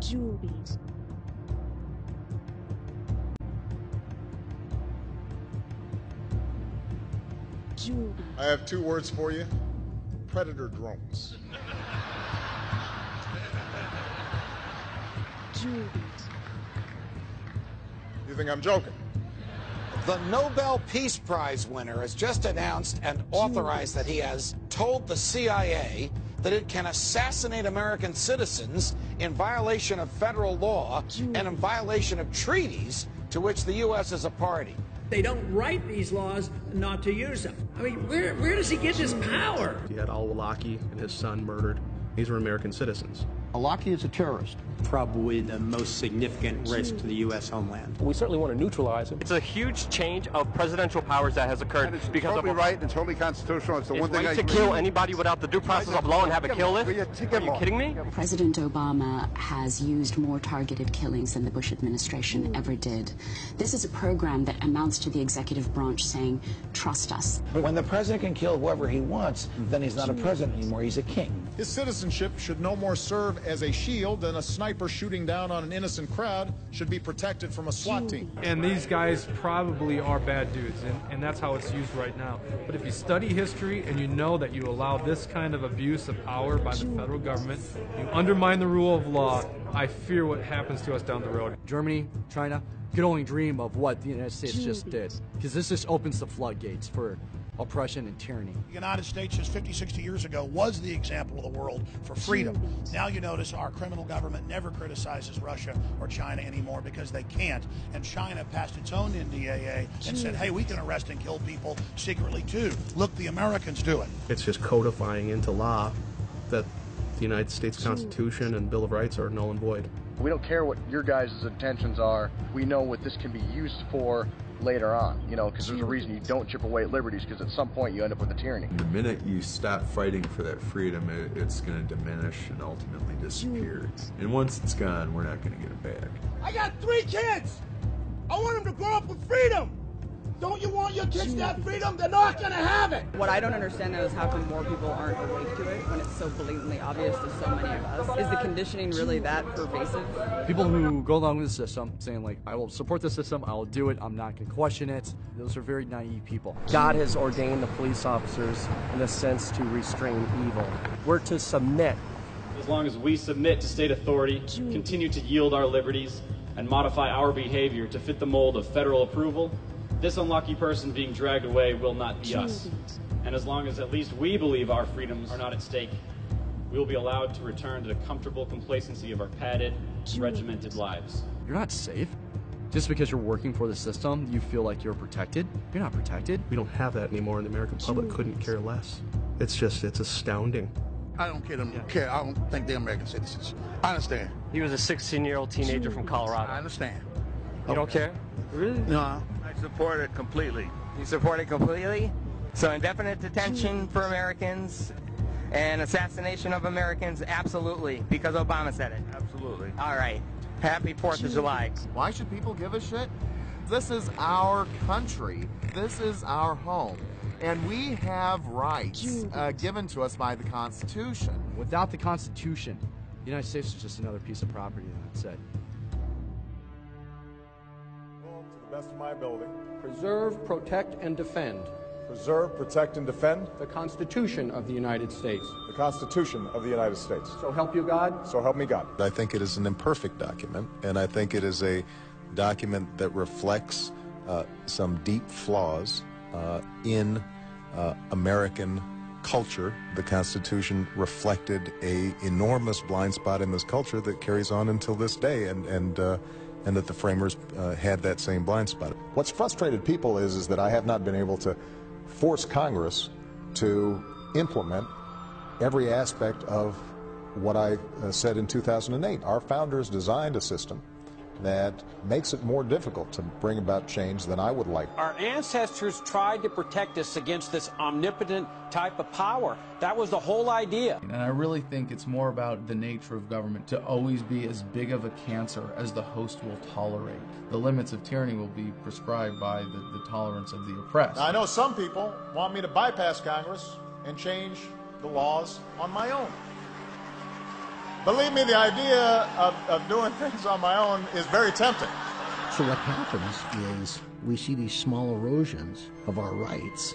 Juliet. Juliet. I have two words for you. Predator drones. Juliet. You think I'm joking? The Nobel Peace Prize winner has just announced and authorized that he has told the CIA that it can assassinate American citizens in violation of federal law and in violation of treaties to which the U.S. is a party. They don't write these laws not to use them. I mean, where does he get this power? You had al-Awlaki and his son murdered. These were American citizens. Awlaki is a terrorist. Probably the most significant risk to the U.S. homeland. We certainly want to neutralize him. It's a huge change of presidential powers that has occurred because totally of right and totally constitutional. It's the one thing I to kill anybody without the due process of law and have a kill list? Are you kidding me? President Obama has used more targeted killings than the Bush administration ever did. This is a program that amounts to the executive branch saying, trust us. But when the president can kill whoever he wants, then he's not a president anymore, he's a king. His citizenship should no more serve as a shield than a sniper shooting down on an innocent crowd should be protected from a SWAT team. And these guys probably are bad dudes, and that's how it's used right now. But if you study history and you know that you allow this kind of abuse of power by the federal government, you undermine the rule of law, I fear what happens to us down the road. Germany, China, could only dream of what the United States just did. Because this just opens the floodgates for oppression and tyranny. The United States just 50, 60 years ago was the example of the world for freedom. Now you notice our criminal government never criticizes Russia or China anymore because they can't. And China passed its own NDAA and said, hey, we can arrest and kill people secretly too. Look, the Americans do it. It's just codifying into law that the United States Constitution and Bill of Rights are null and void. We don't care what your guys' intentions are. We know what this can be used for later on, because there's a reason you don't chip away at liberties, because at some point you end up with a tyranny. The minute you stop fighting for that freedom, it's going to diminish and ultimately disappear. And once it's gone, we're not going to get it back. I got 3 kids! I want them to grow up with freedom! Don't you want your kids to have freedom? They're not going to have it! What I don't understand though is how come more people aren't awake to it when it's so blatantly obvious to so many of us. Is the conditioning really that pervasive? People who go along with the system saying like, I will support the system, I will do it, I'm not going to question it. Those are very naive people. God has ordained the police officers in a sense to restrain evil. We're to submit. As long as we submit to state authority, continue to yield our liberties, and modify our behavior to fit the mold of federal approval, This unlucky person being dragged away will not be us. And as long as at least we believe our freedoms are not at stake, we will be allowed to return to the comfortable complacency of our padded, regimented lives. You're not safe. Just because you're working for the system, you feel like you're protected. You're not protected. We don't have that anymore, and the American public couldn't care less. It's astounding. I don't care. I don't think they're American citizens. I understand. He was a 16-year-old teenager from Colorado. I understand. You don't care? Really? No. I support it completely. You support it completely? So indefinite detention for Americans and assassination of Americans, absolutely, because Obama said it. Absolutely. All right. Happy 4th of July. Why should people give a shit? This is our country. This is our home. And we have rights given to us by the Constitution. Without the Constitution, the United States is just another piece of property, that's it. To the best of my ability. Preserve, protect, and defend. Preserve, protect, and defend. The Constitution of the United States. The Constitution of the United States. So help you God. So help me God. I think it is an imperfect document, and I think it is a document that reflects some deep flaws in American culture. The Constitution reflected an enormous blind spot in this culture that carries on until this day, and that the framers had that same blind spot. What's frustrated people is that I have not been able to force Congress to implement every aspect of what I said in 2008. Our founders designed a system that makes it more difficult to bring about change than I would like. Our ancestors tried to protect us against this omnipotent type of power. That was the whole idea. And I really think it's more about the nature of government to always be as big of a cancer as the host will tolerate. The limits of tyranny will be prescribed by the tolerance of the oppressed. Now, I know some people want me to bypass Congress and change the laws on my own. Believe me, the idea of doing things on my own is very tempting. So what happens is we see these small erosions of our rights,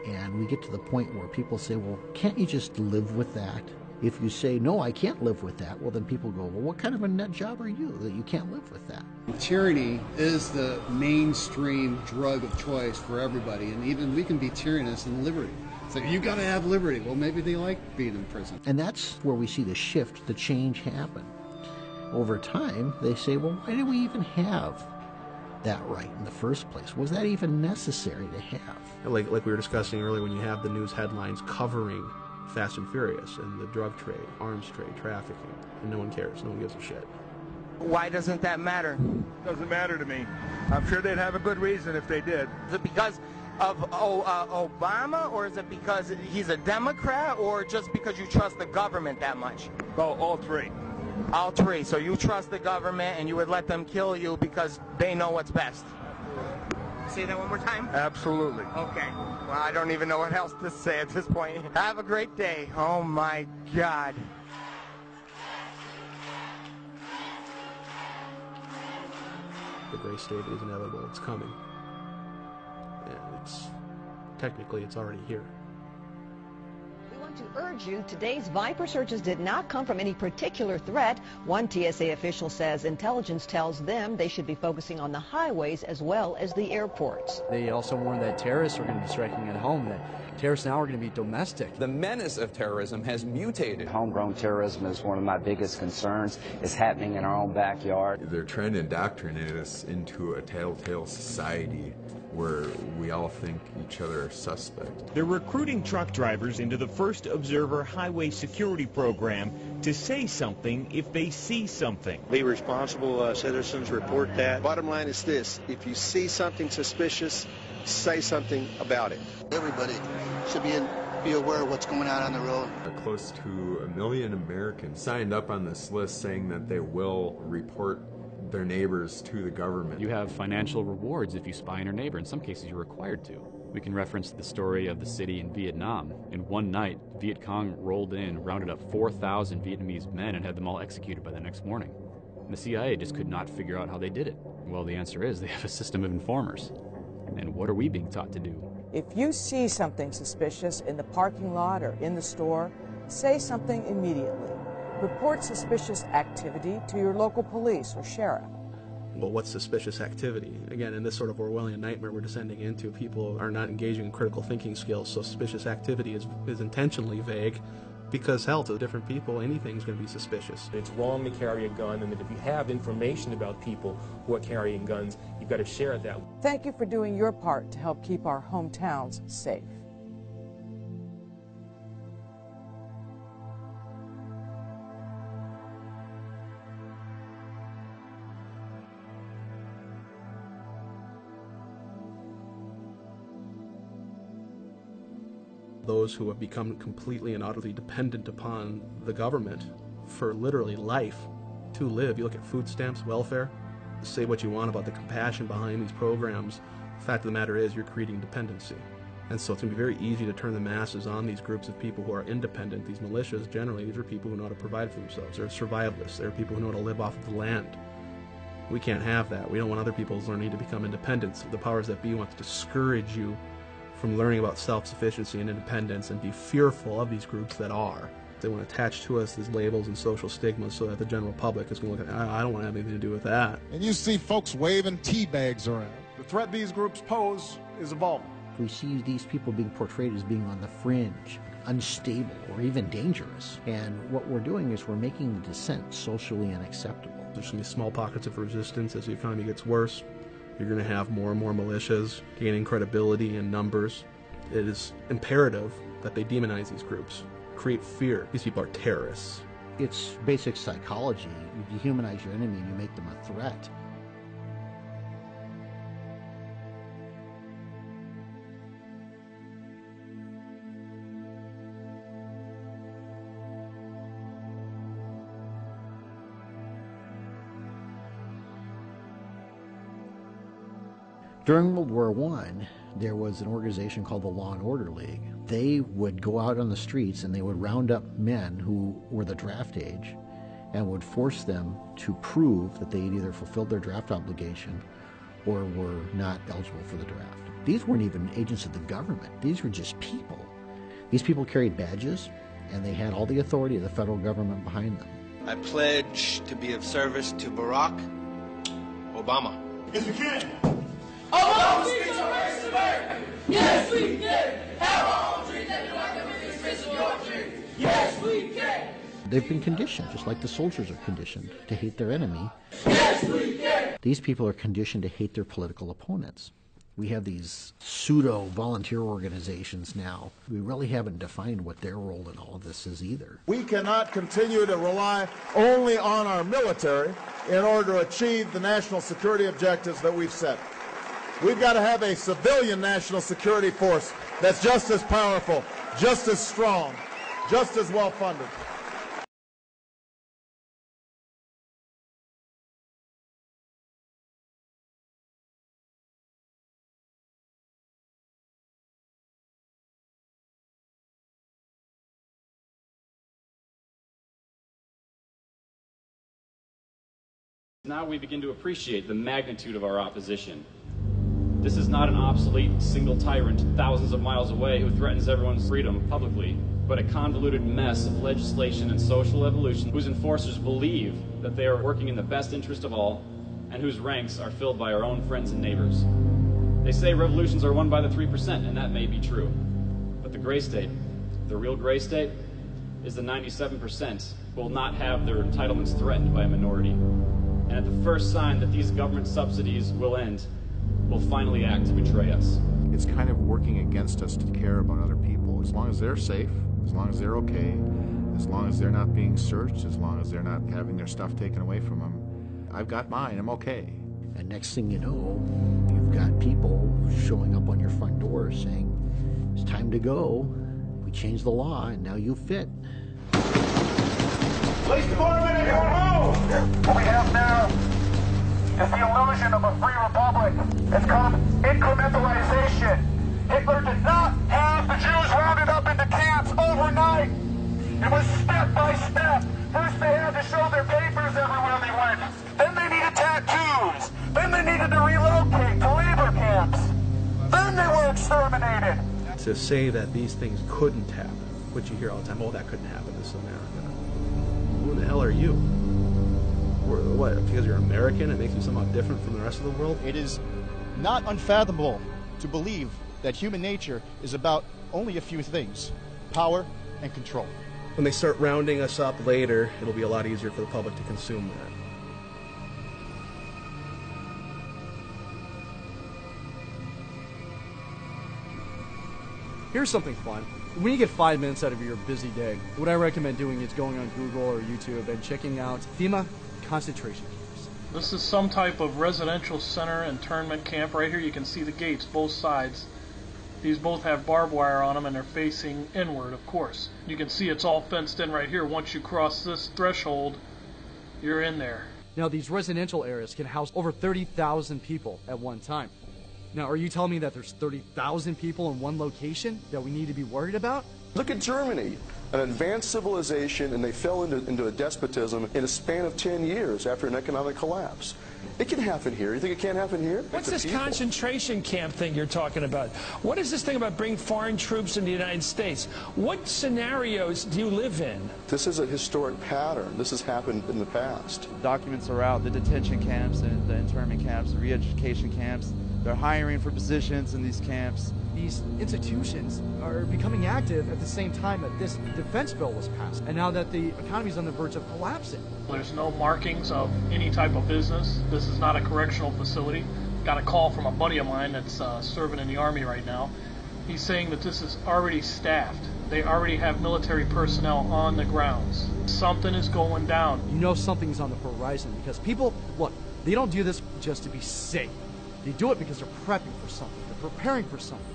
and we get to the point where people say, well, can't you just live with that? If you say, no, I can't live with that, well, then people go, well, what kind of a nut job are you that you can't live with that? Tyranny is the mainstream drug of choice for everybody, and even we can be tyrannous in liberty. It's like, you gotta have liberty. Well, maybe they like being in prison. And that's where we see the shift, the change happen. Over time, they say, well, why did we even have that right in the first place? Was that even necessary to have? Like we were discussing earlier, when you have the news headlines covering Fast and Furious and the drug trade, arms trade, trafficking, and no one cares, no one gives a shit. Why doesn't that matter? Doesn't matter to me. I'm sure they'd have a good reason if they did. Is it because of Obama, or is it because he's a Democrat, or just because you trust the government that much? Well, all three. All three. So you trust the government and you would let them kill you because they know what's best. Say that one more time? Absolutely. Okay. Well, I don't even know what else to say at this point. Have a great day. Oh my God. The gray state is inevitable. It's coming. And technically it's already here. We want to urge you, today's Viper searches did not come from any particular threat. One TSA official says intelligence tells them they should be focusing on the highways as well as the airports. They also warned that terrorists are going to be striking at home, that terrorists now are going to be domestic. The menace of terrorism has mutated. Homegrown terrorism is one of my biggest concerns. It's happening in our own backyard. They're trying to indoctrinate us into a telltale society where we all think each other are suspect. They're recruiting truck drivers into the First Observer Highway Security Program to say something if they see something. Be responsible citizens, report that. Bottom line is this: if you see something suspicious, say something about it. Everybody should be aware of what's going on the road. Close to 1 million Americans signed up on this list saying that they will report their neighbors to the government. You have financial rewards if you spy on your neighbor. In some cases, you're required to. We can reference the story of the city in Vietnam. In one night, Viet Cong rolled in, rounded up 4,000 Vietnamese men, and had them all executed by the next morning. And the CIA just could not figure out how they did it. Well, the answer is they have a system of informers. And what are we being taught to do? If you see something suspicious in the parking lot or in the store, say something immediately. Report suspicious activity to your local police or sheriff. Well, what's suspicious activity? Again, in this sort of Orwellian nightmare we're descending into, people are not engaging in critical thinking skills, so suspicious activity is intentionally vague, because, hell, to different people, anything's going to be suspicious. It's wrong to carry a gun, and that if you have information about people who are carrying guns, you've got to share that. Thank you for doing your part to help keep our hometowns safe. Those who have become completely and utterly dependent upon the government for literally life to live. You look at food stamps, welfare, say what you want about the compassion behind these programs. The fact of the matter is you're creating dependency. And so it's going to be very easy to turn the masses on these groups of people who are independent. These militias, generally, these are people who know how to provide for themselves. They're survivalists. They're people who know how to live off of the land. We can't have that. We don't want other people's learning to become independent. So the powers that be want to discourage you from learning about self-sufficiency and independence and be fearful of these groups that are. They want to attach to us these labels and social stigmas so that the general public is going to look at, I don't want to have anything to do with that. And you see folks waving tea bags around. The threat these groups pose is evolving. We see these people being portrayed as being on the fringe, unstable, or even dangerous. And what we're doing is we're making the dissent socially unacceptable. There's going to be small pockets of resistance as the economy gets worse. You're going to have more and more militias gaining credibility in numbers. It is imperative that they demonize these groups, create fear. These people are terrorists. It's basic psychology. You dehumanize your enemy and you make them a threat. During World War I, there was an organization called the Law and Order League. They would go out on the streets and they would round up men who were the draft age and would force them to prove that they had either fulfilled their draft obligation or were not eligible for the draft. These weren't even agents of the government. These were just people. These people carried badges and they had all the authority of the federal government behind them. I pledge to be of service to Barack Obama. Yes, we can. Obama speaks our rights to America. Yes, we can. Have our own dreams and like them in the of your dreams. Yes, we can. They've been conditioned, just like the soldiers are conditioned, to hate their enemy. Yes, we can. These people are conditioned to hate their political opponents. We have these pseudo-volunteer organizations now. We really haven't defined what their role in all of this is either. We cannot continue to rely only on our military in order to achieve the national security objectives that we've set. We've got to have a civilian national security force that's just as powerful, just as strong, just as well funded. Now we begin to appreciate the magnitude of our opposition. This is not an obsolete single tyrant thousands of miles away who threatens everyone's freedom publicly, but a convoluted mess of legislation and social evolution whose enforcers believe that they are working in the best interest of all and whose ranks are filled by our own friends and neighbors. They say revolutions are won by the 3%, and that may be true. But the gray state, the real gray state, is the 97% who will not have their entitlements threatened by a minority. And at the first sign that these government subsidies will end, will finally act to betray us. It's kind of working against us to care about other people. As long as they're safe, as long as they're okay, as long as they're not being searched, as long as they're not having their stuff taken away from them, I've got mine, I'm okay. And next thing you know, you've got people showing up on your front door saying, it's time to go. We changed the law and now you fit. Police department, anyone move! What we have now is the illusion of a free republic. It's called incrementalization. Hitler did not have the Jews rounded up into camps overnight. It was step by step. First they had to show their papers everywhere they went. Then they needed tattoos. Then they needed to relocate to labor camps. Then they were exterminated. To say that these things couldn't happen, which you hear all the time, oh, that couldn't happen, this is America. Who the hell are you? what? Because you're American, it makes you somehow different from the rest of the world? It is not unfathomable to believe that human nature is about only a few things: power and control. When they start rounding us up later, it'll be a lot easier for the public to consume that. Here's something fun. When you get 5 minutes out of your busy day, what I recommend doing is going on Google or YouTube and checking out FEMA concentration camps. This is some type of residential center internment camp. Right here you can see the gates, both sides. These both have barbed wire on them and they're facing inward, of course. You can see it's all fenced in right here. Once you cross this threshold, you're in there. Now, these residential areas can house over 30,000 people at one time. Now, are you telling me that there's 30,000 people in one location that we need to be worried about? Look at Germany, an advanced civilization, and they fell into a despotism in a span of 10 years after an economic collapse. It can happen here. You think it can't happen here? What's this concentration camp thing you're talking about? What is this thing about bringing foreign troops into the United States? What scenarios do you live in? This is a historic pattern. This has happened in the past. Documents are out, the detention camps and the internment camps, the re-education camps. They're hiring for positions in these camps. These institutions are becoming active at the same time that this defense bill was passed, and now that the economy is on the verge of collapsing. There's no markings of any type of business. This is not a correctional facility. Got a call from a buddy of mine that's serving in the Army right now. He's saying that this is already staffed. They already have military personnel on the grounds. Something is going down. You know something's on the horizon because people, look, they don't do this just to be safe. They do it because they're prepping for something. They're preparing for something.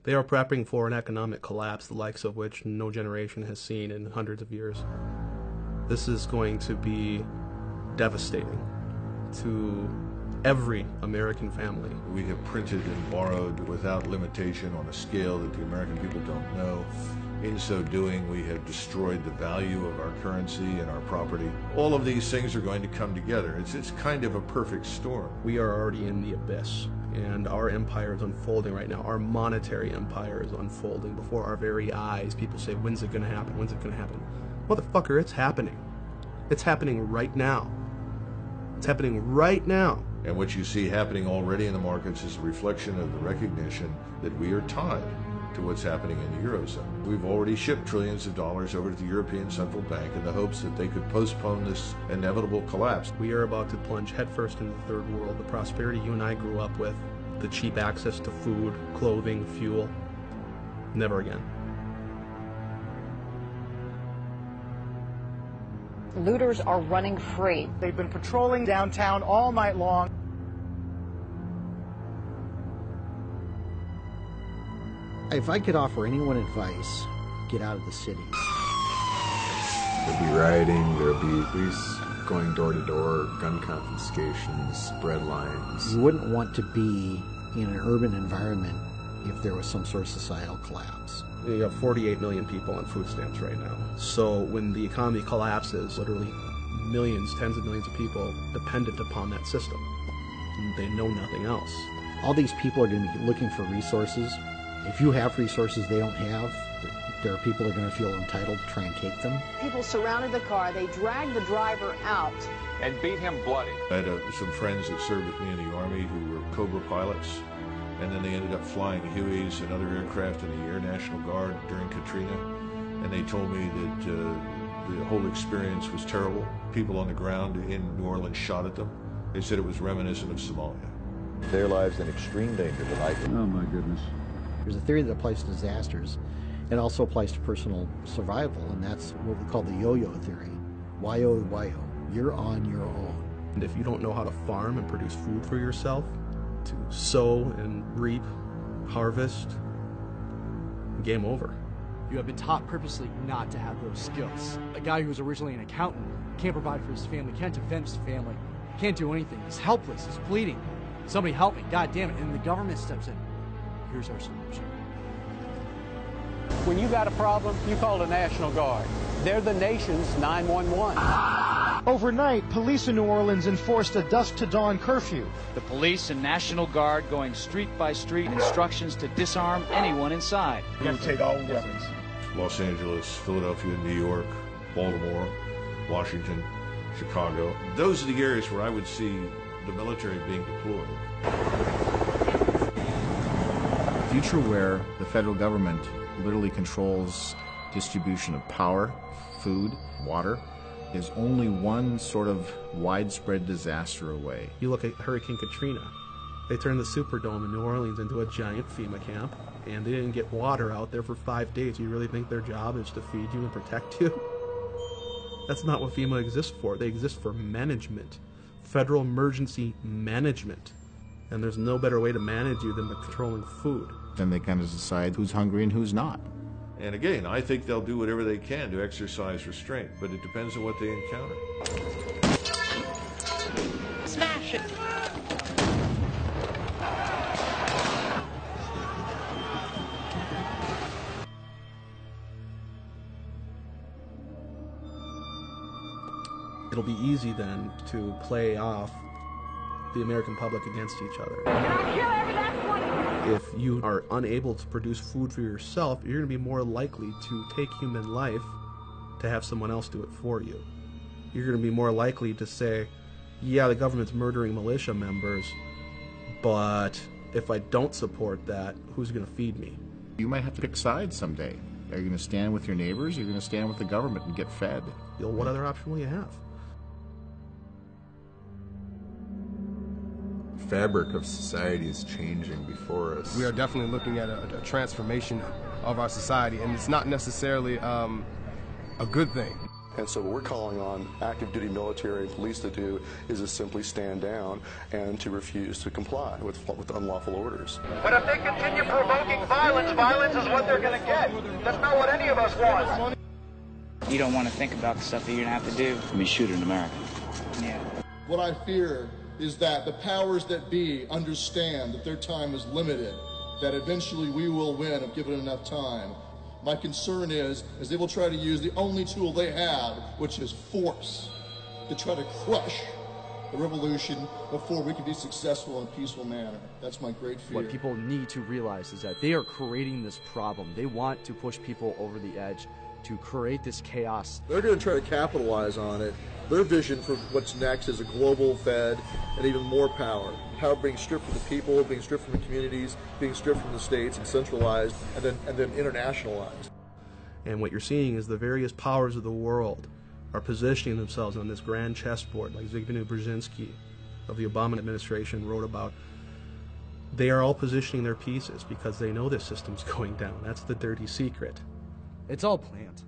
They are prepping for an economic collapse, the likes of which no generation has seen in hundreds of years. This is going to be devastating to every American family. We have printed and borrowed without limitation on a scale that the American people don't know. In so doing, we have destroyed the value of our currency and our property. All of these things are going to come together. It's kind of a perfect storm. We are already in the abyss, and our empire is unfolding right now. Our monetary empire is unfolding before our very eyes. People say, when's it going to happen? When's it going to happen? Motherfucker, it's happening. It's happening right now. It's happening right now. And what you see happening already in the markets is a reflection of the recognition that we are tied to what's happening in the Eurozone. We've already shipped trillions of dollars over to the European Central Bank in the hopes that they could postpone this inevitable collapse. We are about to plunge headfirst into the third world. The prosperity you and I grew up with, the cheap access to food, clothing, fuel, never again. Looters are running free. They've been patrolling downtown all night long. If I could offer anyone advice, get out of the cities. There'll be rioting, there'll be police going door to door, gun confiscations, bread lines. You wouldn't want to be in an urban environment if there was some sort of societal collapse. You have 48 million people on food stamps right now. So when the economy collapses, literally millions, tens of millions of people dependent upon that system. They know nothing else. All these people are going to be looking for resources. If you have resources they don't have, there are people that are going to feel entitled to try and take them. People surrounded the car. They dragged the driver out and beat him bloody. I had some friends that served with me in the Army who were Cobra pilots, and then they ended up flying Hueys and other aircraft in the Air National Guard during Katrina, and they told me that the whole experience was terrible. People on the ground in New Orleans shot at them. They said it was reminiscent of Somalia. Their lives in extreme danger tonight. Oh my goodness. There's a theory that applies to disasters. It also applies to personal survival, and that's what we call the yo-yo theory. Y-O, Y-O. You're on your own. And if you don't know how to farm and produce food for yourself, to sow and reap, harvest, game over. You have been taught purposely not to have those skills. A guy who's originally an accountant can't provide for his family, can't defend his family, can't do anything. He's helpless, he's bleeding. Somebody help me, God damn it. And the government steps in. Here's our solution. When you got a problem, you call the National Guard. They're the nation's 911. Overnight, police in New Orleans enforced a dusk-to-dawn curfew. The police and National Guard going street by street, instructions to disarm anyone inside. We're going to take all weapons. Los Angeles, Philadelphia, New York, Baltimore, Washington, Chicago. Those are the areas where I would see the military being deployed. A future where the federal government literally controls distribution of power, food, water, is only one sort of widespread disaster away. You look at Hurricane Katrina. They turned the Superdome in New Orleans into a giant FEMA camp, and they didn't get water out there for 5 days. You really think their job is to feed you and protect you? That's not what FEMA exists for. They exist for management, federal emergency management. And there's no better way to manage you than by controlling food. Then they kind of decide who's hungry and who's not. And again, I think they'll do whatever they can to exercise restraint, but it depends on what they encounter. Smash it! It'll be easy then to play off the American public against each other. If you are unable to produce food for yourself, you're going to be more likely to take human life to have someone else do it for you. You're going to be more likely to say, yeah, the government's murdering militia members, but if I don't support that, who's going to feed me? You might have to pick sides someday. Are you going to stand with your neighbors, or are you going to stand with the government and get fed? What other option will you have? Fabric of society is changing before us. We are definitely looking at a transformation of our society, and it's not necessarily a good thing. And so what we're calling on active duty military and police to do is to simply stand down and to refuse to comply with unlawful orders. But if they continue provoking violence, violence is what they're going to get. That's not what any of us want. You don't want to think about the stuff that you're going to have to do. I mean, shoot in America. Yeah. What I fear is that the powers that be understand that their time is limited, that eventually we will win if given enough time. My concern is they will try to use the only tool they have, which is force, to try to crush the revolution before we can be successful in a peaceful manner. That's my great fear. What people need to realize is that they are creating this problem. They want to push people over the edge to create this chaos. They're going to try to capitalize on it. Their vision for what's next is a global Fed and even more power. Power being stripped from the people, being stripped from the communities, being stripped from the states and centralized and then internationalized. And what you're seeing is the various powers of the world are positioning themselves on this grand chessboard, like Zbigniew Brzezinski of the Obama administration wrote about. They are all positioning their pieces because they know this system's going down. That's the dirty secret. It's all planned.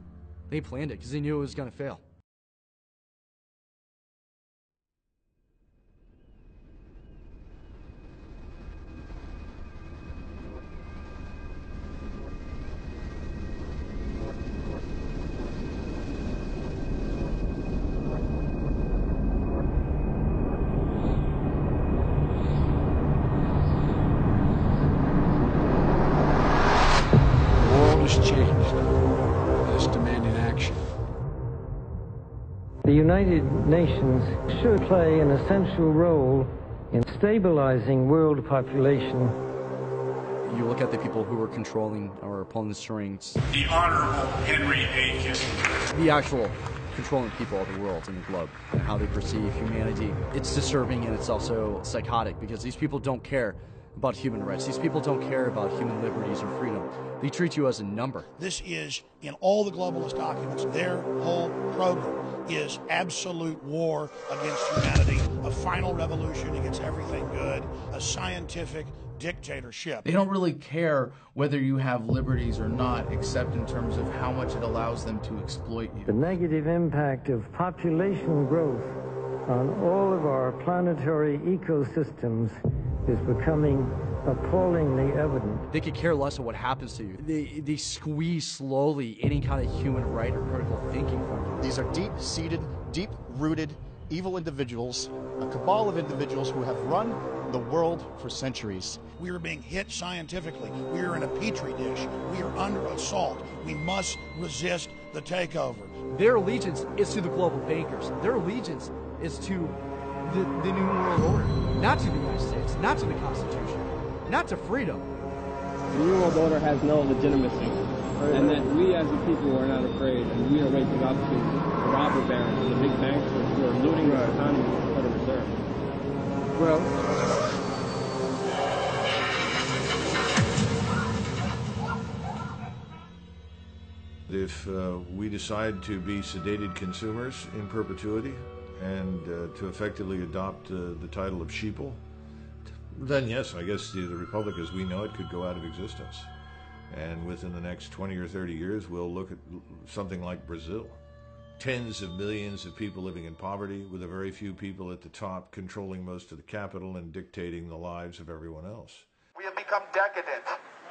They planned it because they knew it was going to fail. The United Nations should play an essential role in stabilizing world population. You look at the people who are controlling or pulling the strings. The Honorable Henry A. Kissinger. The actual controlling people of the world and the globe and how they perceive humanity. It's disturbing and it's also psychotic because these people don't care about human rights. These people don't care about human liberties or freedom. They treat you as a number. This is, in all the globalist documents, their whole program is absolute war against humanity, a final revolution against everything good, a scientific dictatorship. They don't really care whether you have liberties or not, except in terms of how much it allows them to exploit you. The negative impact of population growth on all of our planetary ecosystems is becoming appallingly evident. They could care less of what happens to you. They squeeze slowly any kind of human right or critical thinking from you. These are deep-seated, deep-rooted, evil individuals, a cabal of individuals who have run the world for centuries. We are being hit scientifically. We are in a petri dish. We are under assault. We must resist the takeover. Their allegiance is to the global bankers. Their allegiance is to the New World Order, not to the United States, not to the Constitution, not to freedom. The New World Order has no legitimacy, and that we as a people are not afraid, and we are waking up to the robber barons and the big bankers who are looting the economy of the Federal Reserve. Well, if we decide to be sedated consumers in perpetuity and to effectively adopt the title of sheeple, then yes, I guess the Republic as we know it could go out of existence. And within the next 20 or 30 years, we'll look at something like Brazil. Tens of millions of people living in poverty with a very few people at the top controlling most of the capital and dictating the lives of everyone else. We have become decadent.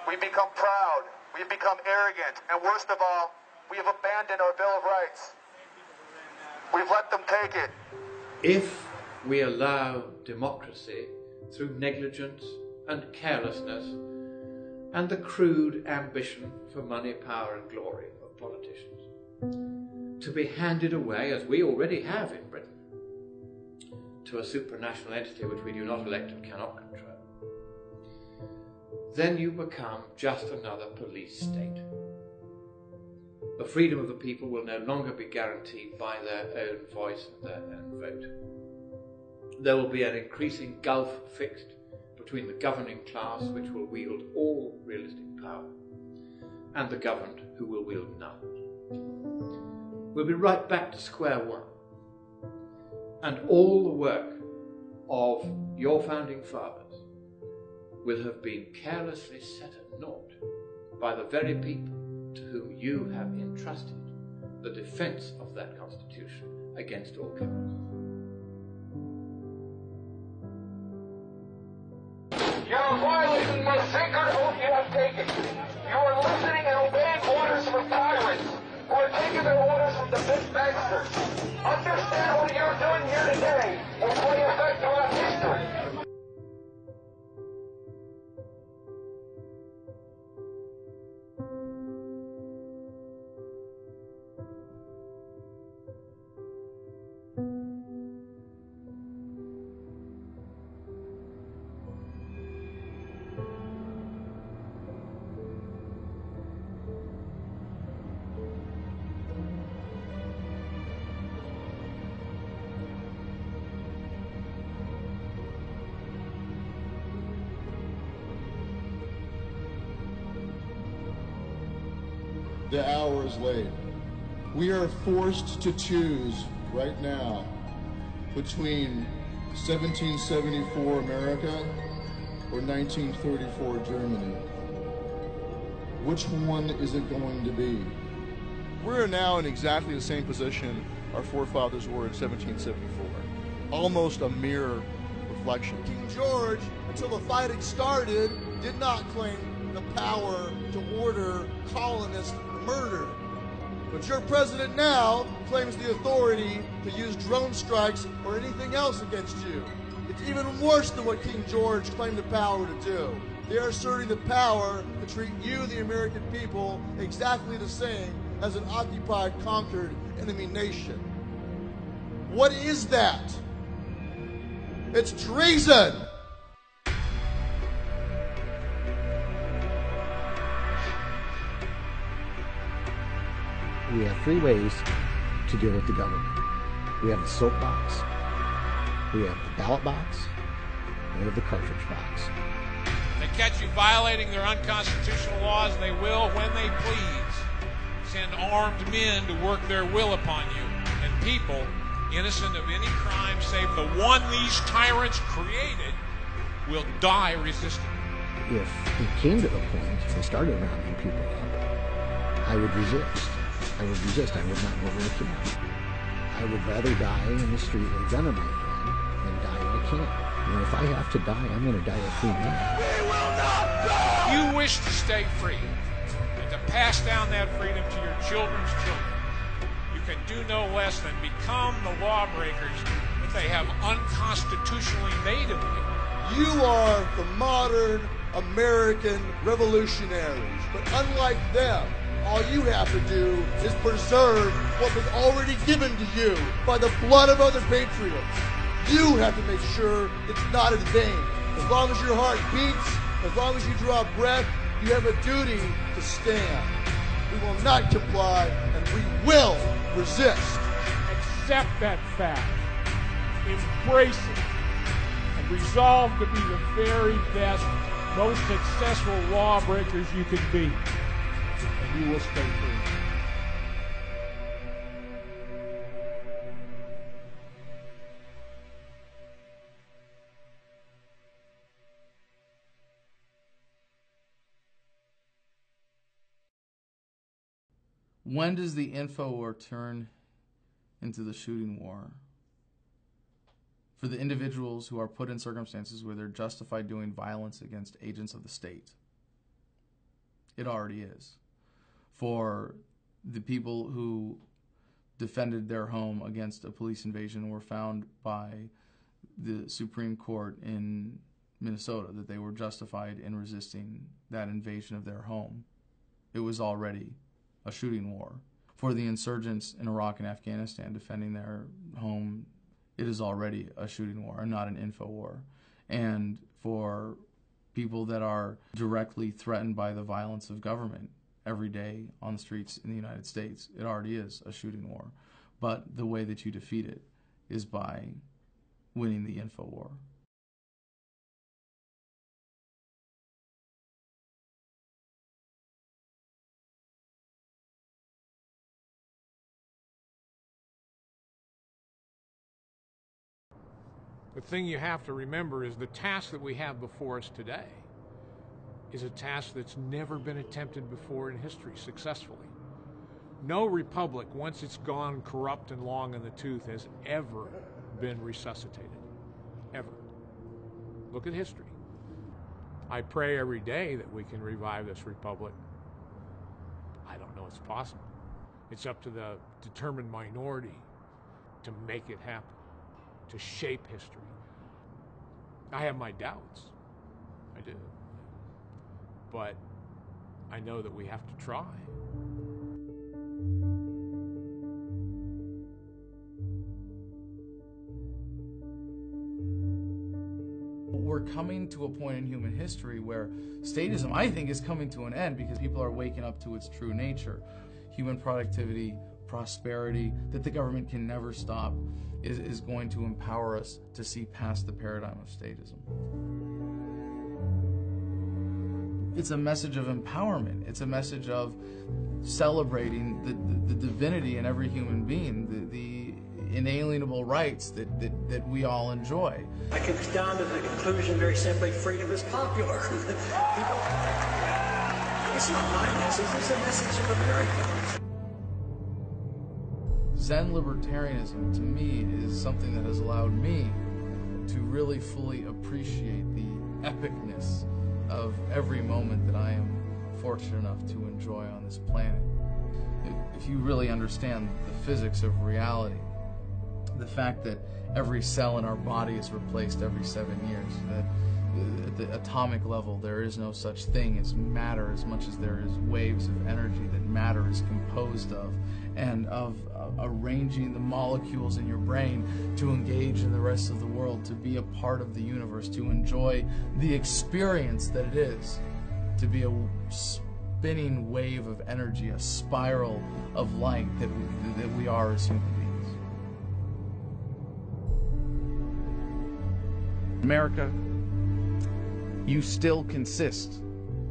We've become proud. We've become arrogant. And worst of all, we have abandoned our Bill of Rights. We've let them take it. If we allow democracy through negligence and carelessness and the crude ambition for money, power and glory of politicians to be handed away, as we already have in Britain, to a supranational entity which we do not elect and cannot control, then you become just another police state. The freedom of the people will no longer be guaranteed by their own voice and their own vote. There will be an increasing gulf fixed between the governing class, which will wield all realistic power, and the governed, who will wield none. We'll be right back to square one, and all the work of your founding fathers will have been carelessly set at naught by the very people to whom you have entrusted the defense of that Constitution against all comers. You are violating the sacred oath you have taken. You are listening and obeying orders from tyrants who are taking their orders from the big banksters. Understand what you're doing here today will play effect throughout history. The hour is late. We are forced to choose right now between 1774 America or 1934 Germany. Which one is it going to be? We're now in exactly the same position our forefathers were in 1774. Almost a mirror reflection. King George, until the fighting started, did not claim the power to order colonists murdered. But your president now claims the authority to use drone strikes or anything else against you. It's even worse than what King George claimed the power to do. They are asserting the power to treat you, the American people, exactly the same as an occupied, conquered enemy nation. What is that? It's treason! We have three ways to deal with the government. We have the soapbox, we have the ballot box, and we have the cartridge box. They catch you violating their unconstitutional laws, and they will, when they please, send armed men to work their will upon you. And people, innocent of any crime save the one these tyrants created, will die resisting. If it came to the point they started rounding people up, I would resist. I would not go to a camp. I would rather die in the street with a gun in my hand than die in a camp. And if I have to die, I'm going to die a free man. We will not die! You wish to stay free and to pass down that freedom to your children's children. You can do no less than become the lawbreakers that they have unconstitutionally made of you. You are the modern American revolutionaries, but unlike them, All you have to do is preserve what was already given to you by the blood of other patriots. You have to make sure it's not in vain. As long as your heart beats, as long as you draw breath, you have a duty to stand. We will not comply, and we will resist. Accept that fact, embrace it, and resolve to be the very best, most successful lawbreakers you can be, and you will stay free. When does the info war turn into the shooting war? For the individuals who are put in circumstances where they're justified doing violence against agents of the state. It already is. For the people who defended their home against a police invasion were found by the Supreme Court in Minnesota that they were justified in resisting that invasion of their home. It was already a shooting war. For the insurgents in Iraq and Afghanistan defending their home, it is already a shooting war and not an info war. And for people that are directly threatened by the violence of government every day on the streets in the United States, it already is a shooting war. But the way that you defeat it is by winning the info war. The thing you have to remember is the task that we have before us today is a task that's never been attempted before in history successfully. No republic, once it's gone corrupt and long in the tooth, has ever been resuscitated. Ever. Look at history. I pray every day that we can revive this republic. I don't know it's possible. It's up to the determined minority to make it happen, to shape history. I have my doubts. I do. But I know that we have to try. We're coming to a point in human history where statism, I think, is coming to an end because people are waking up to its true nature. Human productivity, prosperity, that the government can never stop, is going to empower us to see past the paradigm of statism. It's a message of empowerment. It's a message of celebrating the divinity in every human being, the inalienable rights that we all enjoy. I could come down to the conclusion very simply, freedom is popular. It's not my message, it's a message of America. Zen libertarianism, to me, is something that has allowed me to really fully appreciate the epicness of every moment that I am fortunate enough to enjoy on this planet. If you really understand the physics of reality, the fact that every cell in our body is replaced every 7 years, that at the atomic level there is no such thing as matter as much as there is waves of energy that matter is composed of, and of arranging the molecules in your brain to engage in the rest of the world, to be a part of the universe, to enjoy the experience that it is, to be a spinning wave of energy, a spiral of light that we are as human beings. America, you still consist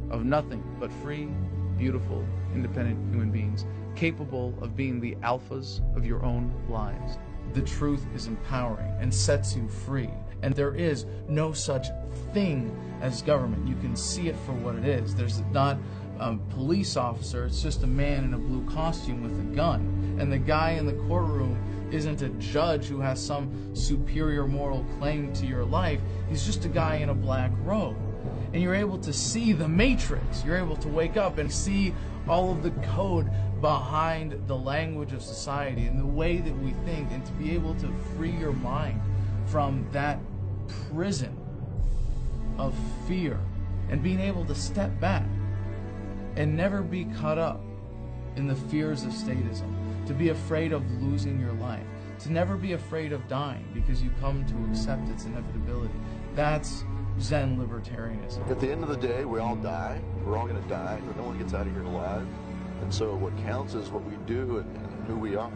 of nothing but free, beautiful, independent human beings, capable of being the alphas of your own lives. The truth is empowering and sets you free. And there is no such thing as government. You can see it for what it is. There's not a police officer, it's just a man in a blue costume with a gun. And the guy in the courtroom isn't a judge who has some superior moral claim to your life. He's just a guy in a black robe. And you're able to see the matrix. You're able to wake up and see all of the code behind the language of society and the way that we think, and to be able to free your mind from that prison of fear and being able to step back and never be caught up in the fears of statism, to be afraid of losing your life, to never be afraid of dying because you come to accept its inevitability. That's Zen libertarianism. At the end of the day, we all die. We're all going to die, but no one gets out of here alive. And so what counts is what we do and who we are.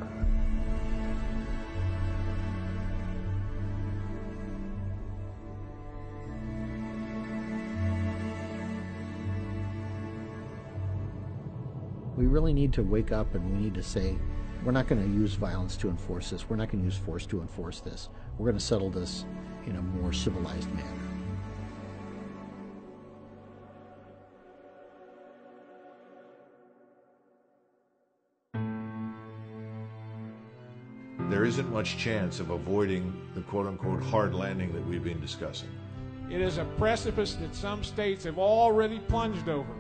We really need to wake up, and we need to say, we're not going to use violence to enforce this. We're not going to use force to enforce this. We're going to settle this in a more civilized manner. There isn't much chance of avoiding the quote-unquote hard landing that we've been discussing. It is a precipice that some states have already plunged over,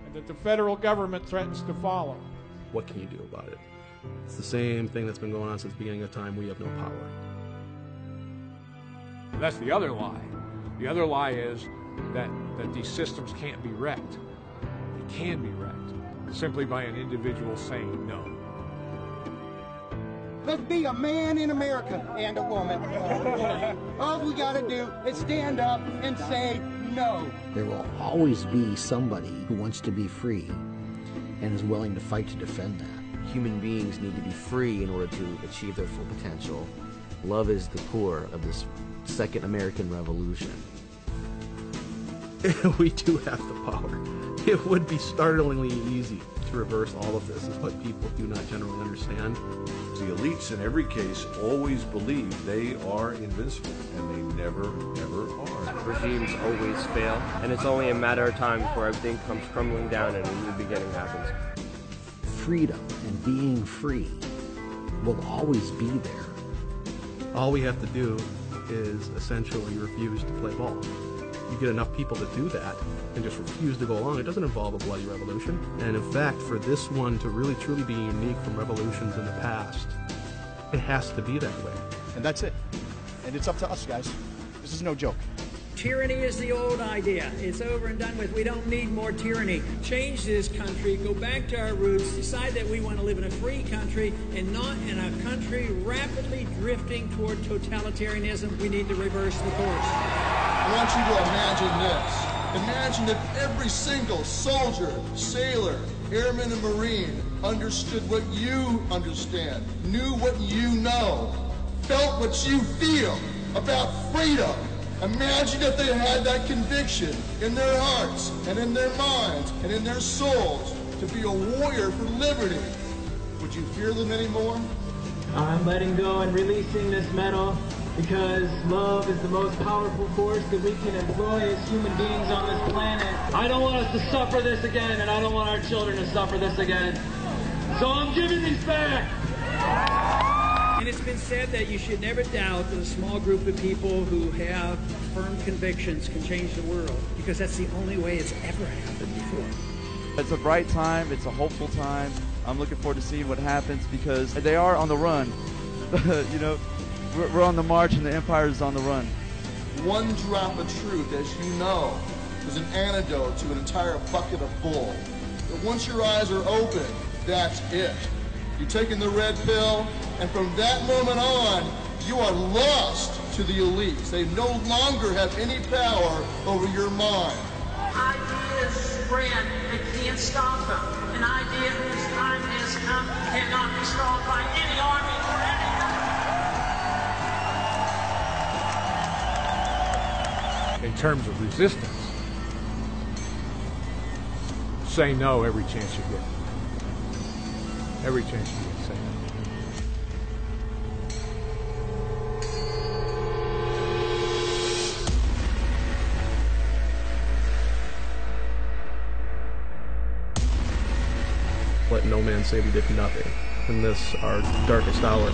and that the federal government threatens to follow. What can you do about it? It's the same thing that's been going on since the beginning of time. We have no power. That's the other lie. The other lie is that these systems can't be wrecked. They can be wrecked simply by an individual saying no. Let's be a man in America and a woman. All we gotta do is stand up and say no. There will always be somebody who wants to be free and is willing to fight to defend that. Human beings need to be free in order to achieve their full potential. Love is the core of this second American Revolution. We do have the power. It would be startlingly easy to reverse all of this, is what people do not generally understand. The elites in every case always believe they are invincible, and they never, ever are. Regimes always fail, and it's only a matter of time before everything comes crumbling down and a new beginning happens. Freedom and being free will always be there. All we have to do is essentially refuse to play ball. You get enough people to do that and just refuse to go along. It doesn't involve a bloody revolution. And in fact, for this one to really truly be unique from revolutions in the past, it has to be that way. And that's it. And it's up to us, guys. This is no joke. Tyranny is the old idea. It's over and done with. We don't need more tyranny. Change this country, go back to our roots, decide that we want to live in a free country and not in a country rapidly drifting toward totalitarianism. We need to reverse the course. I want you to imagine this. Imagine if every single soldier, sailor, airman, and Marine understood what you understand, knew what you know, felt what you feel about freedom. Imagine if they had that conviction in their hearts and in their minds and in their souls to be a warrior for liberty. Would you fear them anymore? I'm letting go and releasing this medal because love is the most powerful force that we can employ as human beings on this planet. I don't want us to suffer this again, and I don't want our children to suffer this again. So I'm giving these back. And it's been said that you should never doubt that a small group of people who have firm convictions can change the world, because that's the only way it's ever happened before. It's a bright time. It's a hopeful time. I'm looking forward to seeing what happens because they are on the run. You know, we're on the march and the empire is on the run. One drop of truth, as you know, is an antidote to an entire bucket of bull. But once your eyes are open, that's it. You're taking the red pill, and from that moment on, you are lost to the elites. They no longer have any power over your mind. Ideas spread, they can't stop them. An idea whose time has come cannot be stopped by any army or any In terms of resistance, say no every chance you get. Every chance you get, say no. Let no man say we did nothing in this, our darkest hour.